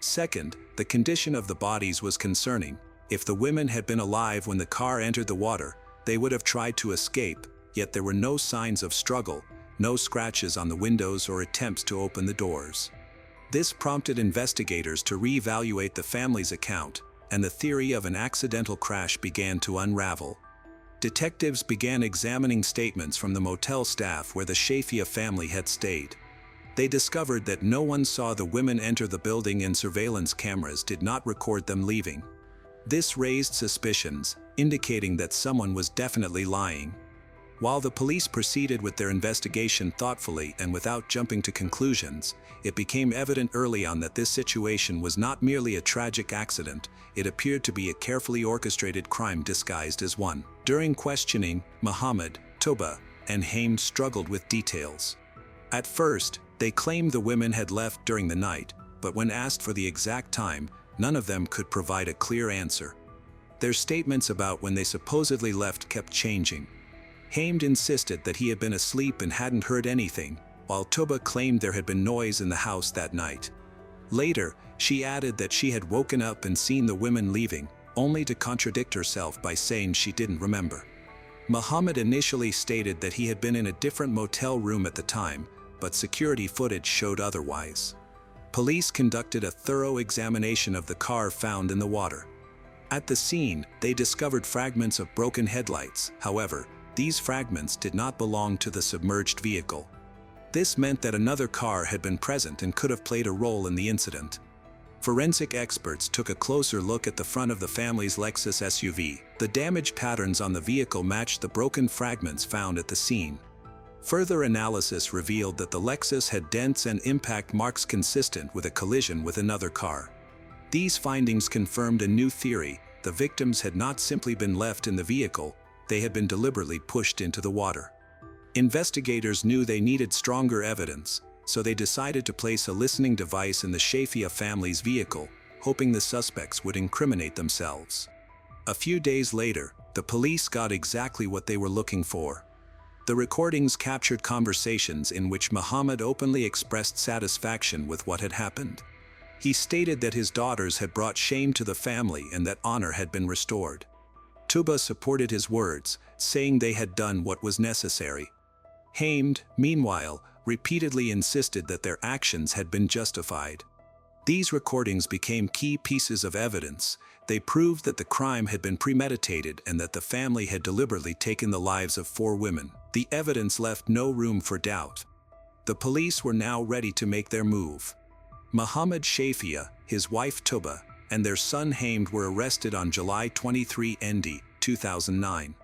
Second, the condition of the bodies was concerning. If the women had been alive when the car entered the water, they would have tried to escape, yet there were no signs of struggle, no scratches on the windows or attempts to open the doors. This prompted investigators to reevaluate the family's account, and the theory of an accidental crash began to unravel. Detectives began examining statements from the motel staff where the Shafia family had stayed. They discovered that no one saw the women enter the building and surveillance cameras did not record them leaving. This raised suspicions, indicating that someone was definitely lying. While the police proceeded with their investigation thoughtfully and without jumping to conclusions, it became evident early on that this situation was not merely a tragic accident, it appeared to be a carefully orchestrated crime disguised as one. During questioning, Muhammad, Tuba, and Hamed struggled with details. At first, they claimed the women had left during the night, but when asked for the exact time, none of them could provide a clear answer. Their statements about when they supposedly left kept changing. Hamed insisted that he had been asleep and hadn't heard anything, while Tuba claimed there had been noise in the house that night. Later, she added that she had woken up and seen the women leaving, only to contradict herself by saying she didn't remember. Muhammad initially stated that he had been in a different motel room at the time, but security footage showed otherwise. Police conducted a thorough examination of the car found in the water. At the scene, they discovered fragments of broken headlights. However, these fragments did not belong to the submerged vehicle. This meant that another car had been present and could have played a role in the incident. Forensic experts took a closer look at the front of the family's Lexus SUV. The damage patterns on the vehicle matched the broken fragments found at the scene. Further analysis revealed that the Lexus had dents and impact marks consistent with a collision with another car. These findings confirmed a new theory: the victims had not simply been left in the vehicle, they had been deliberately pushed into the water. Investigators knew they needed stronger evidence, so they decided to place a listening device in the Shafia family's vehicle, hoping the suspects would incriminate themselves. A few days later, the police got exactly what they were looking for. The recordings captured conversations in which Muhammad openly expressed satisfaction with what had happened. He stated that his daughters had brought shame to the family and that honor had been restored. Tuba supported his words, saying they had done what was necessary. Hamed, meanwhile, repeatedly insisted that their actions had been justified. These recordings became key pieces of evidence. They proved that the crime had been premeditated and that the family had deliberately taken the lives of 4 women. The evidence left no room for doubt. The police were now ready to make their move. Muhammad Shafia, his wife Tuba, and their son Hamed were arrested on July 23, 2009.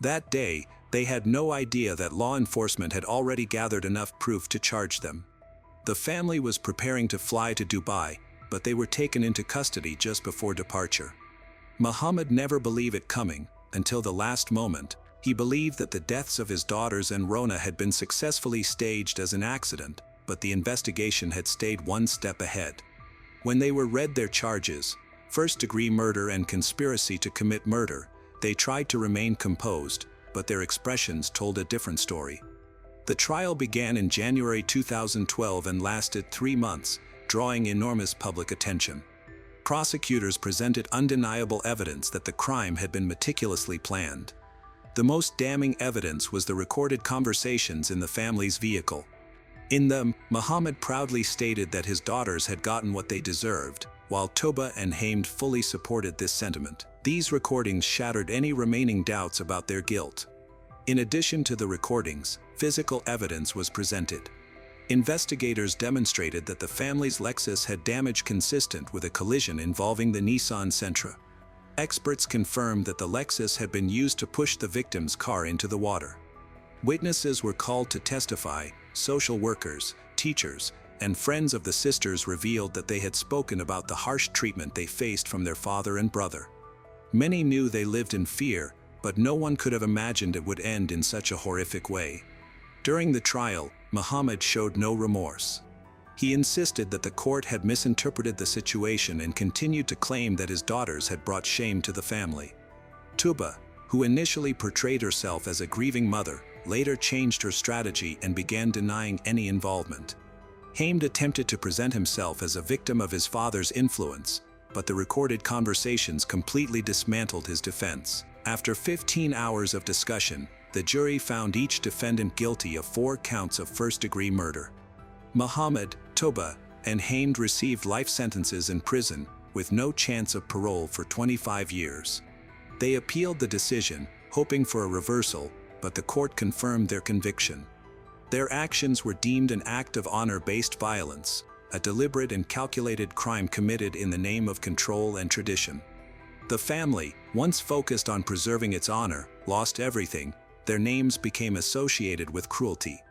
That day, they had no idea that law enforcement had already gathered enough proof to charge them. The family was preparing to fly to Dubai, but they were taken into custody just before departure. Muhammad never believed it coming, until the last moment. He believed that the deaths of his daughters and Rona had been successfully staged as an accident, but the investigation had stayed one step ahead. When they were read their charges, first-degree murder and conspiracy to commit murder, they tried to remain composed, but their expressions told a different story. The trial began in January 2012 and lasted 3 months, drawing enormous public attention. Prosecutors presented undeniable evidence that the crime had been meticulously planned. The most damning evidence was the recorded conversations in the family's vehicle. In them, Muhammad proudly stated that his daughters had gotten what they deserved, while Tuba and Hamed fully supported this sentiment. These recordings shattered any remaining doubts about their guilt. In addition to the recordings, physical evidence was presented. Investigators demonstrated that the family's Lexus had damage consistent with a collision involving the Nissan Sentra. Experts confirmed that the Lexus had been used to push the victim's car into the water. Witnesses were called to testify. Social workers, teachers, and friends of the sisters revealed that they had spoken about the harsh treatment they faced from their father and brother. Many knew they lived in fear, but no one could have imagined it would end in such a horrific way. During the trial, Muhammad showed no remorse. He insisted that the court had misinterpreted the situation and continued to claim that his daughters had brought shame to the family. Tuba, who initially portrayed herself as a grieving mother, later changed her strategy and began denying any involvement. Hamed attempted to present himself as a victim of his father's influence, but the recorded conversations completely dismantled his defense. After 15 hours of discussion, the jury found each defendant guilty of 4 counts of first-degree murder. Muhammad, Tuba, and Hamed received life sentences in prison, with no chance of parole for 25 years. They appealed the decision, hoping for a reversal, but the court confirmed their conviction. Their actions were deemed an act of honor-based violence, a deliberate and calculated crime committed in the name of control and tradition. The family, once focused on preserving its honor, lost everything. Their names became associated with cruelty.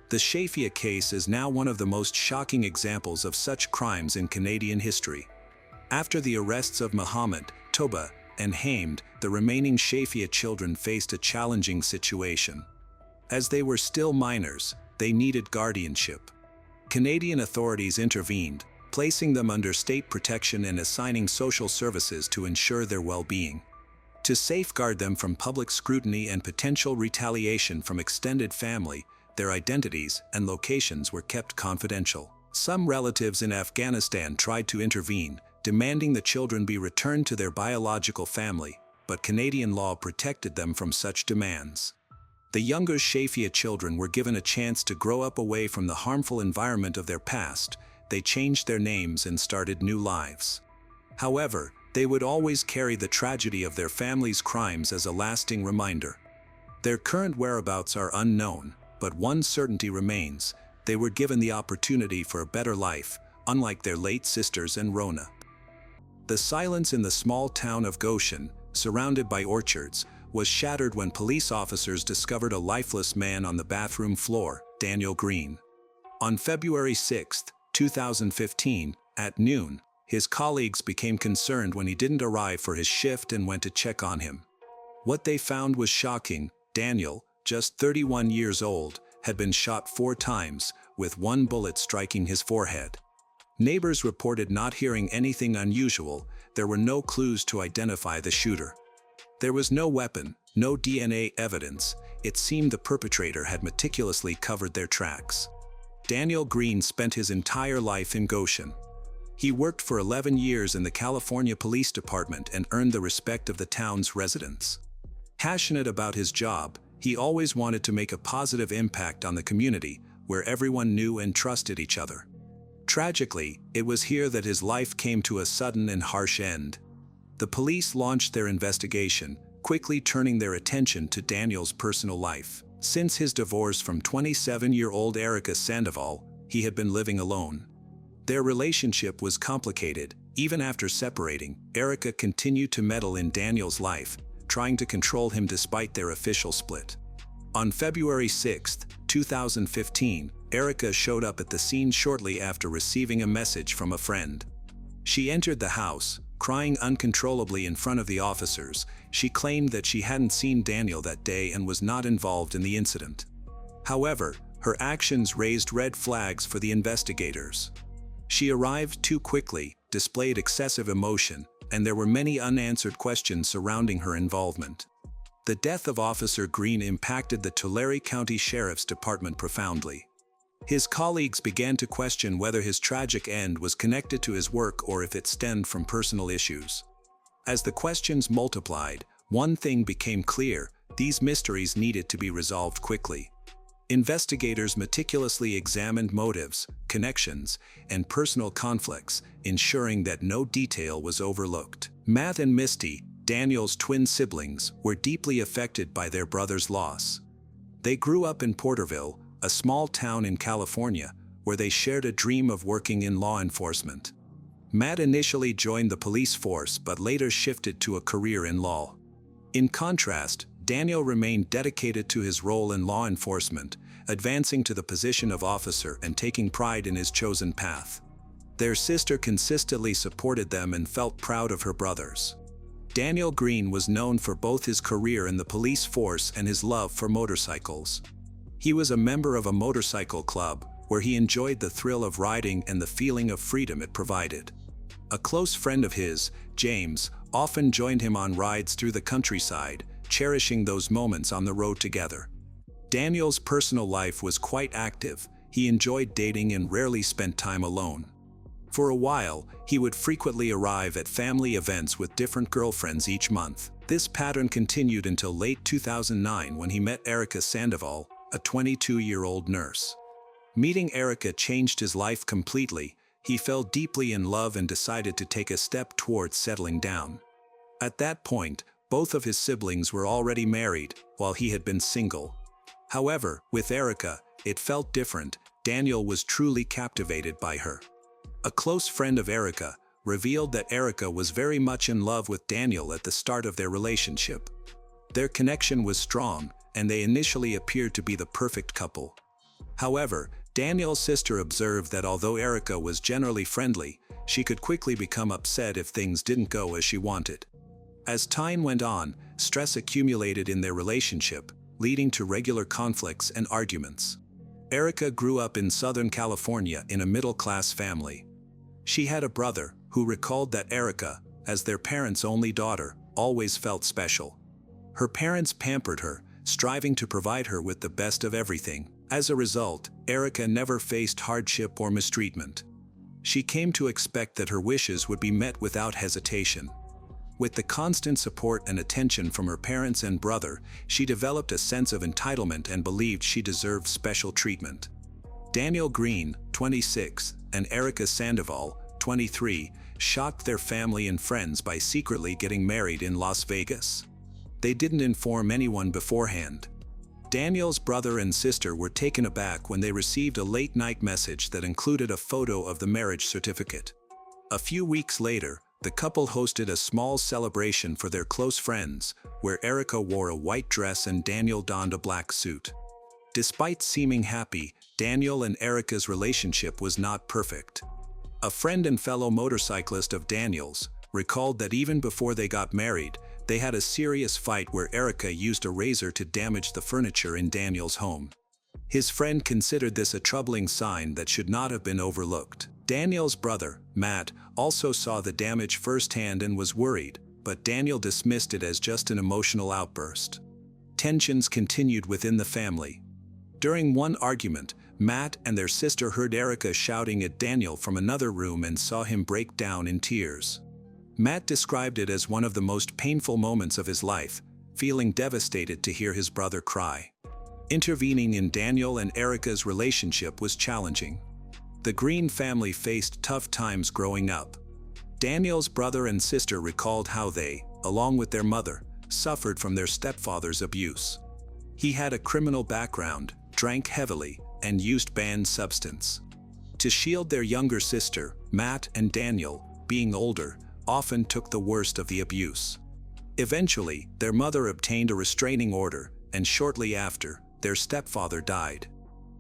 The Shafia case is now one of the most shocking examples of such crimes in Canadian history. After the arrests of Muhammad, Tuba, and Hamed, the remaining Shafia children faced a challenging situation. As they were still minors, they needed guardianship. Canadian authorities intervened, placing them under state protection and assigning social services to ensure their well-being. To safeguard them from public scrutiny and potential retaliation from extended family, their identities and locations were kept confidential. Some relatives in Afghanistan tried to intervene, demanding the children be returned to their biological family, but Canadian law protected them from such demands. The younger Shafia children were given a chance to grow up away from the harmful environment of their past. They changed their names and started new lives. However, they would always carry the tragedy of their family's crimes as a lasting reminder. Their current whereabouts are unknown, but one certainty remains: they were given the opportunity for a better life, unlike their late sisters and Rona. The silence in the small town of Goshen, surrounded by orchards, was shattered when police officers discovered a lifeless man on the bathroom floor, Daniel Green. On February 6, 2015, at noon, his colleagues became concerned when he didn't arrive for his shift and went to check on him. What they found was shocking. Daniel, just 31 years old, had been shot 4 times, with 1 bullet striking his forehead. Neighbors reported not hearing anything unusual. There were no clues to identify the shooter. There was no weapon, no DNA evidence. It seemed the perpetrator had meticulously covered their tracks. Daniel Green spent his entire life in Goshen. He worked for 11 years in the California Police Department and earned the respect of the town's residents. Passionate about his job, he always wanted to make a positive impact on the community, where everyone knew and trusted each other. Tragically, it was here that his life came to a sudden and harsh end. The police launched their investigation, quickly turning their attention to Daniel's personal life. Since his divorce from 27-year-old Erica Sandoval, he had been living alone. Their relationship was complicated. Even after separating, Erica continued to meddle in Daniel's life, trying to control him despite their official split. On February 6, 2015, Erica showed up at the scene shortly after receiving a message from a friend. She entered the house, crying uncontrollably in front of the officers. She claimed that she hadn't seen Daniel that day and was not involved in the incident. However, her actions raised red flags for the investigators. She arrived too quickly, displayed excessive emotion, and there were many unanswered questions surrounding her involvement. The death of Officer Green impacted the Tulare County Sheriff's Department profoundly. His colleagues began to question whether his tragic end was connected to his work or if it stemmed from personal issues. As the questions multiplied, one thing became clear: these mysteries needed to be resolved quickly. Investigators meticulously examined motives, connections, and personal conflicts, ensuring that no detail was overlooked. Matt and Misty, Daniel's twin siblings, were deeply affected by their brother's loss. They grew up in Porterville, a small town in California, where they shared a dream of working in law enforcement. Matt initially joined the police force but later shifted to a career in law. In contrast, Daniel remained dedicated to his role in law enforcement, advancing to the position of officer and taking pride in his chosen path. Their sister consistently supported them and felt proud of her brothers. Daniel Green was known for both his career in the police force and his love for motorcycles. He was a member of a motorcycle club, where he enjoyed the thrill of riding and the feeling of freedom it provided. A close friend of his, James, often joined him on rides through the countryside, cherishing those moments on the road together. Daniel's personal life was quite active. He enjoyed dating and rarely spent time alone. For a while, he would frequently arrive at family events with different girlfriends each month. This pattern continued until late 2009 when he met Erica Sandoval, a 22-year-old nurse. Meeting Erica changed his life completely. He fell deeply in love and decided to take a step towards settling down. At that point, both of his siblings were already married, while he had been single. However, with Erica, it felt different. Daniel was truly captivated by her. A close friend of Erica revealed that Erica was very much in love with Daniel at the start of their relationship. Their connection was strong, and they initially appeared to be the perfect couple. However, Daniel's sister observed that although Erica was generally friendly, she could quickly become upset if things didn't go as she wanted. As time went on, stress accumulated in their relationship, leading to regular conflicts and arguments. Erica grew up in Southern California in a middle-class family. She had a brother who recalled that Erica, as their parents' only daughter, always felt special. Her parents pampered her, striving to provide her with the best of everything. As a result, Erica never faced hardship or mistreatment. She came to expect that her wishes would be met without hesitation. With the constant support and attention from her parents and brother, she developed a sense of entitlement and believed she deserved special treatment. Daniel Green, 26, and Erica Sandoval, 23, shocked their family and friends by secretly getting married in Las Vegas. They didn't inform anyone beforehand. Daniel's brother and sister were taken aback when they received a late-night message that included a photo of the marriage certificate. A few weeks later, the couple hosted a small celebration for their close friends, where Erica wore a white dress and Daniel donned a black suit. Despite seeming happy, Daniel and Erica's relationship was not perfect. A friend and fellow motorcyclist of Daniel's recalled that even before they got married, they had a serious fight where Erica used a razor to damage the furniture in Daniel's home. His friend considered this a troubling sign that should not have been overlooked. Daniel's brother, Matt, also saw the damage firsthand and was worried, but Daniel dismissed it as just an emotional outburst. Tensions continued within the family. During one argument, Matt and their sister heard Erica shouting at Daniel from another room and saw him break down in tears. Matt described it as one of the most painful moments of his life, feeling devastated to hear his brother cry. Intervening in Daniel and Erica's relationship was challenging. The Green family faced tough times growing up. Daniel's brother and sister recalled how they, along with their mother, suffered from their stepfather's abuse. He had a criminal background, drank heavily, and used banned substance. To shield their younger sister, Matt and Daniel, being older, often took the worst of the abuse. Eventually, their mother obtained a restraining order, and shortly after, their stepfather died.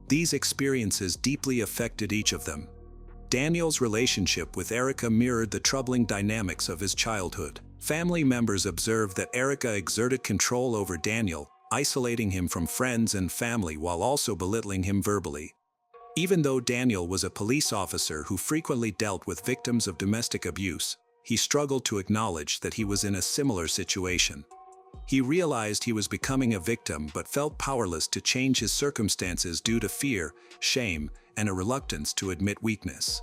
These experiences deeply affected each of them. Daniel's relationship with Erica mirrored the troubling dynamics of his childhood. Family members observed that Erica exerted control over Daniel, isolating him from friends and family while also belittling him verbally. Even though Daniel was a police officer who frequently dealt with victims of domestic abuse, he struggled to acknowledge that he was in a similar situation. He realized he was becoming a victim but felt powerless to change his circumstances due to fear, shame, and a reluctance to admit weakness.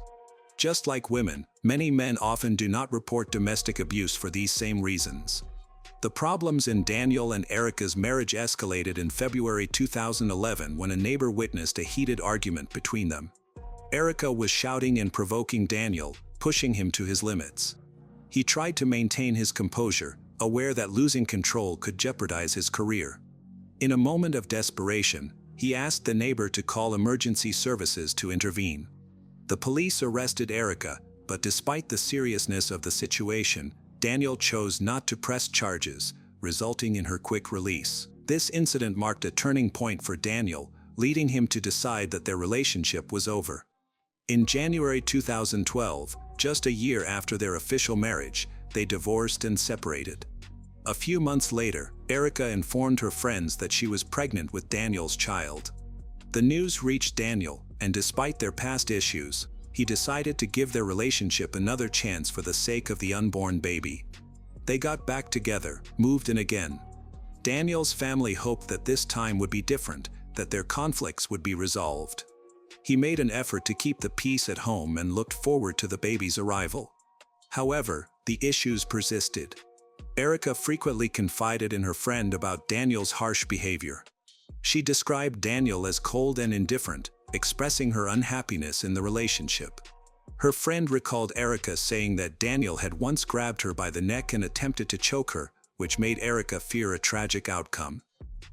Just like women, many men often do not report domestic abuse for these same reasons. The problems in Daniel and Erica's marriage escalated in February 2011 when a neighbor witnessed a heated argument between them. Erica was shouting and provoking Daniel, pushing him to his limits. He tried to maintain his composure, aware that losing control could jeopardize his career. In a moment of desperation, he asked the neighbor to call emergency services to intervene. The police arrested Erica, but despite the seriousness of the situation, Daniel chose not to press charges, resulting in her quick release. This incident marked a turning point for Daniel, leading him to decide that their relationship was over. In January 2012, just a year after their official marriage, they divorced and separated. A few months later, Erica informed her friends that she was pregnant with Daniel's child. The news reached Daniel, and despite their past issues, he decided to give their relationship another chance for the sake of the unborn baby. They got back together, moved in again. Daniel's family hoped that this time would be different, that their conflicts would be resolved. He made an effort to keep the peace at home and looked forward to the baby's arrival. However, the issues persisted. Erica frequently confided in her friend about Daniel's harsh behavior. She described Daniel as cold and indifferent, expressing her unhappiness in the relationship. Her friend recalled Erica saying that Daniel had once grabbed her by the neck and attempted to choke her, which made Erica fear a tragic outcome.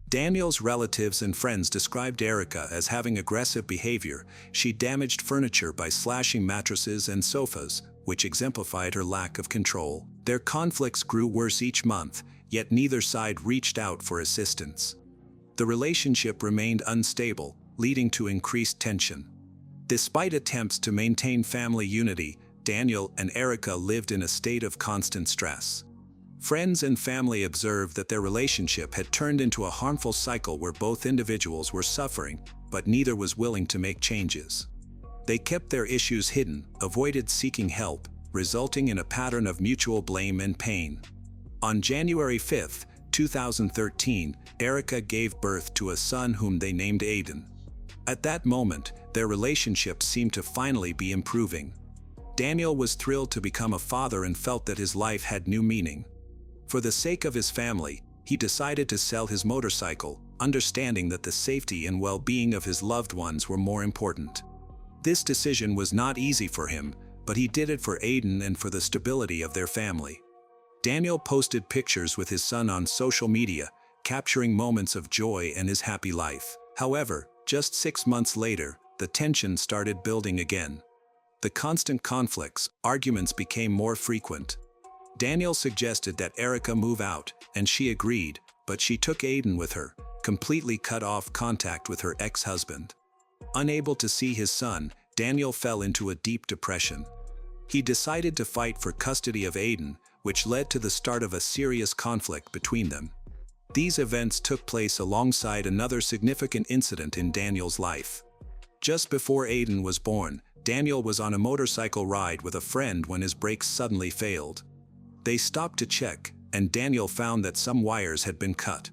Daniel's relatives and friends described Erica as having aggressive behavior. She damaged furniture by slashing mattresses and sofas, which exemplified her lack of control. Their conflicts grew worse each month, yet neither side reached out for assistance. The relationship remained unstable, leading to increased tension. Despite attempts to maintain family unity, Daniel and Erica lived in a state of constant stress. Friends and family observed that their relationship had turned into a harmful cycle where both individuals were suffering, but neither was willing to make changes. They kept their issues hidden, avoided seeking help, resulting in a pattern of mutual blame and pain. On January 5, 2013, Erica gave birth to a son whom they named Aiden. At that moment, their relationship seemed to finally be improving. Daniel was thrilled to become a father and felt that his life had new meaning. For the sake of his family, he decided to sell his motorcycle, understanding that the safety and well-being of his loved ones were more important. This decision was not easy for him, but he did it for Aiden and for the stability of their family. Daniel posted pictures with his son on social media, capturing moments of joy and his happy life. However, just 6 months later, the tension started building again. The constant conflicts, arguments became more frequent. Daniel suggested that Erica move out, and she agreed, but she took Aiden with her, completely cut off contact with her ex-husband. Unable to see his son, Daniel fell into a deep depression. He decided to fight for custody of Aiden, which led to the start of a serious conflict between them. These events took place alongside another significant incident in Daniel's life. Just before Aiden was born, Daniel was on a motorcycle ride with a friend when his brakes suddenly failed. They stopped to check, and Daniel found that some wires had been cut.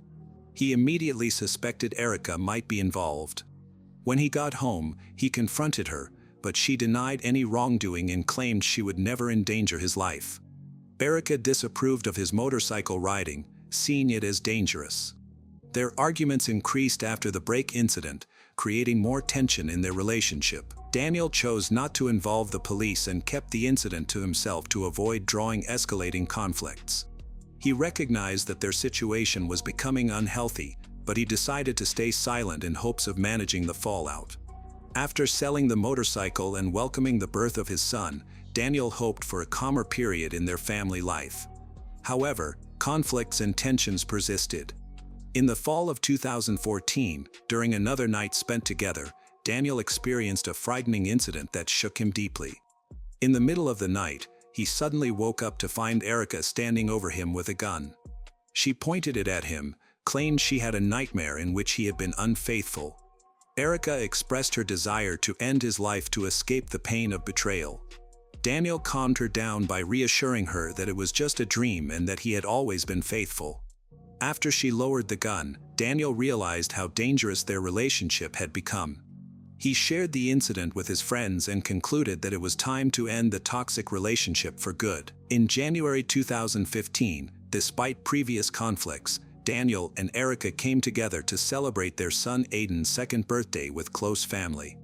He immediately suspected Erica might be involved. When he got home, he confronted her, but she denied any wrongdoing and claimed she would never endanger his life. Erica disapproved of his motorcycle riding, seeing it as dangerous. Their arguments increased after the brake incident, creating more tension in their relationship. Daniel chose not to involve the police and kept the incident to himself to avoid drawing escalating conflicts. He recognized that their situation was becoming unhealthy, but he decided to stay silent in hopes of managing the fallout. After selling the motorcycle and welcoming the birth of his son, Daniel hoped for a calmer period in their family life. However, conflicts and tensions persisted. In the fall of 2014, during another night spent together, Daniel experienced a frightening incident that shook him deeply. In the middle of the night, he suddenly woke up to find Erica standing over him with a gun. She pointed it at him, claimed she had a nightmare in which he had been unfaithful. Erica expressed her desire to end his life to escape the pain of betrayal. Daniel calmed her down by reassuring her that it was just a dream and that he had always been faithful. After she lowered the gun, Daniel realized how dangerous their relationship had become. He shared the incident with his friends and concluded that it was time to end the toxic relationship for good. In January 2015, despite previous conflicts, Daniel and Erica came together to celebrate their son Aiden's second birthday with close family.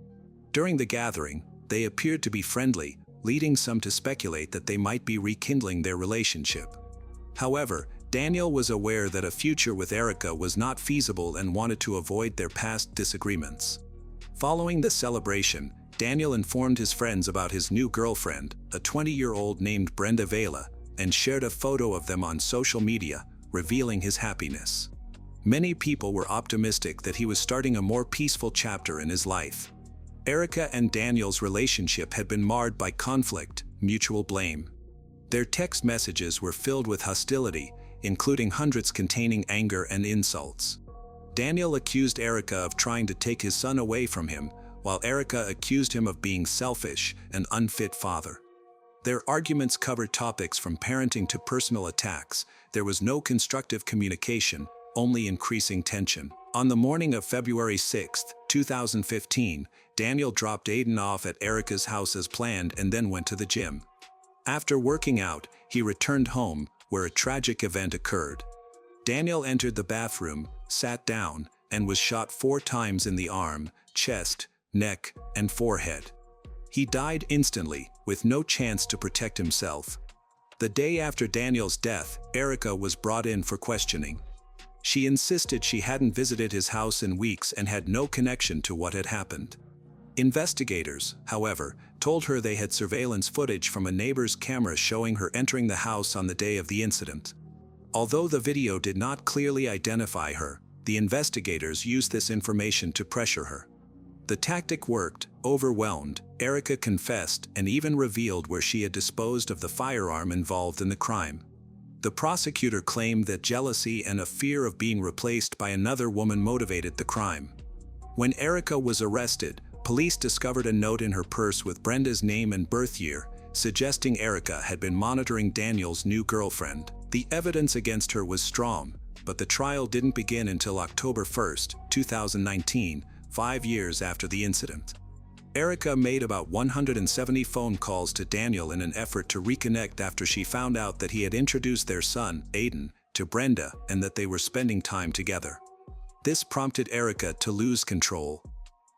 During the gathering, they appeared to be friendly, leading some to speculate that they might be rekindling their relationship. However, Daniel was aware that a future with Erica was not feasible and wanted to avoid their past disagreements. Following the celebration, Daniel informed his friends about his new girlfriend, a 20-year-old named Brenda Vela, and shared a photo of them on social media, revealing his happiness. Many people were optimistic that he was starting a more peaceful chapter in his life. Erica and Daniel's relationship had been marred by conflict, mutual blame. Their text messages were filled with hostility, including hundreds containing anger and insults. Daniel accused Erica of trying to take his son away from him, while Erica accused him of being selfish and unfit father. Their arguments covered topics from parenting to personal attacks. There was no constructive communication, only increasing tension. On the morning of February 6, 2015, Daniel dropped Aiden off at Erica's house as planned and then went to the gym. After working out, he returned home, where a tragic event occurred. Daniel entered the bathroom, sat down, and was shot 4 times in the arm, chest, neck, and forehead. He died instantly, with no chance to protect himself. The day after Daniel's death, Erica was brought in for questioning. She insisted she hadn't visited his house in weeks and had no connection to what had happened. Investigators, however, told her they had surveillance footage from a neighbor's camera showing her entering the house on the day of the incident. Although the video did not clearly identify her, the investigators used this information to pressure her. The tactic worked. Overwhelmed, Erica confessed and even revealed where she had disposed of the firearm involved in the crime. The prosecutor claimed that jealousy and a fear of being replaced by another woman motivated the crime. When Erica was arrested, police discovered a note in her purse with Brenda's name and birth year, suggesting Erica had been monitoring Daniel's new girlfriend. The evidence against her was strong, but the trial didn't begin until October 1, 2019, 5 years after the incident. Erica made about 170 phone calls to Daniel in an effort to reconnect after she found out that he had introduced their son, Aiden, to Brenda and that they were spending time together. This prompted Erica to lose control.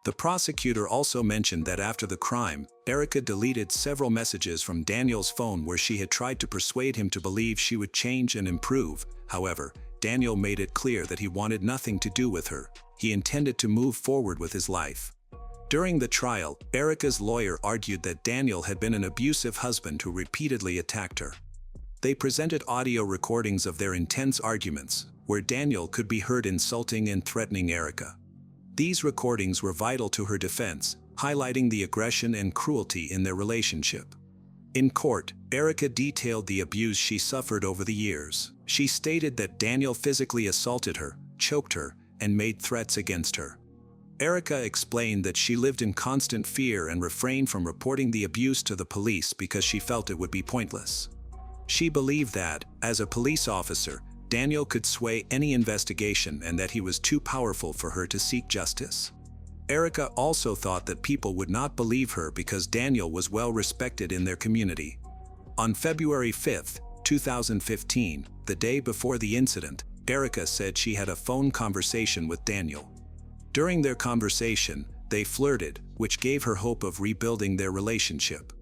The prosecutor also mentioned that after the crime, Erica deleted several messages from Daniel's phone where she had tried to persuade him to believe she would change and improve. However, Daniel made it clear that he wanted nothing to do with her. He intended to move forward with his life. During the trial, Erica's lawyer argued that Daniel had been an abusive husband who repeatedly attacked her. They presented audio recordings of their intense arguments, where Daniel could be heard insulting and threatening Erica. These recordings were vital to her defense, highlighting the aggression and cruelty in their relationship. In court, Erica detailed the abuse she suffered over the years. She stated that Daniel physically assaulted her, choked her, and made threats against her. Erica explained that she lived in constant fear and refrained from reporting the abuse to the police because she felt it would be pointless. She believed that, as a police officer, Daniel could sway any investigation and that he was too powerful for her to seek justice. Erica also thought that people would not believe her because Daniel was well respected in their community. On February 5, 2015, the day before the incident, Erica said she had a phone conversation with Daniel. During their conversation, they flirted, which gave her hope of rebuilding their relationship.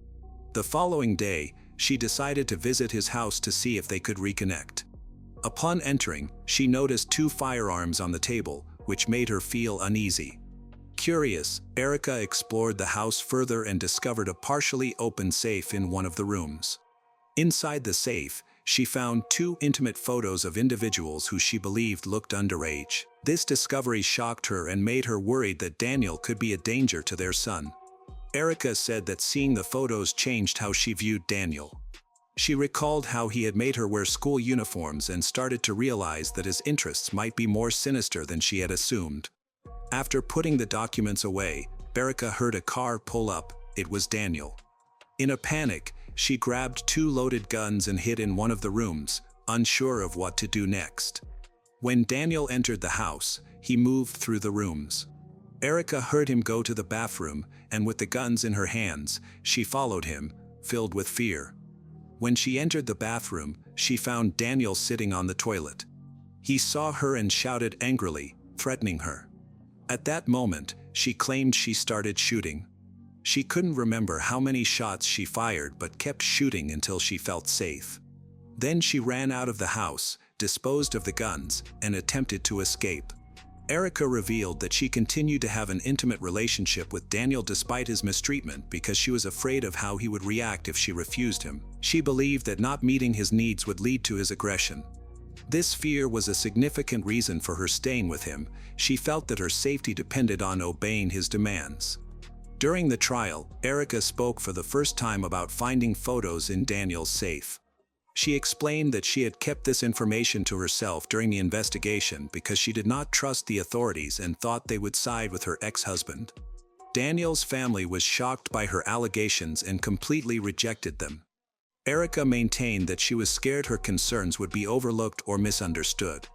The following day, she decided to visit his house to see if they could reconnect. Upon entering, she noticed 2 firearms on the table, which made her feel uneasy. Curious, Erica explored the house further and discovered a partially open safe in one of the rooms. Inside the safe, she found 2 intimate photos of individuals who she believed looked underage. This discovery shocked her and made her worried that Daniel could be a danger to their son. Erica said that seeing the photos changed how she viewed Daniel. She recalled how he had made her wear school uniforms and started to realize that his interests might be more sinister than she had assumed. After putting the documents away, Erica heard a car pull up. It was Daniel. In a panic, she grabbed 2 loaded guns and hid in one of the rooms, unsure of what to do next. When Daniel entered the house, he moved through the rooms. Erica heard him go to the bathroom, and with the guns in her hands, she followed him, filled with fear. When she entered the bathroom, she found Daniel sitting on the toilet. He saw her and shouted angrily, threatening her. At that moment, she claimed she started shooting. She couldn't remember how many shots she fired but kept shooting until she felt safe. Then she ran out of the house, disposed of the guns, and attempted to escape. Erica revealed that she continued to have an intimate relationship with Daniel despite his mistreatment because she was afraid of how he would react if she refused him. She believed that not meeting his needs would lead to his aggression. This fear was a significant reason for her staying with him. She felt that her safety depended on obeying his demands. During the trial, Erica spoke for the first time about finding photos in Daniel's safe. She explained that she had kept this information to herself during the investigation because she did not trust the authorities and thought they would side with her ex-husband. Daniel's family was shocked by her allegations and completely rejected them. Erica maintained that she was scared her concerns would be overlooked or misunderstood.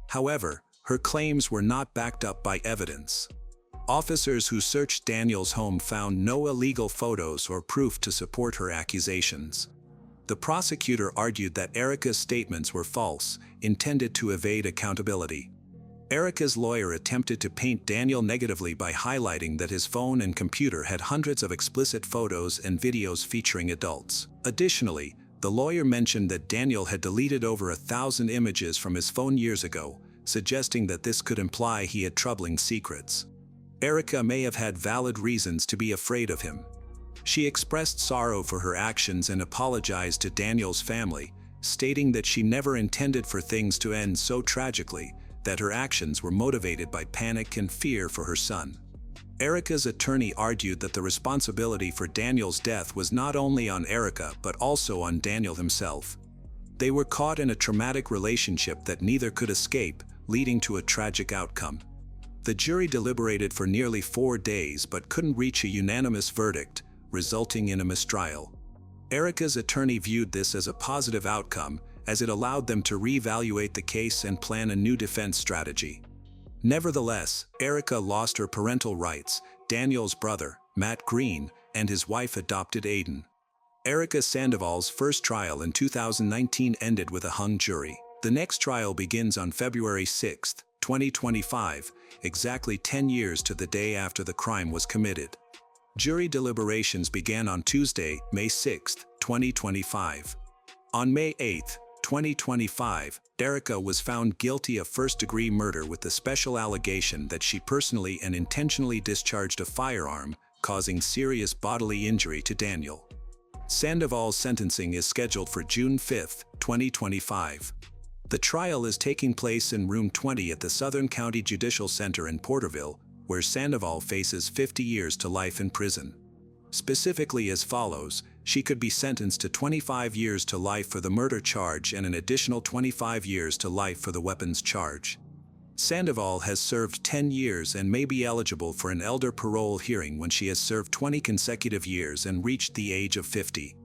However, her claims were not backed up by evidence. Officers who searched Daniel's home found no illegal photos or proof to support her accusations. The prosecutor argued that Erica's statements were false, intended to evade accountability. Erica's lawyer attempted to paint Daniel negatively by highlighting that his phone and computer had hundreds of explicit photos and videos featuring adults. Additionally, the lawyer mentioned that Daniel had deleted over 1,000 images from his phone years ago, suggesting that this could imply he had troubling secrets. Erica may have had valid reasons to be afraid of him. She expressed sorrow for her actions and apologized to Daniel's family, stating that she never intended for things to end so tragically, that her actions were motivated by panic and fear for her son. Erica's attorney argued that the responsibility for Daniel's death was not only on Erica but also on Daniel himself. They were caught in a traumatic relationship that neither could escape, leading to a tragic outcome. The jury deliberated for nearly 4 days but couldn't reach a unanimous verdict, resulting in a mistrial. Erica's attorney viewed this as a positive outcome, as it allowed them to reevaluate the case and plan a new defense strategy. Nevertheless, Erica lost her parental rights, Daniel's brother, Matt Green, and his wife adopted Aiden. Erica Sandoval's first trial in 2019 ended with a hung jury. The next trial begins on February 6, 2025, exactly 10 years to the day after the crime was committed. Jury deliberations began on Tuesday, May 6, 2025. On May 8, 2025, Erica was found guilty of first-degree murder with the special allegation that she personally and intentionally discharged a firearm, causing serious bodily injury to Daniel. Sandoval's sentencing is scheduled for June 5, 2025. The trial is taking place in Room 20 at the Southern County Judicial Center in Porterville, where Sandoval faces 50 years to life in prison. Specifically as follows: she could be sentenced to 25 years to life for the murder charge and an additional 25 years to life for the weapons charge. Sandoval has served 10 years and may be eligible for an elder parole hearing when she has served 20 consecutive years and reached the age of 50.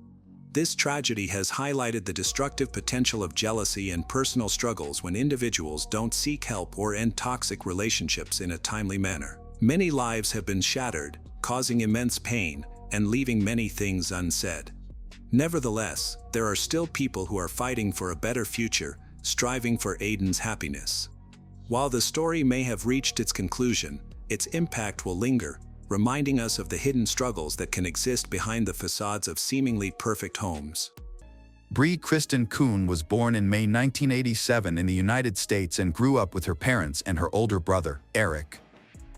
This tragedy has highlighted the destructive potential of jealousy and personal struggles when individuals don't seek help or end toxic relationships in a timely manner. Many lives have been shattered, causing immense pain and leaving many things unsaid. Nevertheless, there are still people who are fighting for a better future, striving for Aiden's happiness. While the story may have reached its conclusion, its impact will linger, reminding us of the hidden struggles that can exist behind the facades of seemingly perfect homes. Bree Kristen Kuhn was born in May 1987 in the United States and grew up with her parents and her older brother, Eric.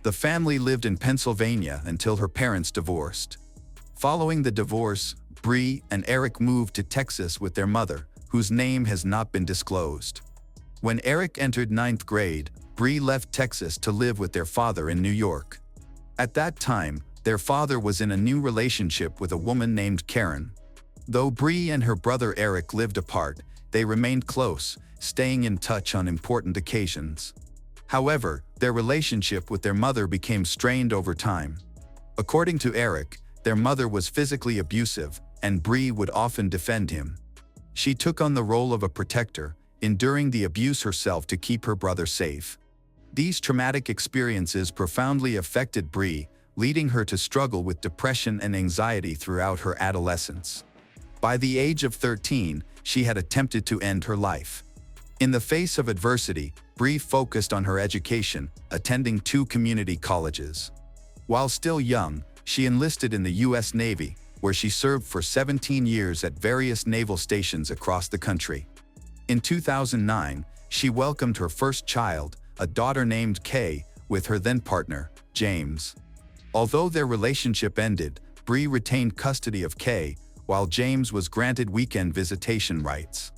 The family lived in Pennsylvania until her parents divorced. Following the divorce, Bree and Eric moved to Texas with their mother, whose name has not been disclosed. When Eric entered 9th grade, Bree left Texas to live with their father in New York. At that time, their father was in a new relationship with a woman named Karen. Though Bree and her brother Eric lived apart, they remained close, staying in touch on important occasions. However, their relationship with their mother became strained over time. According to Eric, their mother was physically abusive, and Bree would often defend him. She took on the role of a protector, enduring the abuse herself to keep her brother safe. These traumatic experiences profoundly affected Bree, leading her to struggle with depression and anxiety throughout her adolescence. By the age of 13, she had attempted to end her life. In the face of adversity, Bree focused on her education, attending 2 community colleges. While still young, she enlisted in the U.S. Navy, where she served for 17 years at various naval stations across the country. In 2009, she welcomed her first child, a daughter named Kay, with her then-partner, James. Although their relationship ended, Bree retained custody of Kay, while James was granted weekend visitation rights.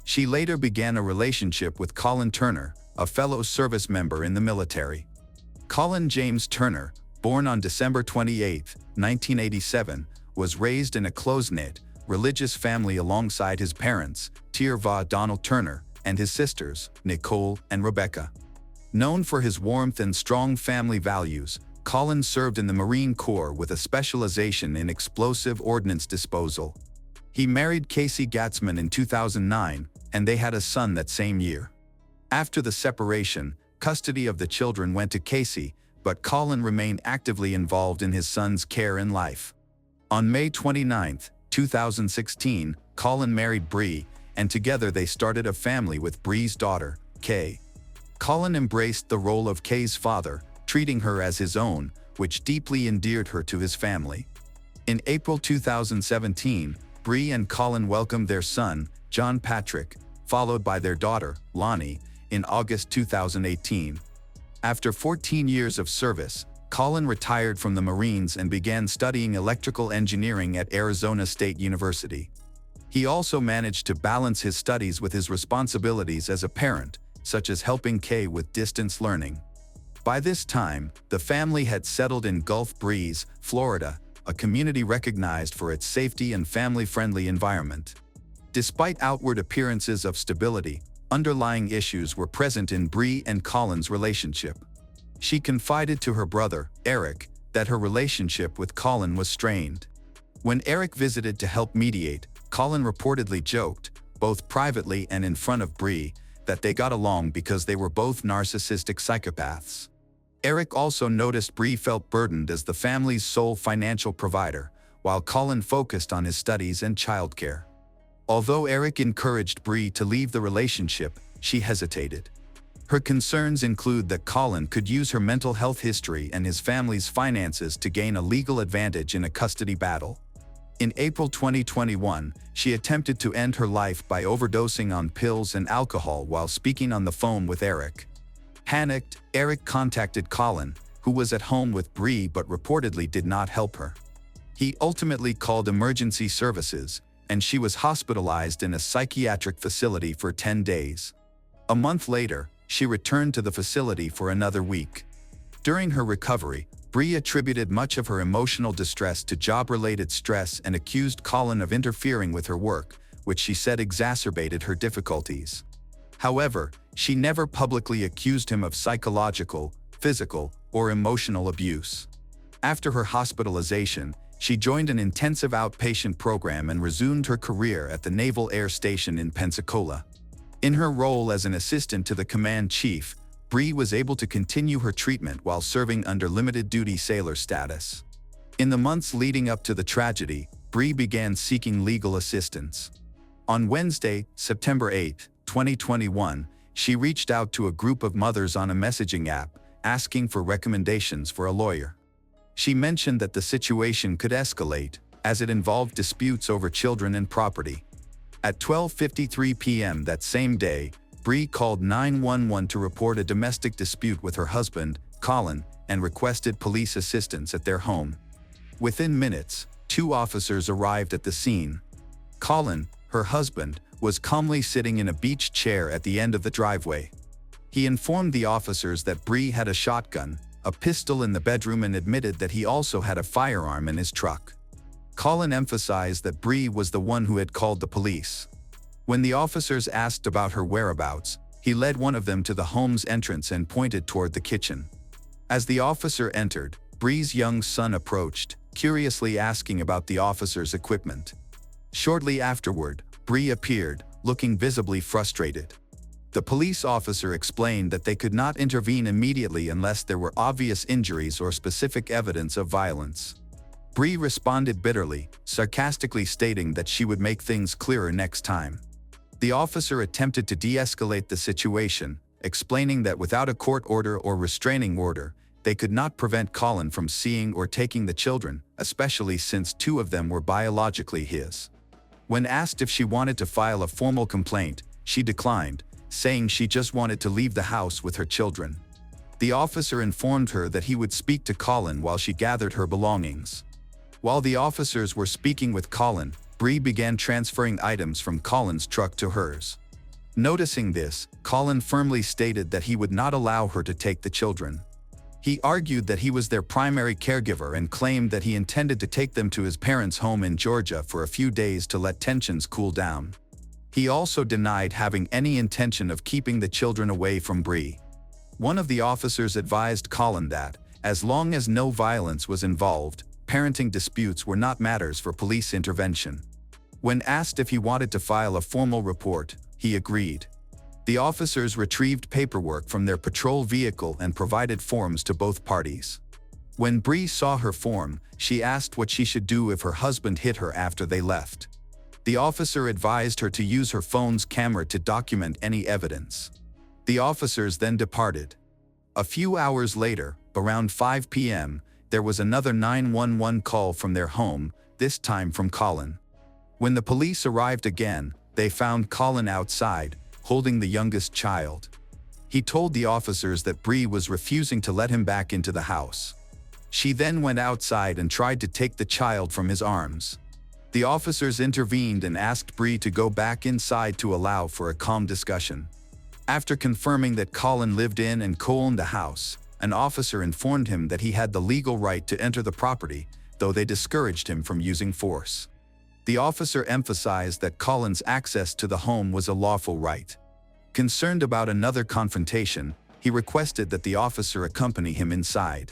She later began a relationship with Colin Turner, a fellow service member in the military. Colin James Turner, born on December 28, 1987, was raised in a close-knit, religious family alongside his parents, Tierva Donald Turner, and his sisters, Nicole and Rebecca. Known for his warmth and strong family values, Colin served in the Marine Corps with a specialization in explosive ordnance disposal. He married Casey Gatzman in 2009, and they had a son that same year. After the separation, custody of the children went to Casey, but Colin remained actively involved in his son's care and life. On May 29, 2016, Colin married Bree, and together they started a family with Bree's daughter, Kay. Colin embraced the role of Kay's father, treating her as his own, which deeply endeared her to his family. In April 2017, Bree and Colin welcomed their son, John Patrick, followed by their daughter, Lonnie, in August 2018. After 14 years of service, Colin retired from the Marines and began studying electrical engineering at Arizona State University. He also managed to balance his studies with his responsibilities as a parent, such as helping Kay with distance learning. By this time, the family had settled in Gulf Breeze, Florida, a community recognized for its safety and family-friendly environment. Despite outward appearances of stability, underlying issues were present in Bree and Colin's relationship. She confided to her brother, Eric, that her relationship with Colin was strained. When Eric visited to help mediate, Colin reportedly joked, both privately and in front of Bree, that they got along because they were both narcissistic psychopaths. Eric also noticed Bree felt burdened as the family's sole financial provider, while Colin focused on his studies and childcare. Although Eric encouraged Bree to leave the relationship, she hesitated. Her concerns include that Colin could use her mental health history and his family's finances to gain a legal advantage in a custody battle. In April 2021, she attempted to end her life by overdosing on pills and alcohol while speaking on the phone with Eric. Panicked, Eric contacted Colin, who was at home with Bree but reportedly did not help her. He ultimately called emergency services, and she was hospitalized in a psychiatric facility for 10 days. A month later, she returned to the facility for another week. During her recovery, Bree attributed much of her emotional distress to job-related stress and accused Colin of interfering with her work, which she said exacerbated her difficulties. However, she never publicly accused him of psychological, physical, or emotional abuse. After her hospitalization, she joined an intensive outpatient program and resumed her career at the Naval Air Station in Pensacola. In her role as an assistant to the command chief, Bree was able to continue her treatment while serving under limited-duty sailor status. In the months leading up to the tragedy, Bree began seeking legal assistance. On Wednesday, September 8, 2021, she reached out to a group of mothers on a messaging app, asking for recommendations for a lawyer. She mentioned that the situation could escalate, as it involved disputes over children and property. At 12:53 p.m. that same day, Bree called 911 to report a domestic dispute with her husband, Colin, and requested police assistance at their home. Within minutes, 2 officers arrived at the scene. Colin, her husband, was calmly sitting in a beach chair at the end of the driveway. He informed the officers that Bree had a shotgun, a pistol in the bedroom, and admitted that he also had a firearm in his truck. Colin emphasized that Bree was the one who had called the police. When the officers asked about her whereabouts, he led one of them to the home's entrance and pointed toward the kitchen. As the officer entered, Bree's young son approached, curiously asking about the officer's equipment. Shortly afterward, Bree appeared, looking visibly frustrated. The police officer explained that they could not intervene immediately unless there were obvious injuries or specific evidence of violence. Bree responded bitterly, sarcastically stating that she would make things clearer next time. The officer attempted to de-escalate the situation, explaining that without a court order or restraining order, they could not prevent Colin from seeing or taking the children, especially since 2 of them were biologically his. When asked if she wanted to file a formal complaint, she declined, saying she just wanted to leave the house with her children. The officer informed her that he would speak to Colin while she gathered her belongings. While the officers were speaking with Colin, Bree began transferring items from Colin's truck to hers. Noticing this, Colin firmly stated that he would not allow her to take the children. He argued that he was their primary caregiver and claimed that he intended to take them to his parents' home in Georgia for a few days to let tensions cool down. He also denied having any intention of keeping the children away from Bree. One of the officers advised Colin that, as long as no violence was involved, parenting disputes were not matters for police intervention. When asked if he wanted to file a formal report, he agreed. The officers retrieved paperwork from their patrol vehicle and provided forms to both parties. When Bree saw her form, she asked what she should do if her husband hit her after they left. The officer advised her to use her phone's camera to document any evidence. The officers then departed. A few hours later, around 5 p.m., there was another 911 call from their home, this time from Colin. When the police arrived again, they found Colin outside, holding the youngest child. He told the officers that Bree was refusing to let him back into the house. She then went outside and tried to take the child from his arms. The officers intervened and asked Bree to go back inside to allow for a calm discussion. After confirming that Colin lived in and co-owned the house, an officer informed him that he had the legal right to enter the property, though they discouraged him from using force. The officer emphasized that Colin's access to the home was a lawful right. Concerned about another confrontation, he requested that the officer accompany him inside.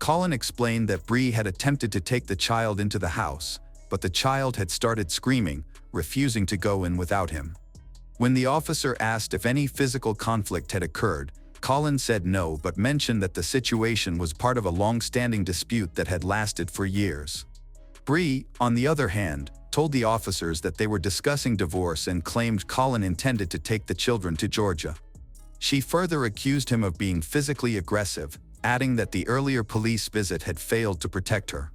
Colin explained that Bree had attempted to take the child into the house, but the child had started screaming, refusing to go in without him. When the officer asked if any physical conflict had occurred, Colin said no but mentioned that the situation was part of a long-standing dispute that had lasted for years. Bree, on the other hand, told the officers that they were discussing divorce and claimed Colin intended to take the children to Georgia. She further accused him of being physically aggressive, adding that the earlier police visit had failed to protect her.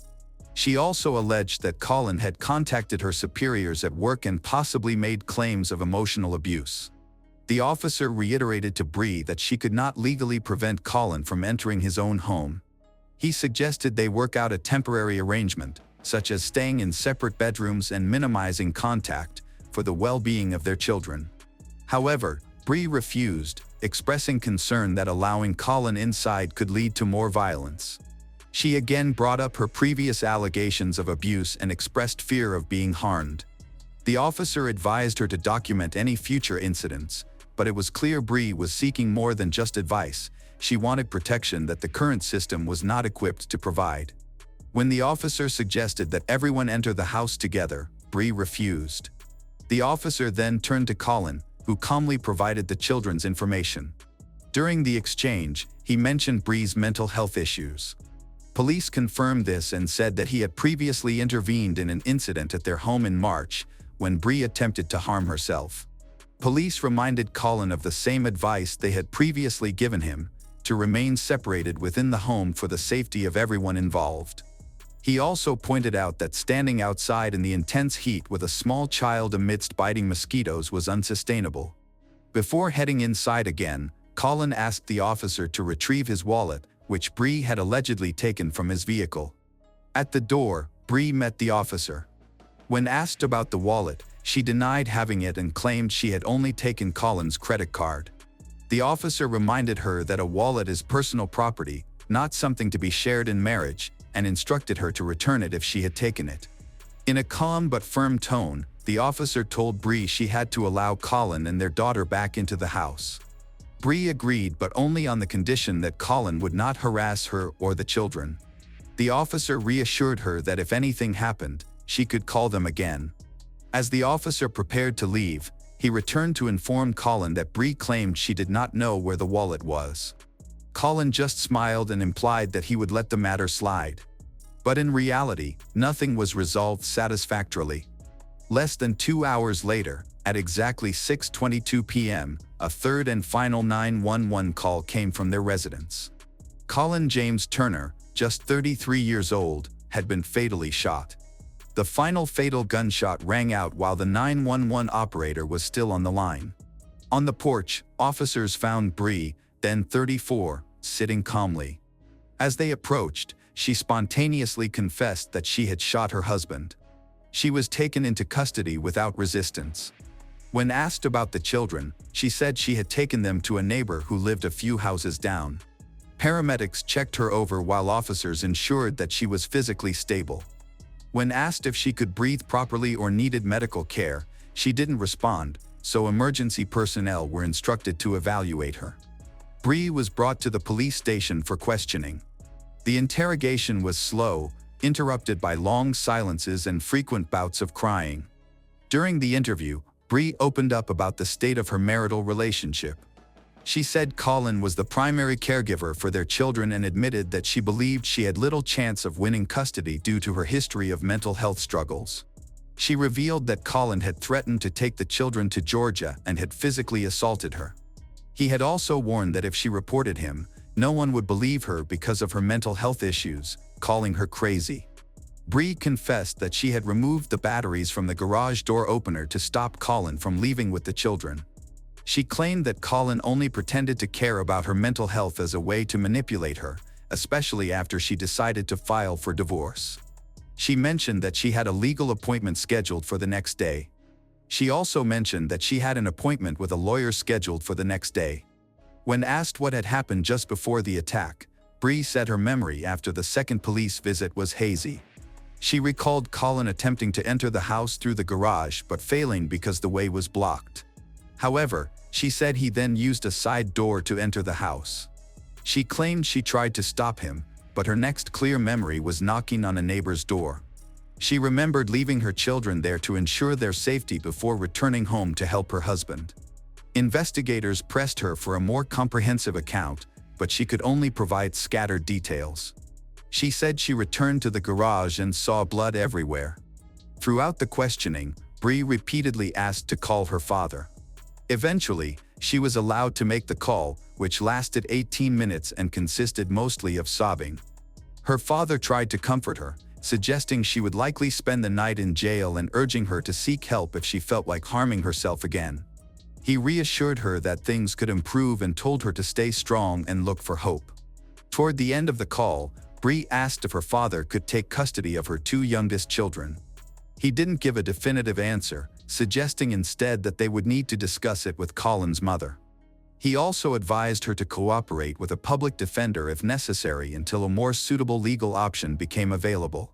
She also alleged that Colin had contacted her superiors at work and possibly made claims of emotional abuse. The officer reiterated to Bree that she could not legally prevent Colin from entering his own home. He suggested they work out a temporary arrangement, such as staying in separate bedrooms and minimizing contact, for the well-being of their children. However, Bree refused, expressing concern that allowing Colin inside could lead to more violence. She again brought up her previous allegations of abuse and expressed fear of being harmed. The officer advised her to document any future incidents, but it was clear Bree was seeking more than just advice. She wanted protection that the current system was not equipped to provide. When the officer suggested that everyone enter the house together, Bree refused. The officer then turned to Colin, who calmly provided the children's information. During the exchange, he mentioned Bree's mental health issues. Police confirmed this and said that he had previously intervened in an incident at their home in March, when Bree attempted to harm herself. Police reminded Colin of the same advice they had previously given him, to remain separated within the home for the safety of everyone involved. He also pointed out that standing outside in the intense heat with a small child amidst biting mosquitoes was unsustainable. Before heading inside again, Colin asked the officer to retrieve his wallet, which Bree had allegedly taken from his vehicle. At the door, Bree met the officer. When asked about the wallet, she denied having it and claimed she had only taken Colin's credit card. The officer reminded her that a wallet is personal property, not something to be shared in marriage, and instructed her to return it if she had taken it. In a calm but firm tone, the officer told Bree she had to allow Colin and their daughter back into the house. Bree agreed, but only on the condition that Colin would not harass her or the children. The officer reassured her that if anything happened, she could call them again. As the officer prepared to leave, he returned to inform Colin that Bree claimed she did not know where the wallet was. Colin just smiled and implied that he would let the matter slide. But in reality, nothing was resolved satisfactorily. Less than 2 hours later, at exactly 6:22 p.m., a third and final 911 call came from their residence. Colin James Turner, just 33 years old, had been fatally shot. The final fatal gunshot rang out while the 911 operator was still on the line. On the porch, officers found Bree, then 34, sitting calmly. As they approached, she spontaneously confessed that she had shot her husband. She was taken into custody without resistance. When asked about the children, she said she had taken them to a neighbor who lived a few houses down. Paramedics checked her over while officers ensured that she was physically stable. When asked if she could breathe properly or needed medical care, she didn't respond, so emergency personnel were instructed to evaluate her. Bree was brought to the police station for questioning. The interrogation was slow, interrupted by long silences and frequent bouts of crying. During the interview, Bree opened up about the state of her marital relationship. She said Colin was the primary caregiver for their children and admitted that she believed she had little chance of winning custody due to her history of mental health struggles. She revealed that Colin had threatened to take the children to Georgia and had physically assaulted her. He had also warned that if she reported him, no one would believe her because of her mental health issues, calling her crazy. Bree confessed that she had removed the batteries from the garage door opener to stop Colin from leaving with the children. She claimed that Colin only pretended to care about her mental health as a way to manipulate her, especially after she decided to file for divorce. She mentioned that she had a legal appointment scheduled for the next day. She also mentioned that she had an appointment with a lawyer scheduled for the next day. When asked what had happened just before the attack, Bree said her memory after the second police visit was hazy. She recalled Colin attempting to enter the house through the garage but failing because the way was blocked. However, she said he then used a side door to enter the house. She claimed she tried to stop him, but her next clear memory was knocking on a neighbor's door. She remembered leaving her children there to ensure their safety before returning home to help her husband. Investigators pressed her for a more comprehensive account, but she could only provide scattered details. She said she returned to the garage and saw blood everywhere. Throughout the questioning, Bree repeatedly asked to call her father. Eventually, she was allowed to make the call, which lasted 18 minutes and consisted mostly of sobbing. Her father tried to comfort her, suggesting she would likely spend the night in jail and urging her to seek help if she felt like harming herself again. He reassured her that things could improve and told her to stay strong and look for hope. Toward the end of the call, Bree asked if her father could take custody of her two youngest children. He didn't give a definitive answer, suggesting instead that they would need to discuss it with Colin's mother. He also advised her to cooperate with a public defender if necessary until a more suitable legal option became available.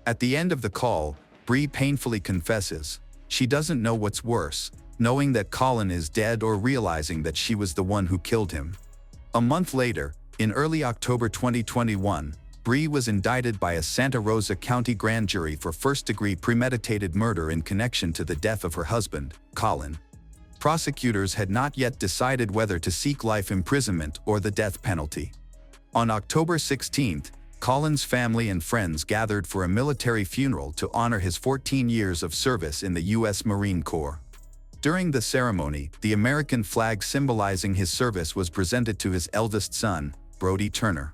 At the end of the call, Bree painfully confesses she doesn't know what's worse, knowing that Colin is dead or realizing that she was the one who killed him. A month later, in early October 2021, Bree was indicted by a Santa Rosa County grand jury for first-degree premeditated murder in connection to the death of her husband, Colin. Prosecutors had not yet decided whether to seek life imprisonment or the death penalty. On October 16, Colin's family and friends gathered for a military funeral to honor his 14 years of service in the U.S. Marine Corps. During the ceremony, the American flag symbolizing his service was presented to his eldest son, Brody Turner.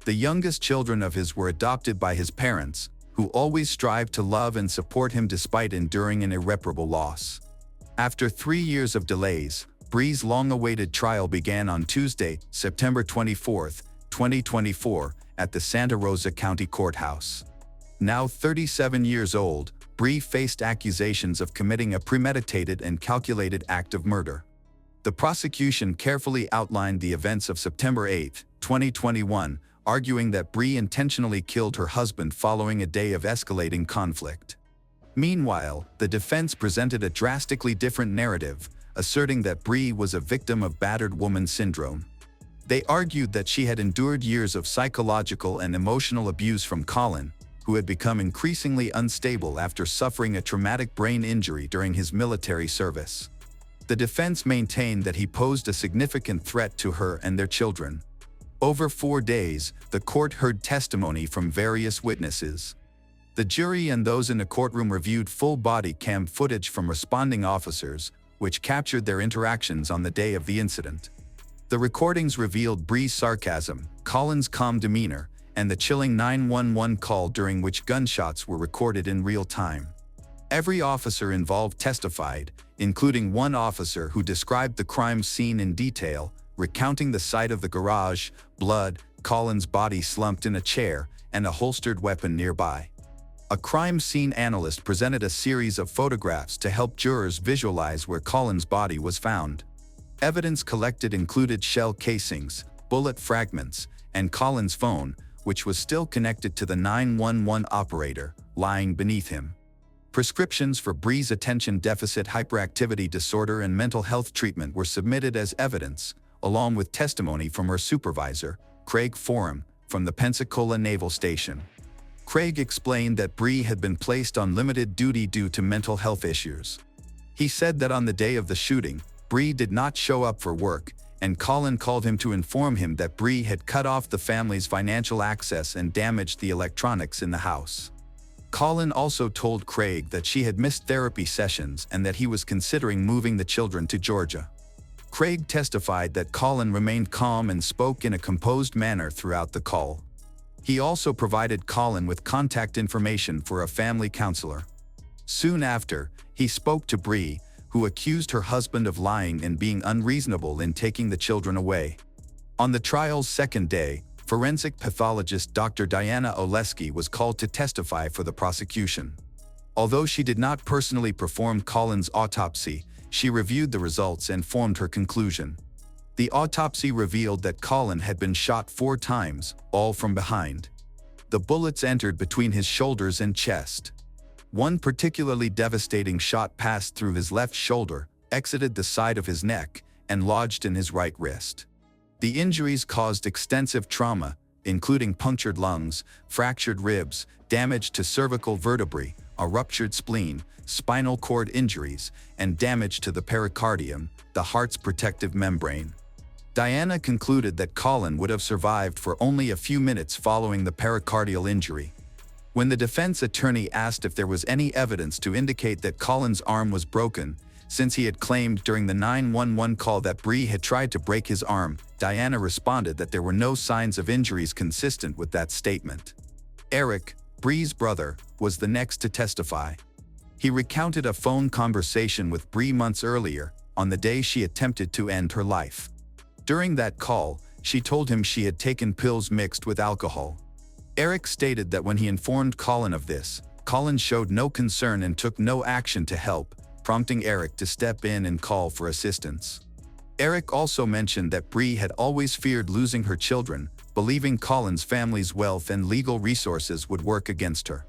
The youngest children of his were adopted by his parents, who always strived to love and support him despite enduring an irreparable loss. After 3 years of delays, Bree's long-awaited trial began on Tuesday, September 24, 2024, at the Santa Rosa County Courthouse. Now 37 years old, Bree faced accusations of committing a premeditated and calculated act of murder. The prosecution carefully outlined the events of September 8, 2021, arguing that Bree intentionally killed her husband following a day of escalating conflict. Meanwhile, the defense presented a drastically different narrative, asserting that Bree was a victim of battered woman syndrome. They argued that she had endured years of psychological and emotional abuse from Colin, who had become increasingly unstable after suffering a traumatic brain injury during his military service. The defense maintained that he posed a significant threat to her and their children. Over 4 days, the court heard testimony from various witnesses. The jury and those in the courtroom reviewed full body cam footage from responding officers, which captured their interactions on the day of the incident. The recordings revealed Bree's sarcasm, Colin's calm demeanor, and the chilling 911 call during which gunshots were recorded in real time. Every officer involved testified, including one officer who described the crime scene in detail, recounting the site of the garage, blood, Colin's body slumped in a chair, and a holstered weapon nearby. A crime scene analyst presented a series of photographs to help jurors visualize where Colin's body was found. Evidence collected included shell casings, bullet fragments, and Colin's phone, which was still connected to the 911 operator, lying beneath him. Prescriptions for Bree's attention deficit hyperactivity disorder and mental health treatment were submitted as evidence, along with testimony from her supervisor, Craig Forum, from the Pensacola Naval Station. Craig explained that Bree had been placed on limited duty due to mental health issues. He said that on the day of the shooting, Bree did not show up for work, and Colin called him to inform him that Bree had cut off the family's financial access and damaged the electronics in the house. Colin also told Craig that she had missed therapy sessions and that he was considering moving the children to Georgia. Craig testified that Colin remained calm and spoke in a composed manner throughout the call. He also provided Colin with contact information for a family counselor. Soon after, he spoke to Bree, who accused her husband of lying and being unreasonable in taking the children away. On the trial's second day, forensic pathologist Dr. Diana Oleski was called to testify for the prosecution. Although she did not personally perform Colin's autopsy, she reviewed the results and formed her conclusion. The autopsy revealed that Colin had been shot 4 times, all from behind. The bullets entered between his shoulders and chest. One particularly devastating shot passed through his left shoulder, exited the side of his neck, and lodged in his right wrist. The injuries caused extensive trauma, including punctured lungs, fractured ribs, damage to cervical vertebrae, a ruptured spleen, spinal cord injuries, and damage to the pericardium, the heart's protective membrane. Diana concluded that Colin would have survived for only a few minutes following the pericardial injury. When the defense attorney asked if there was any evidence to indicate that Colin's arm was broken, since he had claimed during the 911 call that Bree had tried to break his arm, Diana responded that there were no signs of injuries consistent with that statement. Eric, Bree's brother, was the next to testify. He recounted a phone conversation with Bree months earlier, on the day she attempted to end her life. During that call, she told him she had taken pills mixed with alcohol. Eric stated that when he informed Colin of this, Colin showed no concern and took no action to help, prompting Eric to step in and call for assistance. Eric also mentioned that Bree had always feared losing her children, believing Colin's family's wealth and legal resources would work against her.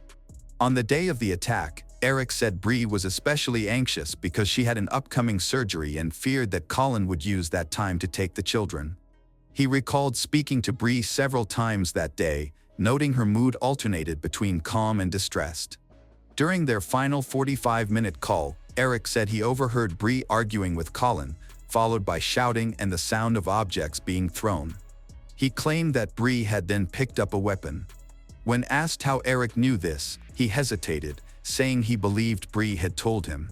On the day of the attack, Eric said Bree was especially anxious because she had an upcoming surgery and feared that Colin would use that time to take the children. He recalled speaking to Bree several times that day, noting her mood alternated between calm and distressed. During their final 45-minute call, Eric said he overheard Bree arguing with Colin, followed by shouting and the sound of objects being thrown. He claimed that Bree had then picked up a weapon. When asked how Eric knew this, he hesitated, saying he believed Bree had told him.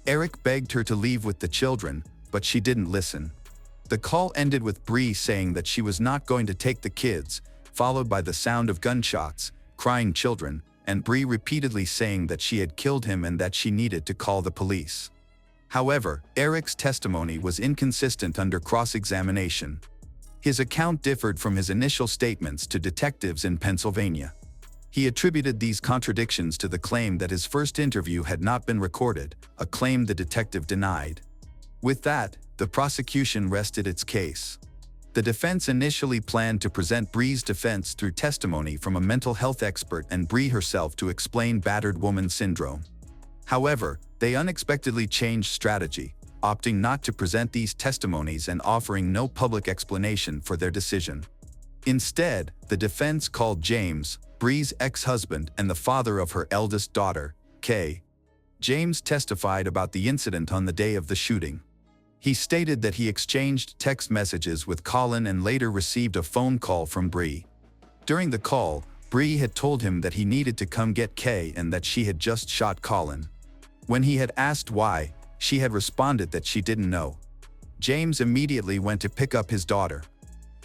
Eric begged her to leave with the children, but she didn't listen. The call ended with Bree saying that she was not going to take the kids, followed by the sound of gunshots, crying children, and Bree repeatedly saying that she had killed him and that she needed to call the police. However, Eric's testimony was inconsistent under cross-examination. His account differed from his initial statements to detectives in Pennsylvania. He attributed these contradictions to the claim that his first interview had not been recorded, a claim the detective denied. With that, the prosecution rested its case. The defense initially planned to present Bree's defense through testimony from a mental health expert and Bree herself to explain battered woman syndrome. However, they unexpectedly changed strategy, opting not to present these testimonies and offering no public explanation for their decision. Instead, the defense called James, Bree's ex-husband and the father of her eldest daughter, Kay. James testified about the incident on the day of the shooting. He stated that he exchanged text messages with Colin and later received a phone call from Bree. During the call, Bree had told him that he needed to come get Kay and that she had just shot Colin. When he had asked why, she had responded that she didn't know. James immediately went to pick up his daughter.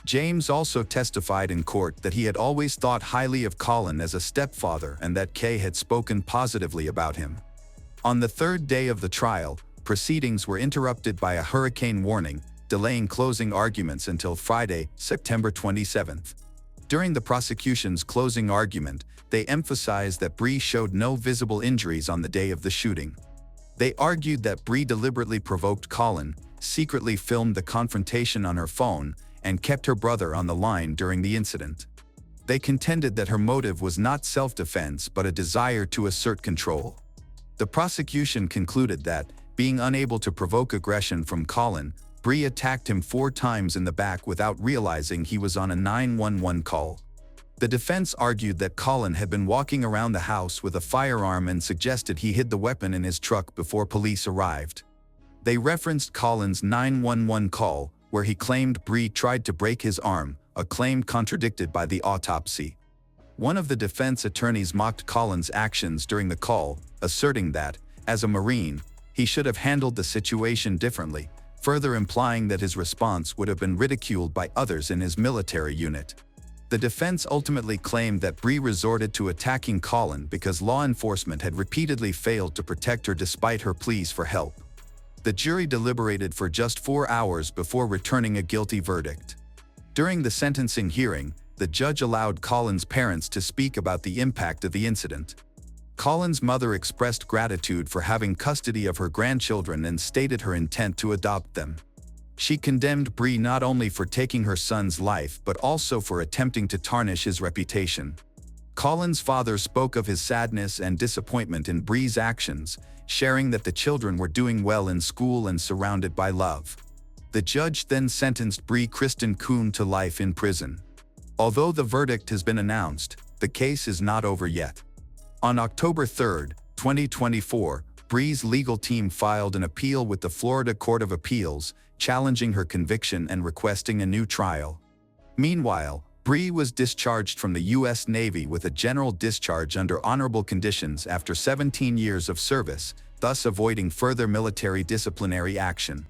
James also testified in court that he had always thought highly of Colin as a stepfather and that Kay had spoken positively about him. On the third day of the trial, proceedings were interrupted by a hurricane warning, delaying closing arguments until Friday, September 27th. During the prosecution's closing argument, they emphasized that Bree showed no visible injuries on the day of the shooting. They argued that Bree deliberately provoked Colin, secretly filmed the confrontation on her phone, and kept her brother on the line during the incident. They contended that her motive was not self-defense but a desire to assert control. The prosecution concluded that, being unable to provoke aggression from Colin, Bree attacked him 4 times in the back without realizing he was on a 911 call. The defense argued that Colin had been walking around the house with a firearm and suggested he hid the weapon in his truck before police arrived. They referenced Colin's 911 call, where he claimed Bree tried to break his arm, a claim contradicted by the autopsy. One of the defense attorneys mocked Colin's actions during the call, asserting that, as a Marine, he should have handled the situation differently, further implying that his response would have been ridiculed by others in his military unit. The defense ultimately claimed that Bree resorted to attacking Colin because law enforcement had repeatedly failed to protect her despite her pleas for help. The jury deliberated for just 4 hours before returning a guilty verdict. During the sentencing hearing, the judge allowed Colin's parents to speak about the impact of the incident. Colin's mother expressed gratitude for having custody of her grandchildren and stated her intent to adopt them. She condemned Bree not only for taking her son's life but also for attempting to tarnish his reputation. Colin's father spoke of his sadness and disappointment in Bree's actions, sharing that the children were doing well in school and surrounded by love. The judge then sentenced Bree Kristen Kuhn to life in prison. Although the verdict has been announced, the case is not over yet. On October 3, 2024, Bree's legal team filed an appeal with the Florida Court of Appeals, challenging her conviction and requesting a new trial. Meanwhile, Bree was discharged from the U.S. Navy with a general discharge under honorable conditions after 17 years of service, thus avoiding further military disciplinary action.